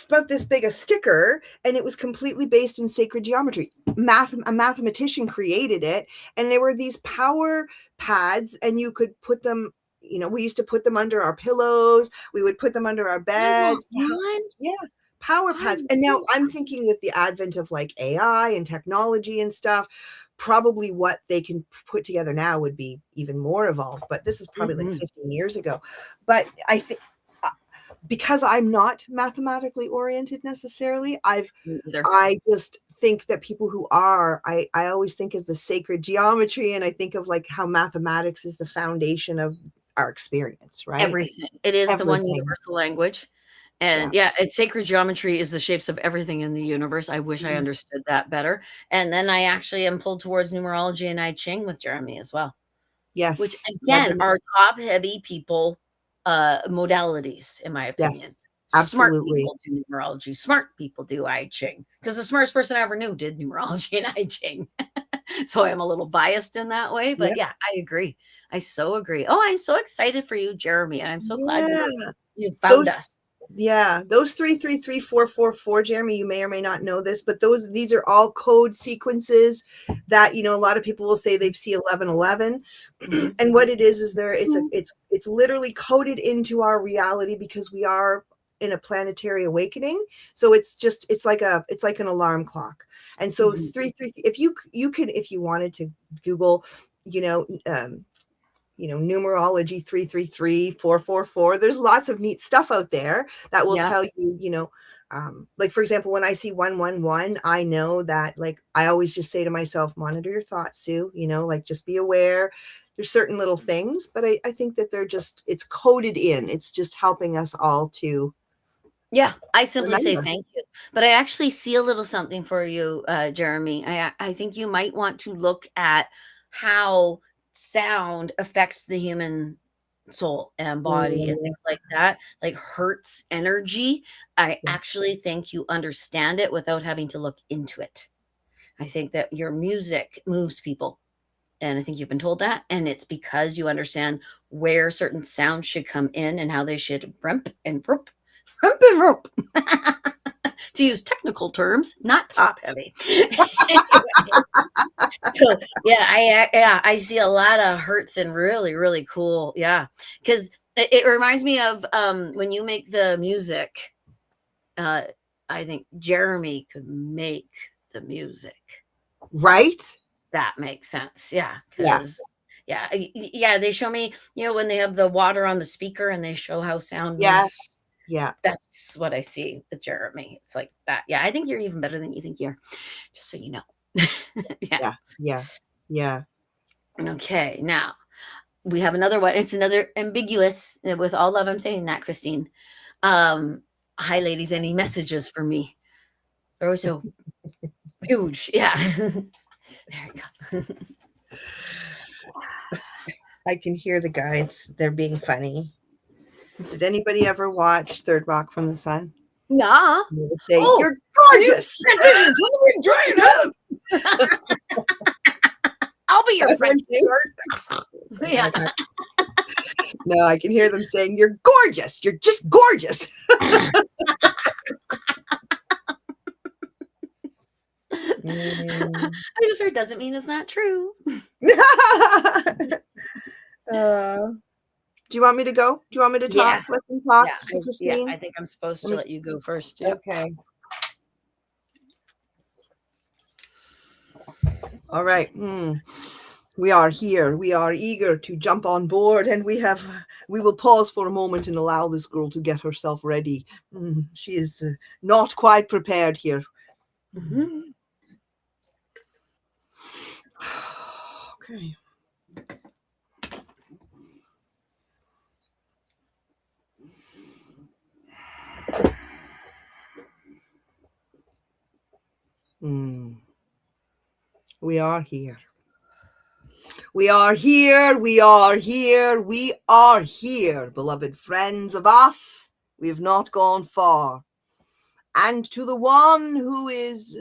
about this big a sticker, and it was completely based in sacred geometry. A mathematician created it, and there were these power pads, and you could put them, we used to put them under our pillows, we would put them under our beds. Yeah, power pads. And now I'm thinking, with the advent of like AI and technology and stuff, probably what they can put together now would be even more evolved, but this is probably like 15 years ago. But I think, because I'm not mathematically oriented necessarily, I just think that people who are, I always think of the sacred geometry, and I think of like how mathematics is the foundation of our experience, right? Everything. It is the one universal language. And it's sacred geometry is the shapes of everything in the universe. I wish I understood that better. And then I actually am pulled towards numerology and I Ching with Jeremy as well. Yes. Which again are top heavy people modalities, in my opinion. Yes, absolutely. Smart people do numerology. Smart people do I Ching. Because the smartest person I ever knew did numerology and I Ching. So I'm a little biased in that way. But yeah, I agree. I so agree. Oh, I'm so excited for you, Jeremy. And I'm so glad you found us. Yeah, those 333444, Jeremy, you may or may not know this, but these are all code sequences that, a lot of people will say they've seen 1111. And what it is it's literally coded into our reality, because we are in a planetary awakening. So it's like an alarm clock. And so 333, if you wanted to Google, numerology 333444, there's lots of neat stuff out there that will tell you, like, for example, when I see 111, I know that, like, I always just say to myself, monitor your thoughts, Sue, like, just be aware. There's certain little things, but I think that it's coded in. It's just helping us all to. Yeah, I simply say thank you. But I actually see a little something for you, Jeremy. I think you might want to look at how sound affects the human soul and body and things like that, like Hertz energy. I actually think you understand it without having to look into it. I think that your music moves people, and I think you've been told that, and it's because you understand where certain sounds should come in and how they should rump and rope. To use technical terms, not top heavy. So I see a lot of Hertz and really, really cool. Yeah. Because it reminds me of when you make the music, I think Jeremy could make the music. Right? That makes sense. Yeah, Yeah. because yeah, they show me, when they have the water on the speaker and they show how sound moves. Yes. Yeah. That's what I see with Jeremy. It's like that. Yeah, I think you're even better than you think you are. Just so you know. Yeah. Yeah. Yeah. Yeah. Okay. Now we have another one. It's another ambiguous. With all love, I'm saying that, Christine. Um, Hi, ladies. Any messages for me? They're always so huge. Yeah. There you go. I can hear the guides. They're being funny. Did anybody ever watch Third Rock from the Sun? Yeah. They would say, Oh, "You're gorgeous." I'll be your friend. Yeah. No, I can hear them saying, "You're gorgeous. You're just gorgeous." I just heard doesn't mean it's not true. Do you want me to go? Do you want me to talk? Yeah. Let them talk, Yeah, Christine? I think I'm supposed to let you go first. Yeah. Okay. All right. We are here. We are eager to jump on board, and we will pause for a moment and allow this girl to get herself ready. She is not quite prepared here. Mm-hmm. Okay. We are here. We are here. We are here. We are here, beloved friends of us. We have not gone far. And to the one who is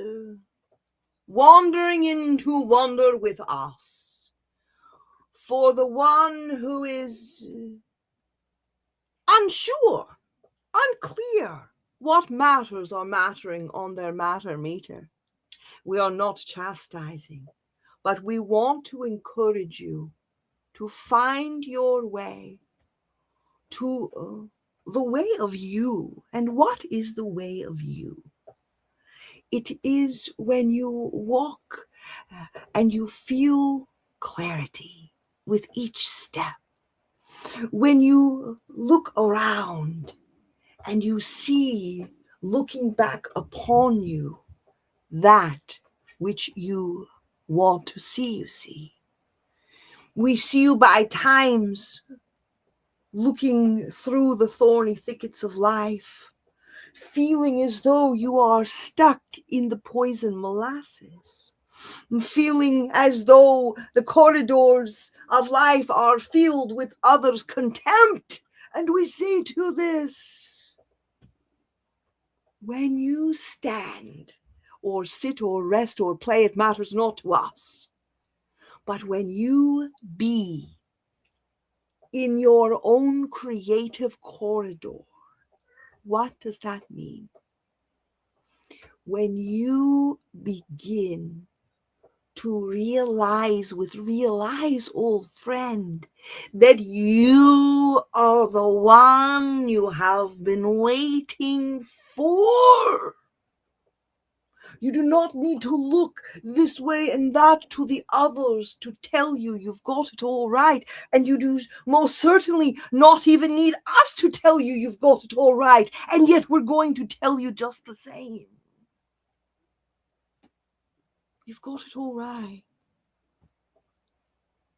wandering into wonder with us, for the one who is unsure, unclear what matters are mattering on their matter meter, we are not chastising, but we want to encourage you to find your way to the way of you. And what is the way of you? It is when you walk and you feel clarity with each step. When you look around and you see, looking back upon you, that which you want to see, you see. We see you by times looking through the thorny thickets of life, feeling as though you are stuck in the poison molasses, feeling as though the corridors of life are filled with others' contempt. And we say to this, when you stand or sit or rest or play, it matters not to us. But when you be in your own creative corridor, what does that mean? When you begin to realize, old friend, that you are the one you have been waiting for. You do not need to look this way and that to the others to tell you you've got it all right. And you do most certainly not even need us to tell you you've got it all right. And yet we're going to tell you just the same. You've got it all right.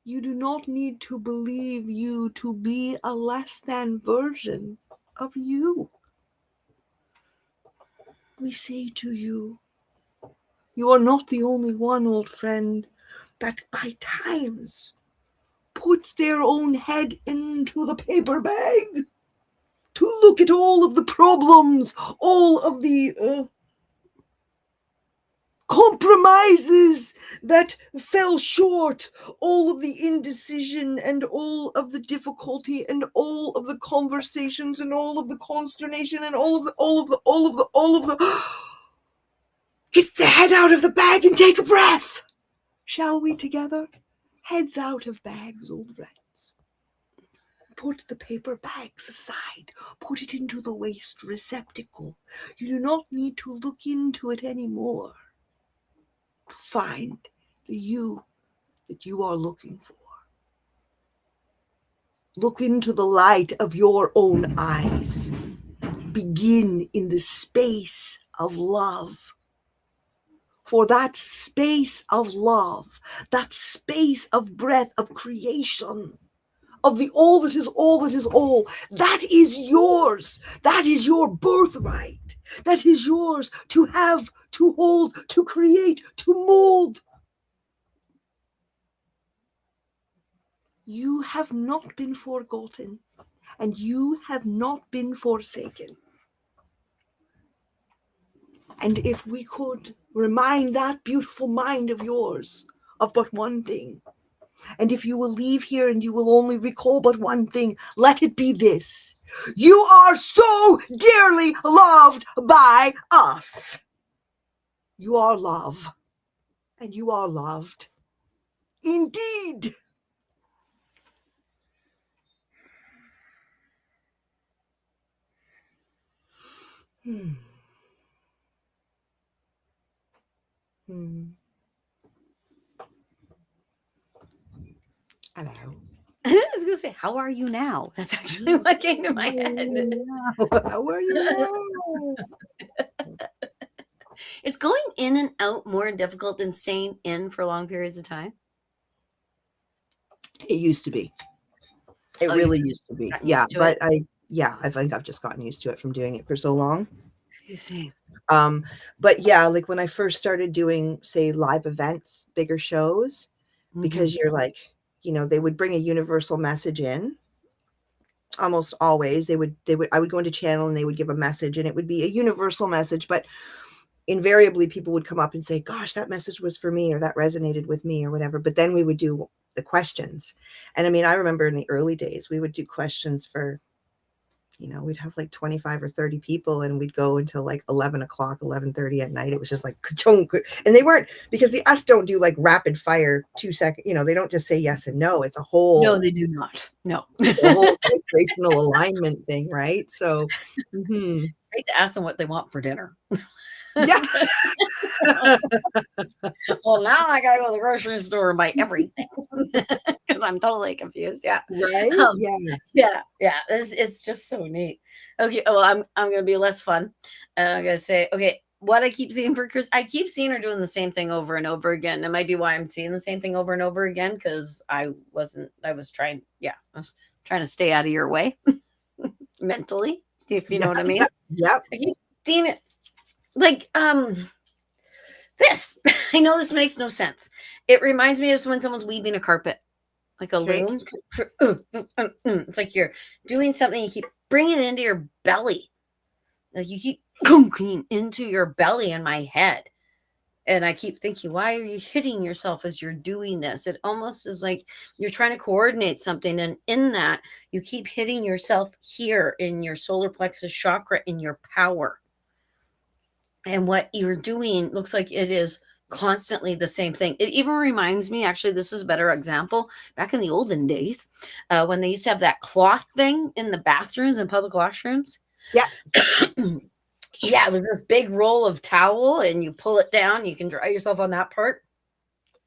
You do not need to believe you to be a less than version of you. We say to you, you are not the only one, old friend, that by times puts their own head into the paper bag to look at all of the problems, all of the compromises that fell short, all of the indecision and all of the difficulty and all of the conversations and all of the consternation and all of the get the head out of the bag and take a breath. Shall we together? Heads out of bags, old friends. put the paper bags aside. Put it into the waste receptacle. You do not need to look into it anymore to find the you that you are looking for. Look into the light of your own eyes. Begin in the space of love. For that space of love, that space of breath of creation, of the all that is all that is all, that is yours. That is your birthright. That is yours to have, to hold, to create, to mold. You have not been forgotten, and you have not been forsaken. And if we could remind that beautiful mind of yours of but one thing, and if you will leave here and you will only recall but one thing, let it be this: you are so dearly loved by us. You are love, and you are loved. Indeed. Hmm. Hello. I was gonna say, how are you now? That's actually what came to my head. How are you now? Is going in and out more difficult than staying in for long periods of time? It used to be. It Oh, really you've used to be. gotten Yeah, used to but it? I think I've just gotten used to it from doing it for so long. You see. But yeah, like when I first started doing, say, live events, bigger shows, because you're like, they would bring a universal message in. Almost always I would go into channel and they would give a message, and it would be a universal message, but invariably people would come up and say, gosh, that message was for me, or that resonated with me, or whatever. But then we would do the questions. And I mean, I remember in the early days, we would do questions for, we'd have like 25 or 30 people, and we'd go until like 11 o'clock, 11:30 at night. It was just like, and they weren't, because the us don't do like rapid fire 2 second, they don't just say yes and no. It's a No, whole, they do not. No. the whole vibrational alignment thing, right? So, Great to ask them what they want for dinner. yeah. Well, now I gotta go to the grocery store and buy everything because I'm totally confused. Yeah. Right? Um, Yeah. yeah. It's just so neat. Okay. Well, I'm gonna be less fun. I'm gonna say, okay, what I keep seeing for Chris, I keep seeing her doing the same thing over and over again. That might be why I'm seeing the same thing over and over again, because I was trying to stay out of your way mentally, if you know what I mean. Yep. I keep seeing it like this. I know this makes no sense. It reminds me of when someone's weaving a carpet, like a Okay. loom. It's like you're doing something, you keep bringing it into your belly. Like you keep going into your belly in my head. And I keep thinking, why are you hitting yourself as you're doing this? It almost is like you're trying to coordinate something. And in that, you keep hitting yourself here in your solar plexus chakra, in your power. And what you're doing looks like it is constantly the same thing. It even reminds me, actually, this is a better example. Back in the olden days, when they used to have that cloth thing in the bathrooms and public washrooms. Yeah. Yeah, it was this big roll of towel, and you pull it down. You can dry yourself on that part.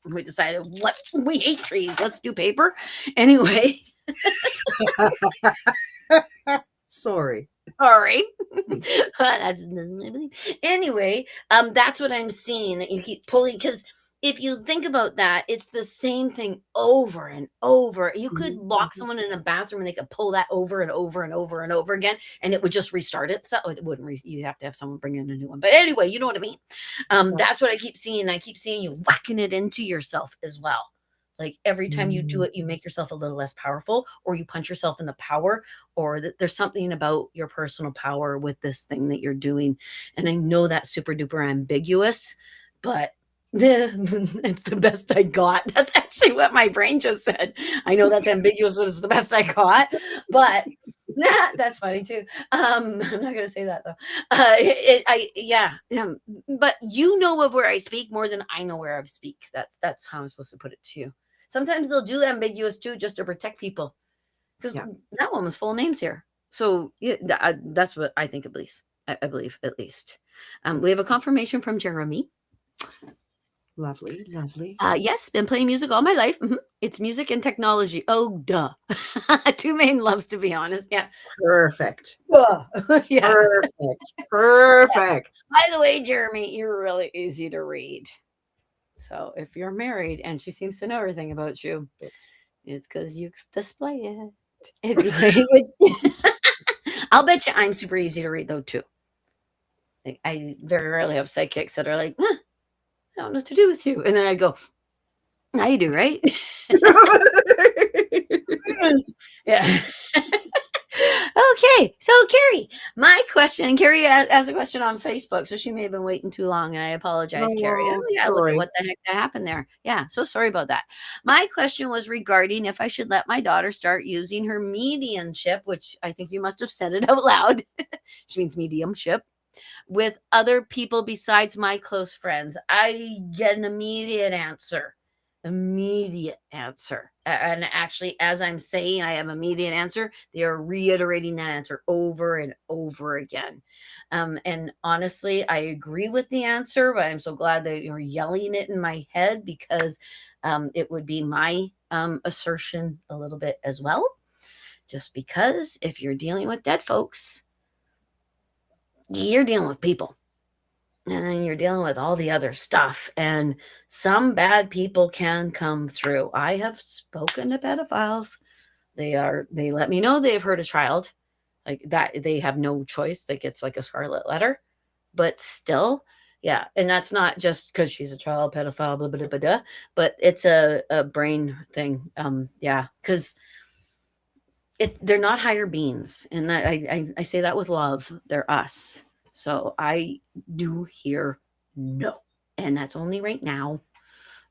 We decided, what? We hate trees. Let's do paper. Anyway. Sorry. Sorry. That's anyway. That's what I'm seeing, that you keep pulling, because if you think about that, it's the same thing over and over. You could lock someone in a bathroom and they could pull that over and over and over and over again, and it would just restart itself. It wouldn't. You have to have someone bring in a new one. But anyway, you know what I mean. That's what I keep seeing. I keep seeing you whacking it into yourself as well. Like every time you do it, you make yourself a little less powerful, or you punch yourself in the power, or there's something about your personal power with this thing that you're doing. And I know that's super duper ambiguous, but it's the best I got. That's actually what my brain just said. I know that's ambiguous, but it's the best I got. But that's funny too. I'm not gonna say that though. But you know of where I speak more than I know where I speak. That's how I'm supposed to put it to you. Sometimes they'll do ambiguous too, just to protect people. because Yeah. that one was full names here. So yeah, that's what I think, at least. I believe, at least. We have a confirmation from Jeremy. Lovely, lovely. Yes, been playing music all my life. It's music and technology. Oh, duh. Two main loves, to be honest. Yeah. Perfect. Duh. Yeah. Perfect. Perfect. By the way, Jeremy, you're really easy to read. So if you're married and she seems to know everything about you, it's because you display it. Anyway, I'll bet you I'm super easy to read, though, too. Like, I very rarely have sidekicks that are like, I don't know what to do with you. And then I go, now you do, right? Yeah. Okay, so Carrie, my question, Carrie asked a question on Facebook, so she may have been waiting too long, and I apologize, Carrie. Oh, Oh, yeah, look at sorry. what the heck that happened there. Yeah, so sorry about that. My question was regarding if I should let my daughter start using her mediumship, which I think you must have said it out loud. She means mediumship, with other people besides my close friends. I get an immediate answer. Immediate answer. And actually, as I'm saying, I have immediate answer. They are reiterating that answer over and over again. And honestly, I agree with the answer, but I'm so glad that you're yelling it in my head, because it would be my assertion a little bit as well. Just because if you're dealing with dead folks, you're dealing with people, and then you're dealing with all the other stuff, and some bad people can come through. I have spoken to pedophiles. They let me know they've hurt a child, like that. They have no choice. Like, it's like a scarlet letter, but still, yeah. And that's not just because she's a child pedophile, blah, blah, blah, blah, but it's a brain thing. Yeah, because they're not higher beings, and I say that with love. They're us. So I do hear no, and that's only right now,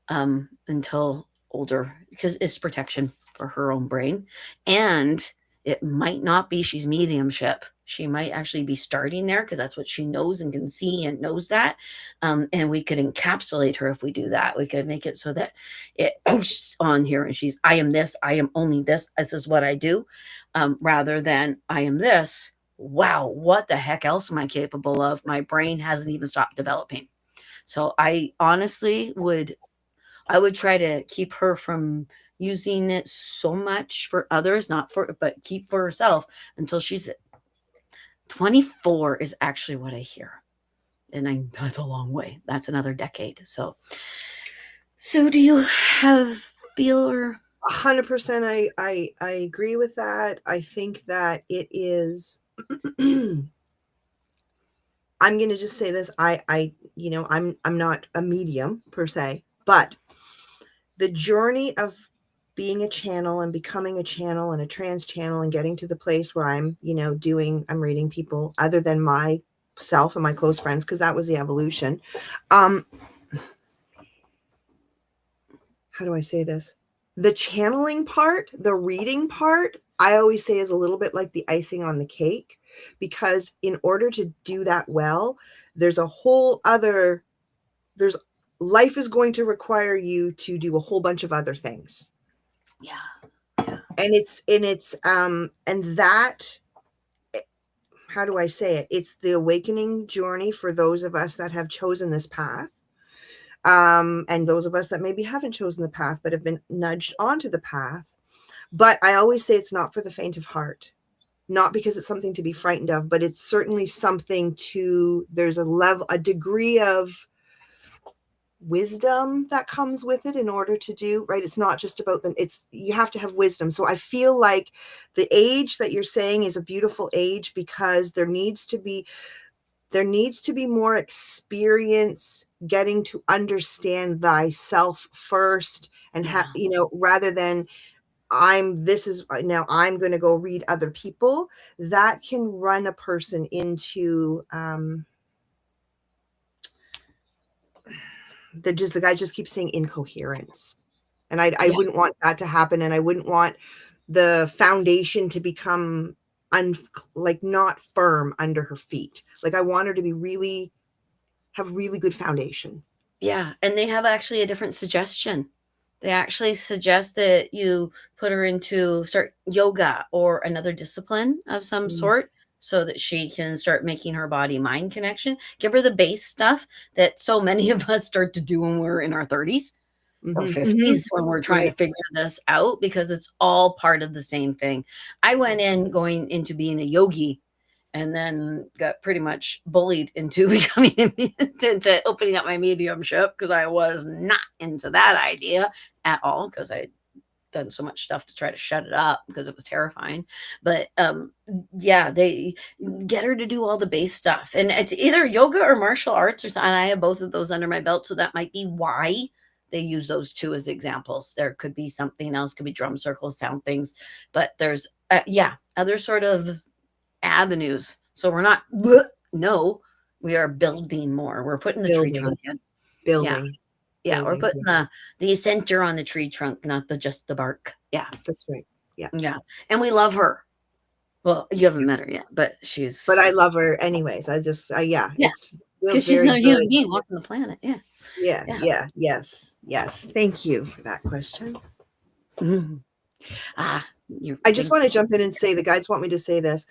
until older, because it's protection for her own brain. And it might not be she's mediumship. She might actually be starting there because that's what she knows and can see and knows that. And we could encapsulate her if we do that. We could make it so that it posts on here and she's, I am this, I am only this, this is what I do, rather than I am this. Wow, what the heck else am I capable of? My brain hasn't even stopped developing. So I honestly would try to keep her from using it so much for others, not for, but keep for herself until she's 24 is actually what I hear. And that's a long way. That's another decade. So do you have feel or 100%. I agree with that. I think that it is I'm going to just say this. I'm not a medium per se, but the journey of being a channel and becoming a channel and a trans channel and getting to the place where I'm reading people other than myself and my close friends, because that was the evolution. How do I say this? The channeling part, the reading part, I always say is a little bit like the icing on the cake, because in order to do that well, there's life is going to require you to do a whole bunch of other things. yeah. And that, how do I say it? It's the awakening journey for those of us that have chosen this path. And those of us that maybe haven't chosen the path, but have been nudged onto the path. But I always say it's not for the faint of heart, not because it's something to be frightened of, but it's certainly something there's a degree of wisdom that comes with it in order to do right. It's not just about you have to have wisdom. So I feel like the age that you're saying is a beautiful age, because there needs to be more experience getting to understand thyself first, and rather than I'm going to go read other people. That can run a person into the guy just keeps saying incoherence, and I wouldn't want that to happen, and I wouldn't want the foundation to become not firm under her feet. Like, I want her to be have really good foundation. Yeah, and they have actually a different suggestion. They actually suggest that you put her into start yoga or another discipline of some Mm, sort so that she can start making her body mind connection. Give her the base stuff that so many of us start to do when we're in our 30s or mhm, mhm. 50s when we're trying to Right. figure this out because it's all part of the same thing. I went in going into being a yogi and then got pretty much bullied into becoming into opening up my mediumship because I was not into that idea at all because I done so much stuff to try to shut it up because it was terrifying. But yeah, they get her to do all the base stuff, and it's either yoga or martial arts or something. And I have both of those under my belt, so that might be why they use those two as examples. There could be something else, could be drum circles, sound things, but there's yeah, other sort of avenues. So we're not no, we are building more. We're putting the tree Building, trunk in. Yeah. building, Yeah, we're building. putting Yeah, the center on the tree trunk, not the just the bark. Yeah. that's right. Yeah, Yeah. And we love her. Well, you haven't yeah. met her yet, but But I she's love her anyways. I just, yeah, yeah, it's because feels she's very not a human good. being walking the planet. Yeah. Yeah, Yeah. yeah, yes, yes. Thank you for that question. Mhm. Ah, you I just thank want to jump in and say the guides want me to say this.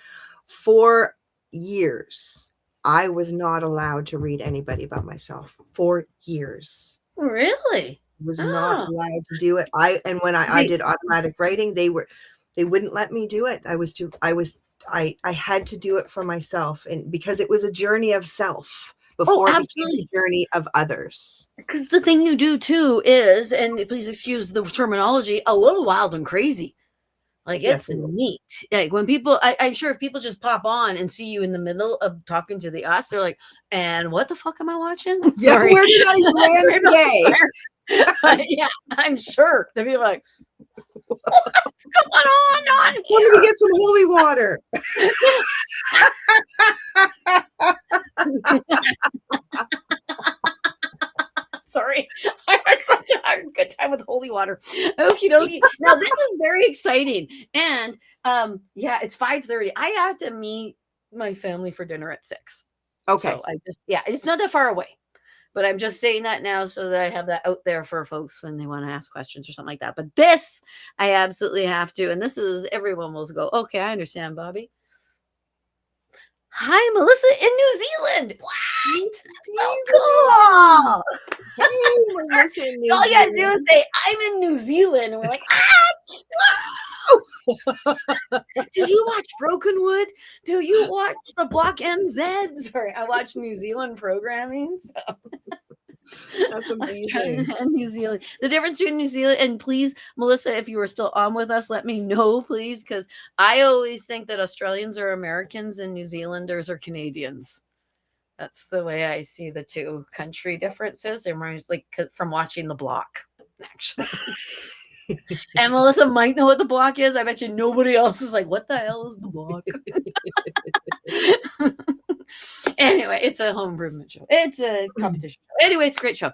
For years, I was not allowed to read anybody about myself. For years. really? Was not Oh. allowed to do it. And when I Wait. did automatic writing, they wouldn't let me do it. I had to do it for myself, and because it was a journey of self Oh, before it became absolutely. a journey of others. Because the thing you do too is, and please excuse the terminology, a little wild and crazy. Like Yes, it's it is. neat. Like when people, I'm sure if people just pop on and see you in the middle of talking to the us, they're like, "And what the fuck am I watching?" Yeah, Sorry, where did I land Sorry about the today? swear. But yeah, I'm sure the people are like, "What's going on Let me here?" get some holy water. Sorry, I had such a hard, good time with holy water. Okie dokie. Now this is very exciting, and yeah, it's 5:30. I have to meet my family for dinner at 6. Okay. So I just yeah, it's not that far away. But I'm just saying that now so that I have that out there for folks when they want to ask questions or something like that. But this, I absolutely have to. And this is everyone will go, okay, I understand, Bobby. Hi, Melissa in New Zealand. What? New That's so Zealand. cool. Hey, Melissa in New All you gotta do is Zealand. say, I'm in New Zealand. And we're like, do you watch Brokenwood? Do you watch the Block NZ? Sorry, I watch New Zealand programming. So. That's Australia amazing. and New Zealand. The difference between New Zealand and please, Melissa, if you are still on with us, let me know, please, because I always think that Australians are Americans and New Zealanders are Canadians. That's the way I see the two country differences. It reminds like from watching the block, actually. And Melissa might know what the block is. I bet you nobody else is like, what the hell is the block? Anyway, it's a home improvement show. It's a competition show. Anyway, it's a great show.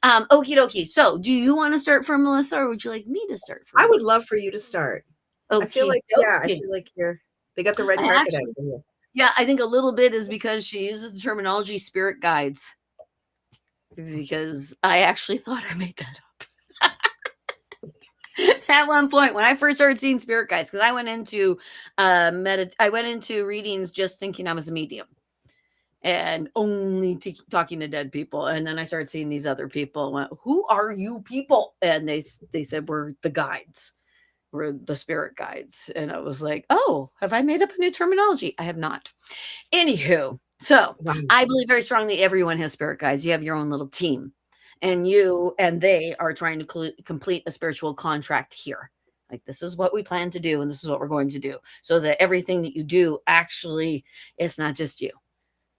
Okie dokie. So, do you want to start for Melissa, or would you like me to start for I would Melissa? love for you to start. I feel Okie like, yeah, I dokie. feel like they got the red I carpet out actually, for you. yeah, I think a little bit is because she uses the terminology spirit guides. Because I actually thought I made that up. At one point when I first started seeing spirit guides, because I went into I went into readings just thinking I was a medium and only talking to dead people, and then I started seeing these other people. Went, who are you people? And they said we're the guides, we're the spirit guides, and I was like, oh, have I made up a new terminology? I have not. Anywho, so Wow. I believe very strongly everyone has spirit guides. You have your own little team, and you and they are trying to complete a spiritual contract here. Like, this is what we plan to do, and this is what we're going to do, so that everything that you do actually, it's not just you.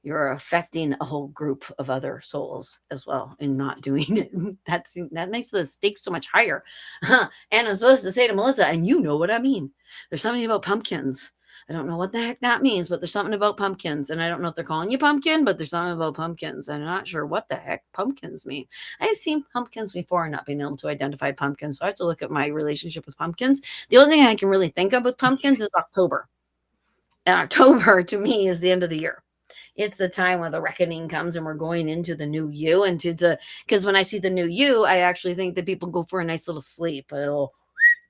You're affecting a whole group of other souls as well in not doing it. That makes the stakes so much higher. Huh. And I'm supposed to say to Melissa, and you know what I mean. There's something about pumpkins. I don't know what the heck that means, but there's something about pumpkins. And I don't know if they're calling you pumpkin, but there's something about pumpkins. I'm not sure what the heck pumpkins mean. I've seen pumpkins before and not being able to identify pumpkins. So I have to look at my relationship with pumpkins. The only thing I can really think of with pumpkins is October. And October to me is the end of the year. it's the time where the reckoning comes and we're going into the new you, because when I see the new you, I actually think that people go for a nice little sleep, a little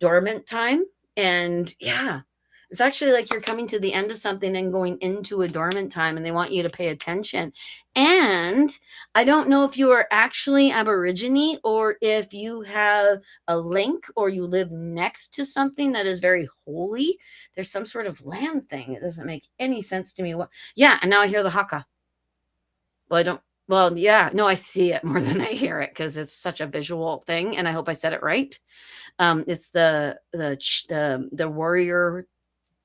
dormant time. And yeah, it's actually like you're coming to the end of something and going into a dormant time, and they want you to pay attention. And I don't know if you are actually Aborigine or if you have a link or you live next to something that is very holy. There's some sort of land thing. It doesn't make any sense to me. What? Yeah, and now I hear the haka. Well, I don't. Well, yeah, no, I see it more than I hear it because it's such a visual thing, and I hope I said it right. It's the warrior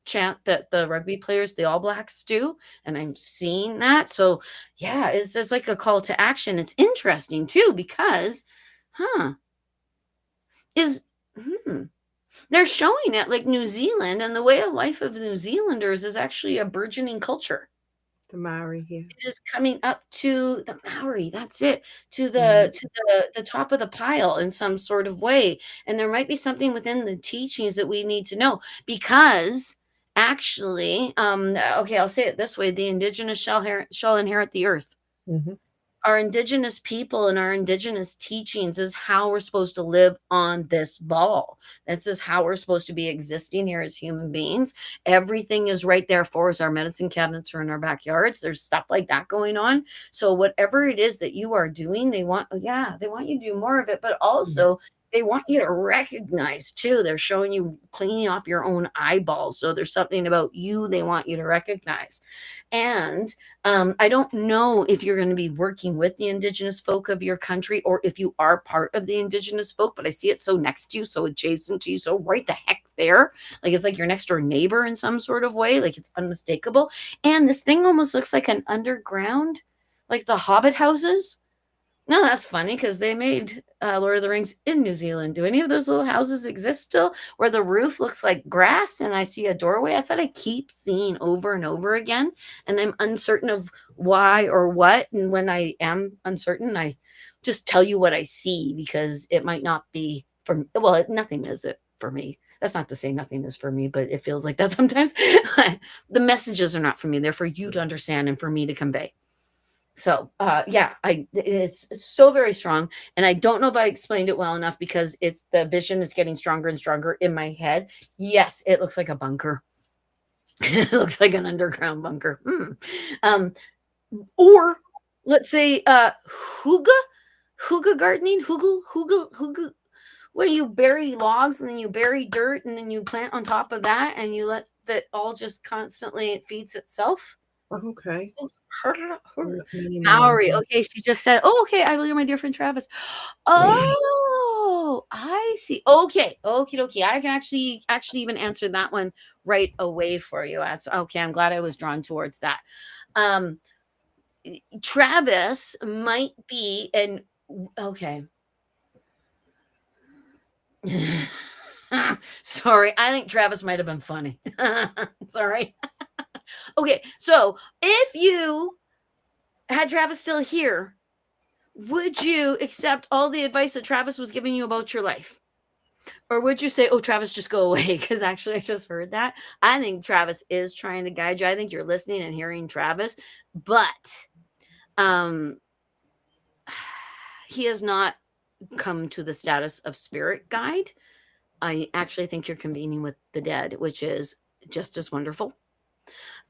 chant that the rugby players, the All Blacks, do, and I'm seeing that. So yeah, it's like a call to action. It's interesting too because, huh, is hmm, they're showing it like New Zealand, and the way of life of New Zealanders is actually a burgeoning culture. The Maori here. It is coming up to the Maori, that's it, to Mhm. the top of the pile in some sort of way, and there might be something within the teachings that we need to know because actually, okay, I'll say it this way, the indigenous shall inherit the earth. Mhm. Our indigenous people and our indigenous teachings is how we're supposed to live on this ball. This is how we're supposed to be existing here as human beings. Everything is right there for us. Our medicine cabinets are in our backyards. There's stuff like that going on. So whatever it is that you are doing, they want, yeah, they want you to do more of it, but Mhm. also they want you to recognize too. They're showing you cleaning off your own eyeballs. So there's something about you they want you to recognize. And I don't know if you're going to be working with the indigenous folk of your country or if you are part of the indigenous folk, but I see it so next to you, so adjacent to you, so right the heck there. Like it's like your next door neighbor in some sort of way. Like it's unmistakable. And this thing almost looks like an underground, like the Hobbit houses. No, that's funny because they made Lord of the Rings in New Zealand. Do any of those little houses exist still where the roof looks like grass and I see a doorway? That's what I keep seeing over and over again. And I'm uncertain of why or what. And when I am uncertain, I just tell you what I see because it might not be for well, nothing is it for me. That's not to say nothing is for me, but it feels like that sometimes. The messages are not for me. They're for you to understand and for me to convey. So, yeah, it's so very strong, and I don't know if I explained it well enough because it's the vision is getting stronger and stronger in my head. Yes, it looks like a bunker. It looks like an underground bunker. Um, or let's say hygge, hygge gardening, hygge, where you bury logs and then you bury dirt and then you plant on top of that and you let that all just constantly it feeds itself. Okay. Maori. Okay, she just said, "Oh, okay, I believe my dear friend Travis." Oh, I see. Okay, okie dokie. I can actually even answer that one right away for you. That's okay. I'm glad I was drawn towards that. Um, Travis might be an okay. Sorry, I think Travis might have been funny. Sorry. Okay, so if you had Travis still here, would you accept all the advice that Travis was giving you about your life? Or would you say, oh, Travis, just go away? Because actually, I just heard that. I think Travis is trying to guide you. I think you're listening and hearing Travis, but um, he has not come to the status of spirit guide. I actually think you're convening with the dead, which is just as wonderful.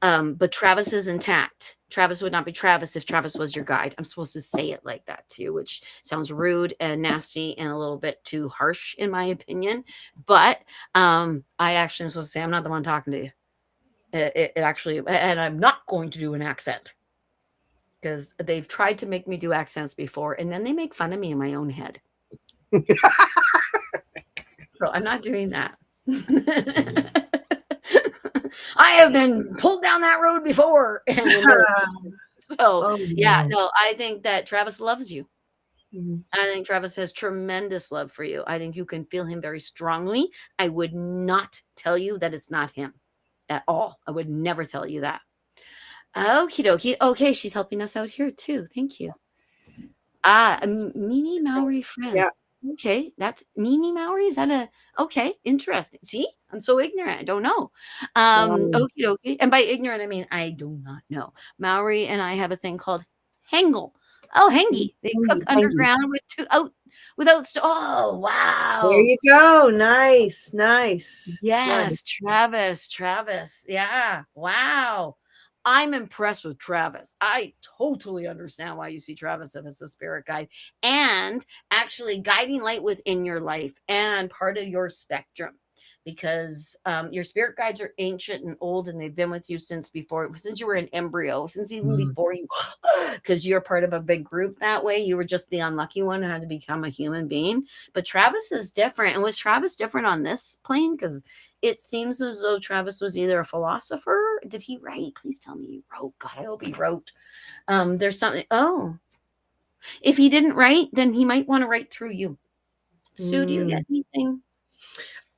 But Travis is intact. Travis would not be Travis if Travis was your guide. I'm supposed to say it like that too, which sounds rude and nasty and a little bit too harsh in my opinion. But I actually am supposed to say I'm not the one talking to you. It actually, and I'm not going to do an accent because they've tried to make me do accents before, and then they make fun of me in my own head. So I'm not doing that. I have been pulled down that road before. So, Oh, yeah, no. no, I think that Travis loves you. Mhm. I think Travis has tremendous love for you. I think you can feel him very strongly. I would not tell you that it's not him at all. I would never tell you that. Okie dokie. Okay, she's helping us out here too. Thank you. Mini Maori Yeah. friends. Okay, that's Mini Maori? Is that a okay, interesting. See? I'm so ignorant, I don't know. Wow. Okie dokie, and by ignorant, I mean I do not know. Maori and I have a thing called Hengel. Oh, Hengi. They Hengi, cook Hengi. underground with two out without oh, There wow. you go. Nice, nice, Yes, nice. Travis. Yeah. Wow. I'm impressed with Travis. I totally understand why you see Travis as a spirit guide and actually guiding light within your life and part of your spectrum because your spirit guides are ancient and old and they've been with you since you were an embryo, since even Mm. before you, because you're part of a big group that way. You were just the unlucky one who had to become a human being. But Travis is different. And was Travis different on this plane? Because it seems as though Travis was either a philosopher. Did he write? Please tell me he wrote. God, I hope he wrote. There's something. Oh, if he didn't write, then he might want to write through you. Sue, do you get Mm. anything?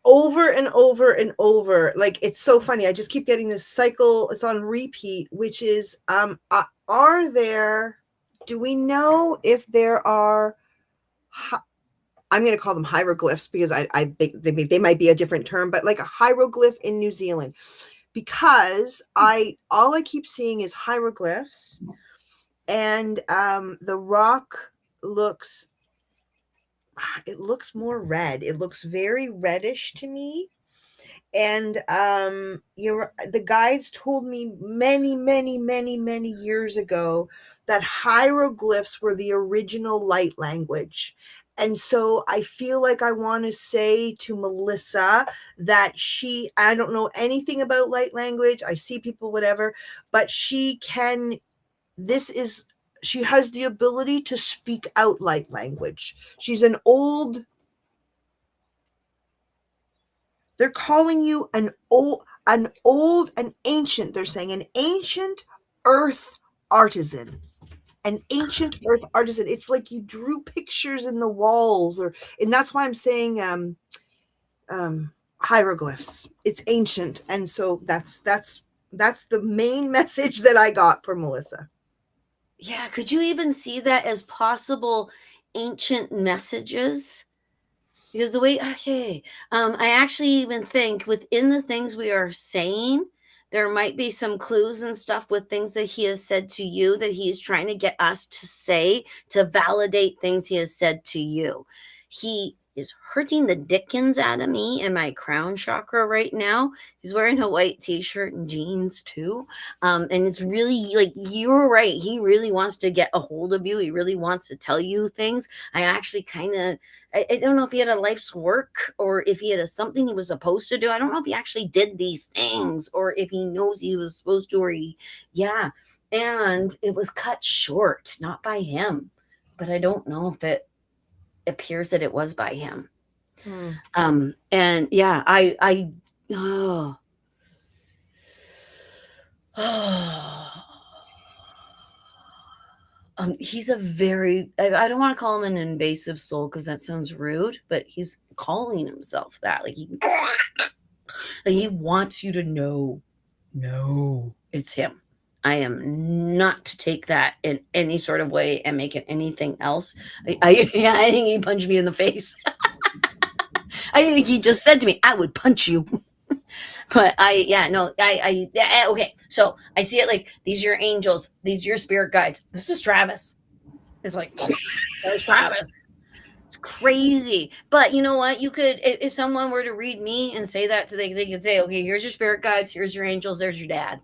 Over and over and over. Like, it's so funny. I just keep getting this cycle. It's on repeat, which is are there, do we know if there are, I'm going to call them hieroglyphs because I think they might be a different term, but like a hieroglyph in New Zealand, because all I keep seeing is hieroglyphs, and the rock looks, it looks more red. It looks very reddish to me. And the guides told me many years ago that hieroglyphs were the original light language. And so I feel like I want to say to Melissa that I don't know anything about light language. I see people, whatever, but she has the ability to speak out light language. She's they're calling you an ancient, they're saying an ancient earth artisan. An ancient earth artisan. It's like you drew pictures in the walls, and that's why I'm saying hieroglyphs. It's ancient, and so that's the main message that I got for Melissa. Yeah, could you even see that as possible ancient messages? Because the way, okay, I actually even think within the things we are saying, there might be some clues and stuff with things that he has said to you that he is trying to get us to say to validate things he has said to you. He is hurting the dickens out of me in my crown chakra right now. He's wearing a white t-shirt and jeans too. And it's really like you're right. He really wants to get a hold of you. He really wants to tell you things. I actually kind of I don't know if he had a life's work or if he had something he was supposed to do. I don't know if he actually did these things or if he knows he was supposed to, yeah. And it was cut short, not by him, but I don't know if it appears that it was by him. Hmm. And yeah, oh, oh. He's a very, I don't want to call him an invasive soul because that sounds rude, but he's calling himself that. Like he wants you to know, no, it's him. I am not to take that in any sort of way and make it anything else. Yeah, I think he punched me in the face. I think he just said to me, I would punch you. But okay. So I see it like these are your angels, these are your spirit guides. This is Travis. It's like, there's Travis. It's crazy. But you know what? You could, if someone were to read me and say that to they could say, okay, here's your spirit guides, here's your angels, there's your dad.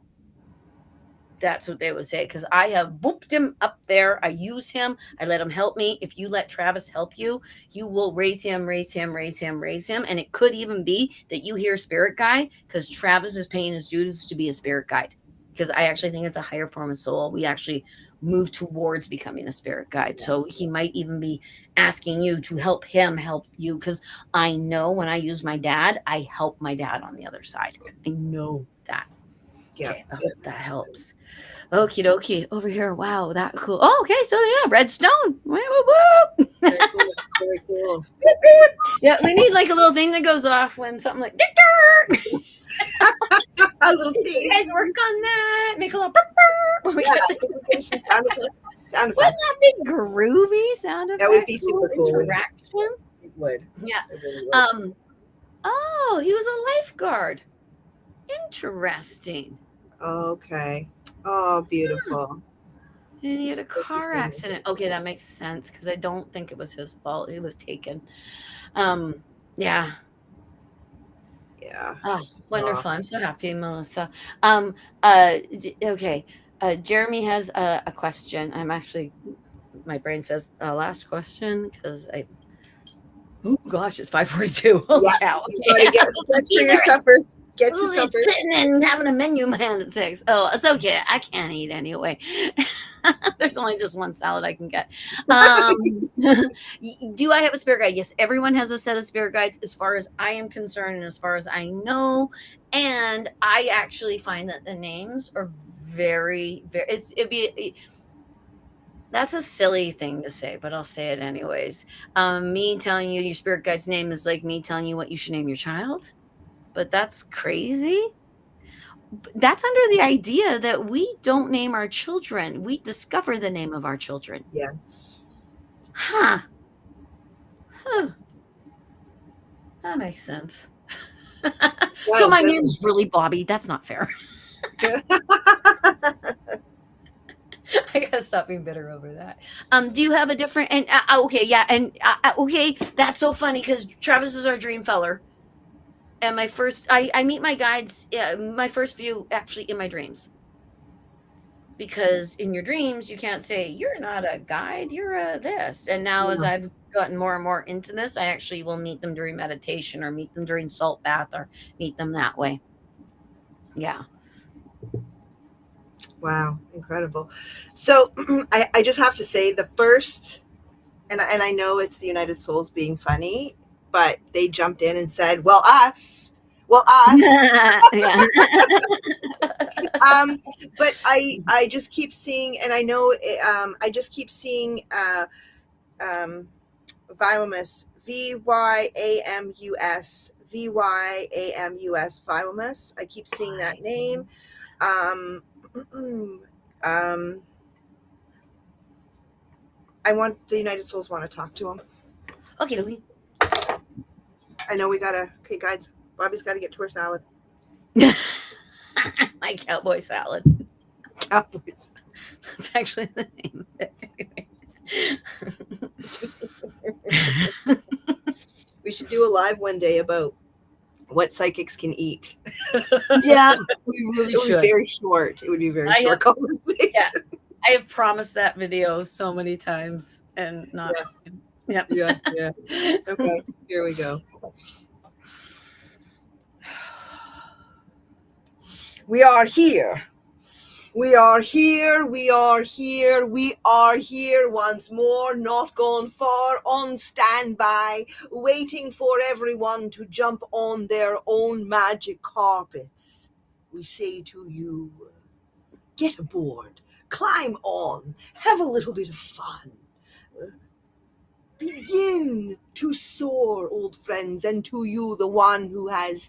That's what they would say because I have booped him up there. I use him. I let him help me. If you let Travis help you, you will raise him. And it could even be that you hear spirit guide because Travis is paying his duties to be a spirit guide. Because I actually think it's a higher form of soul. We actually move towards becoming a spirit guide. So he might even be asking you to help him help you. Because I know when I use my dad, I help my dad on the other side. I know that. Yeah. Okay, I hope that helps. Okie dokie. Over here. Wow, that cool. Oh, okay. So yeah, redstone. Woo, woo, woo. Very cool. Very cool. Yeah, we need like a little thing that goes off when something like A little you thing. guys work on that. Make a little Yeah, some sound effects. Wouldn't that be groovy sound effects? That would be super cool. Interaction. would. Yeah. It really would. Oh, he was a lifeguard. Interesting. Okay. Oh, beautiful. And he had a Thank you car so much. accident. Okay, that makes sense because I don't think it was his fault. He was taken. Yeah. Yeah. Oh, Oh, wonderful. I'm so happy, Melissa. Okay. Jeremy has a question. I'm actually, my brain says last question because oh gosh, it's 5:42. Holy yeah. cow. You Okay. gotta I'm get supposed to for be your there. supper. Get to He's supper. sitting and having a menu in my hand at 6. Oh, it's okay. I can't eat anyway. There's only just one salad I can get. Do I have a spirit guide? Yes, everyone has a set of spirit guides as far as I am concerned and as far as I know. And I actually find that the names are very, very, that's a silly thing to say, but I'll say it anyways. Me telling you your spirit guide's name is like me telling you what you should name your child, but that's crazy. That's under the idea that we don't name our children. We discover the name of our children. Yes. Huh. Huh. That makes sense. So Does, my name doesn't is really Bobby. That's not fair. it? I gotta stop being bitter over that. Do you have a different? And okay, yeah, and okay, that's so funny because Travis is our dream feller. And I meet my guides. My first few actually in my dreams. Because in your dreams you can't say you're not a guide, you're a this. And now as Yeah. I've gotten more and more into this, I actually will meet them during meditation or meet them during salt bath or meet them that way. Yeah. Wow, incredible. So I just have to say the first, and I know it's the United Souls being funny, but they jumped in and said, well, us. Yeah. But I just keep seeing, and I know I just keep seeing um, Viamus, Vyamus, Viamus. I keep seeing that name. Um, um, I want the United Souls want to talk to him. Okay, do we? I know we gotta. Okay, guys, Bobby's got to get to her salad. My cowboy salad. Cowboys. That's actually the name. We should do a live one day about what psychics can eat. Yeah, we really It would should. be very short. It would be a very I short have- conversation. Yeah. I have promised that video so many times and not. Yeah. Yeah. Okay, here we go. We are here. We are here. We are here. We are here once more, not gone far, on standby, waiting for everyone to jump on their own magic carpets. We say to you, get aboard, climb on, have a little bit of fun. Begin to soar, old friends, and to you, the one who has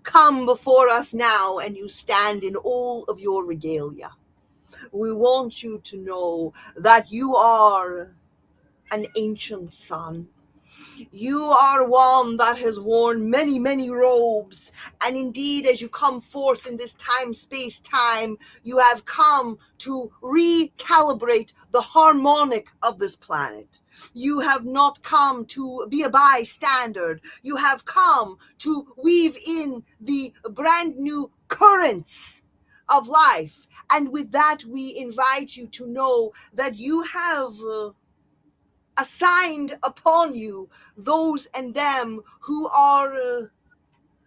come before us now, and you stand in all of your regalia. We want you to know that you are an ancient son. You are one that has worn many, many robes. And indeed, as you come forth in this time, space, time, you have come to recalibrate the harmonic of this planet. You have not come to be a bystander. You have come to weave in the brand new currents of life. And with that, we invite you to know that you have assigned upon you those and them who are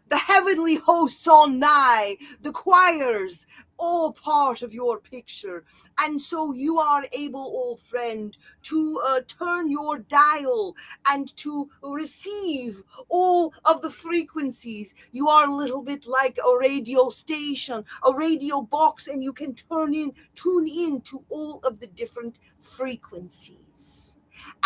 the heavenly hosts on nigh, the choirs, all part of your picture. And so you are able, old friend, to turn your dial and to receive all of the frequencies. You are a little bit like a radio station, a radio box, and you can tune in to all of the different frequencies.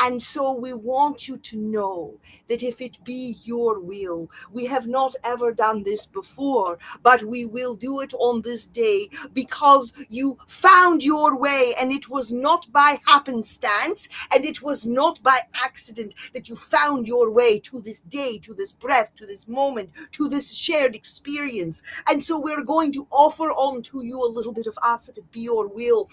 And so we want you to know that if it be your will, we have not ever done this before, but we will do it on this day because you found your way, and it was not by happenstance and it was not by accident that you found your way to this day, to this breath, to this moment, to this shared experience. And so we're going to offer unto you a little bit of us, if it be your will.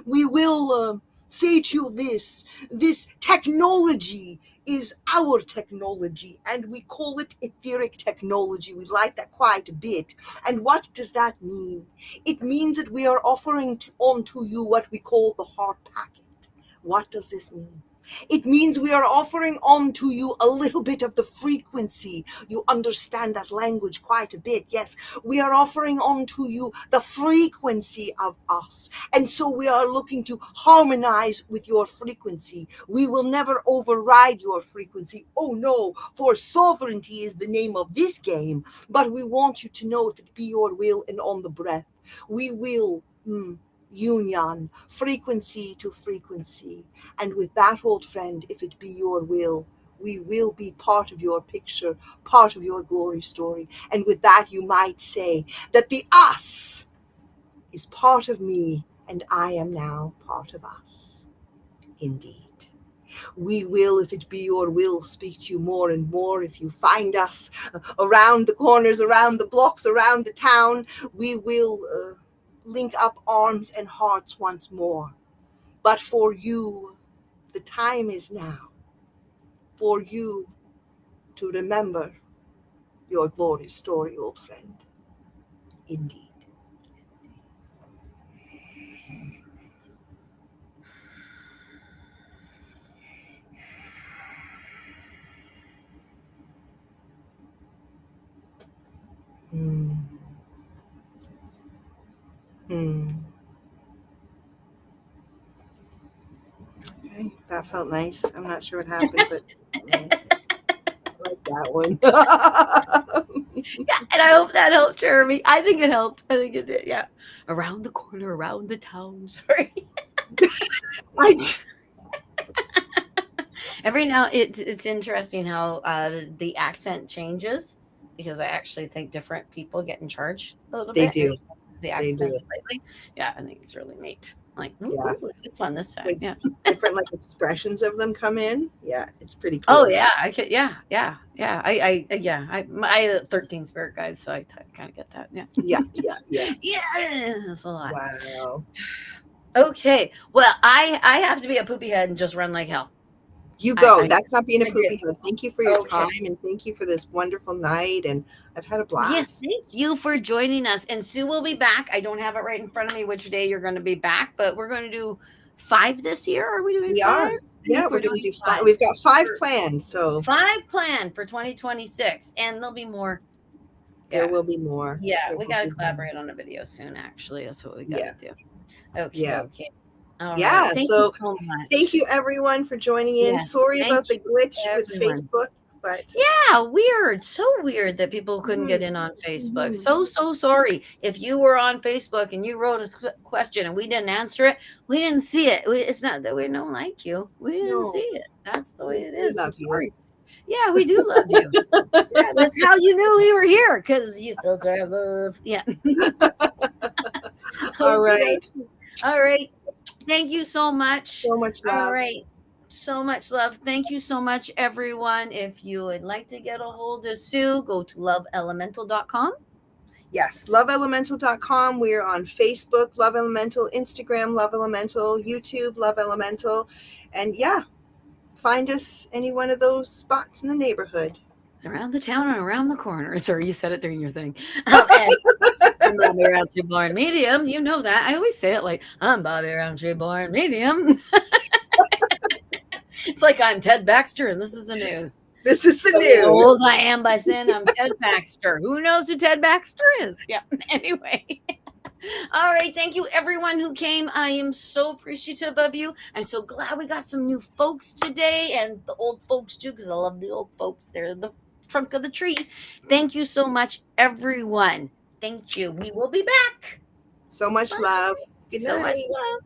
We will say to you this technology is our technology, and we call it etheric technology. We like that quite a bit. And what does that mean? It means that we are offering onto you what we call the heart packet. What does this mean? It means we are offering onto you a little bit of the frequency. You understand that language quite a bit. Yes, we are offering onto you the frequency of us. And so we are looking to harmonize with your frequency. We will never override your frequency. Oh no, for sovereignty is the name of this game. But we want you to know, if it be your will and on the breath, we will union, frequency to frequency. And with that, old friend, if it be your will, we will be part of your picture, part of your glory story. And with that, you might say that the us is part of me, and I am now part of us. Indeed. We will, if it be your will, speak to you more and more. If you find us around the corners, around the blocks, around the town, we will link up arms and hearts once more. But for you, the time is now for you to remember your glory story, old friend. Indeed. Mm. Mm. Okay, that felt nice. I'm not sure what happened, but I like that one. Yeah, and I hope that helped, Jeremy. I think it helped. I think it did. Yeah, around the corner, around the town. Sorry. I every now it's interesting how the accent changes, because I actually think different people get in charge a little They bit. do. The They accent do. slightly. Yeah, I think it's really neat. Like, Yeah. ooh, it's fun this time. Like Yeah. different like expressions of them come in. Yeah, it's pretty Oh cool. yeah, I could. Yeah, yeah, yeah. Yeah. I 13 spirit guides, so I kind of get that. Yeah. Yeah, yeah, yeah. Yeah, that's a lot. Wow. Okay. Well, I have to be a poopy head and just run like hell. You go. I That's not being a I do. poopy head. Thank you for your Okay. time, and thank you for this wonderful night. And I've had a Yes, blast. thank you for joining us. And Sue will be back. I don't have it right in front of me which day you're going to be back, but we're going to do 5 this year. Are we doing We 5? are. I Yeah, think we're we're going doing to do 5. 5. We've got 5 We're planned, so 5 planned for 2026, and there'll be more. there Yeah. will be more. Yeah, There we will got to be more. collaborate on a video soon, actually. That's what we got Yeah, to do. Okay, yeah, okay. All right. yeah. Thank you So so thank much. you, everyone, for joining in. Yes. Sorry Thank about the you, glitch with everyone. Facebook, but Yeah, weird. So weird that people couldn't get mhm, in on Facebook. mhm. So sorry. If you were on Facebook and you wrote a question and we didn't answer it, we didn't see it. It's not that we don't like you. We didn't see No, it. That's the way it we is. I'm love you. sorry. Yeah, we do love you. Yeah, that's how you knew we were here, because you felt our love. Yeah. All Okay. right. All right. Thank you so much. So much All love. right. So much love. Thank you so much, everyone. If you would like to get a hold of Sue, go to loveelemental.com. Yes, loveelemental.com. We're on Facebook, Love Elemental, Instagram, Love Elemental, YouTube, Love Elemental. And yeah, find us any one of those spots in the neighborhood. It's around the town and around the corner. Sorry, you said it during your thing. And I'm Bobby Roundtree Born Medium. You know that. I always say it like, I'm Bobby Roundtree Born Medium. It's like I'm Ted Baxter and this is the news. This is the So old news. I am by saying I'm Ted Baxter. Who knows who Ted Baxter is? Yeah. Anyway. All right. Thank you, everyone who came. I am so appreciative of you. I'm so glad we got some new folks today, and the old folks too, because I love the old folks. They're the trunk of the tree. Thank you so much, everyone. Thank you. We will be back. So much Bye. love. Good So much night. love.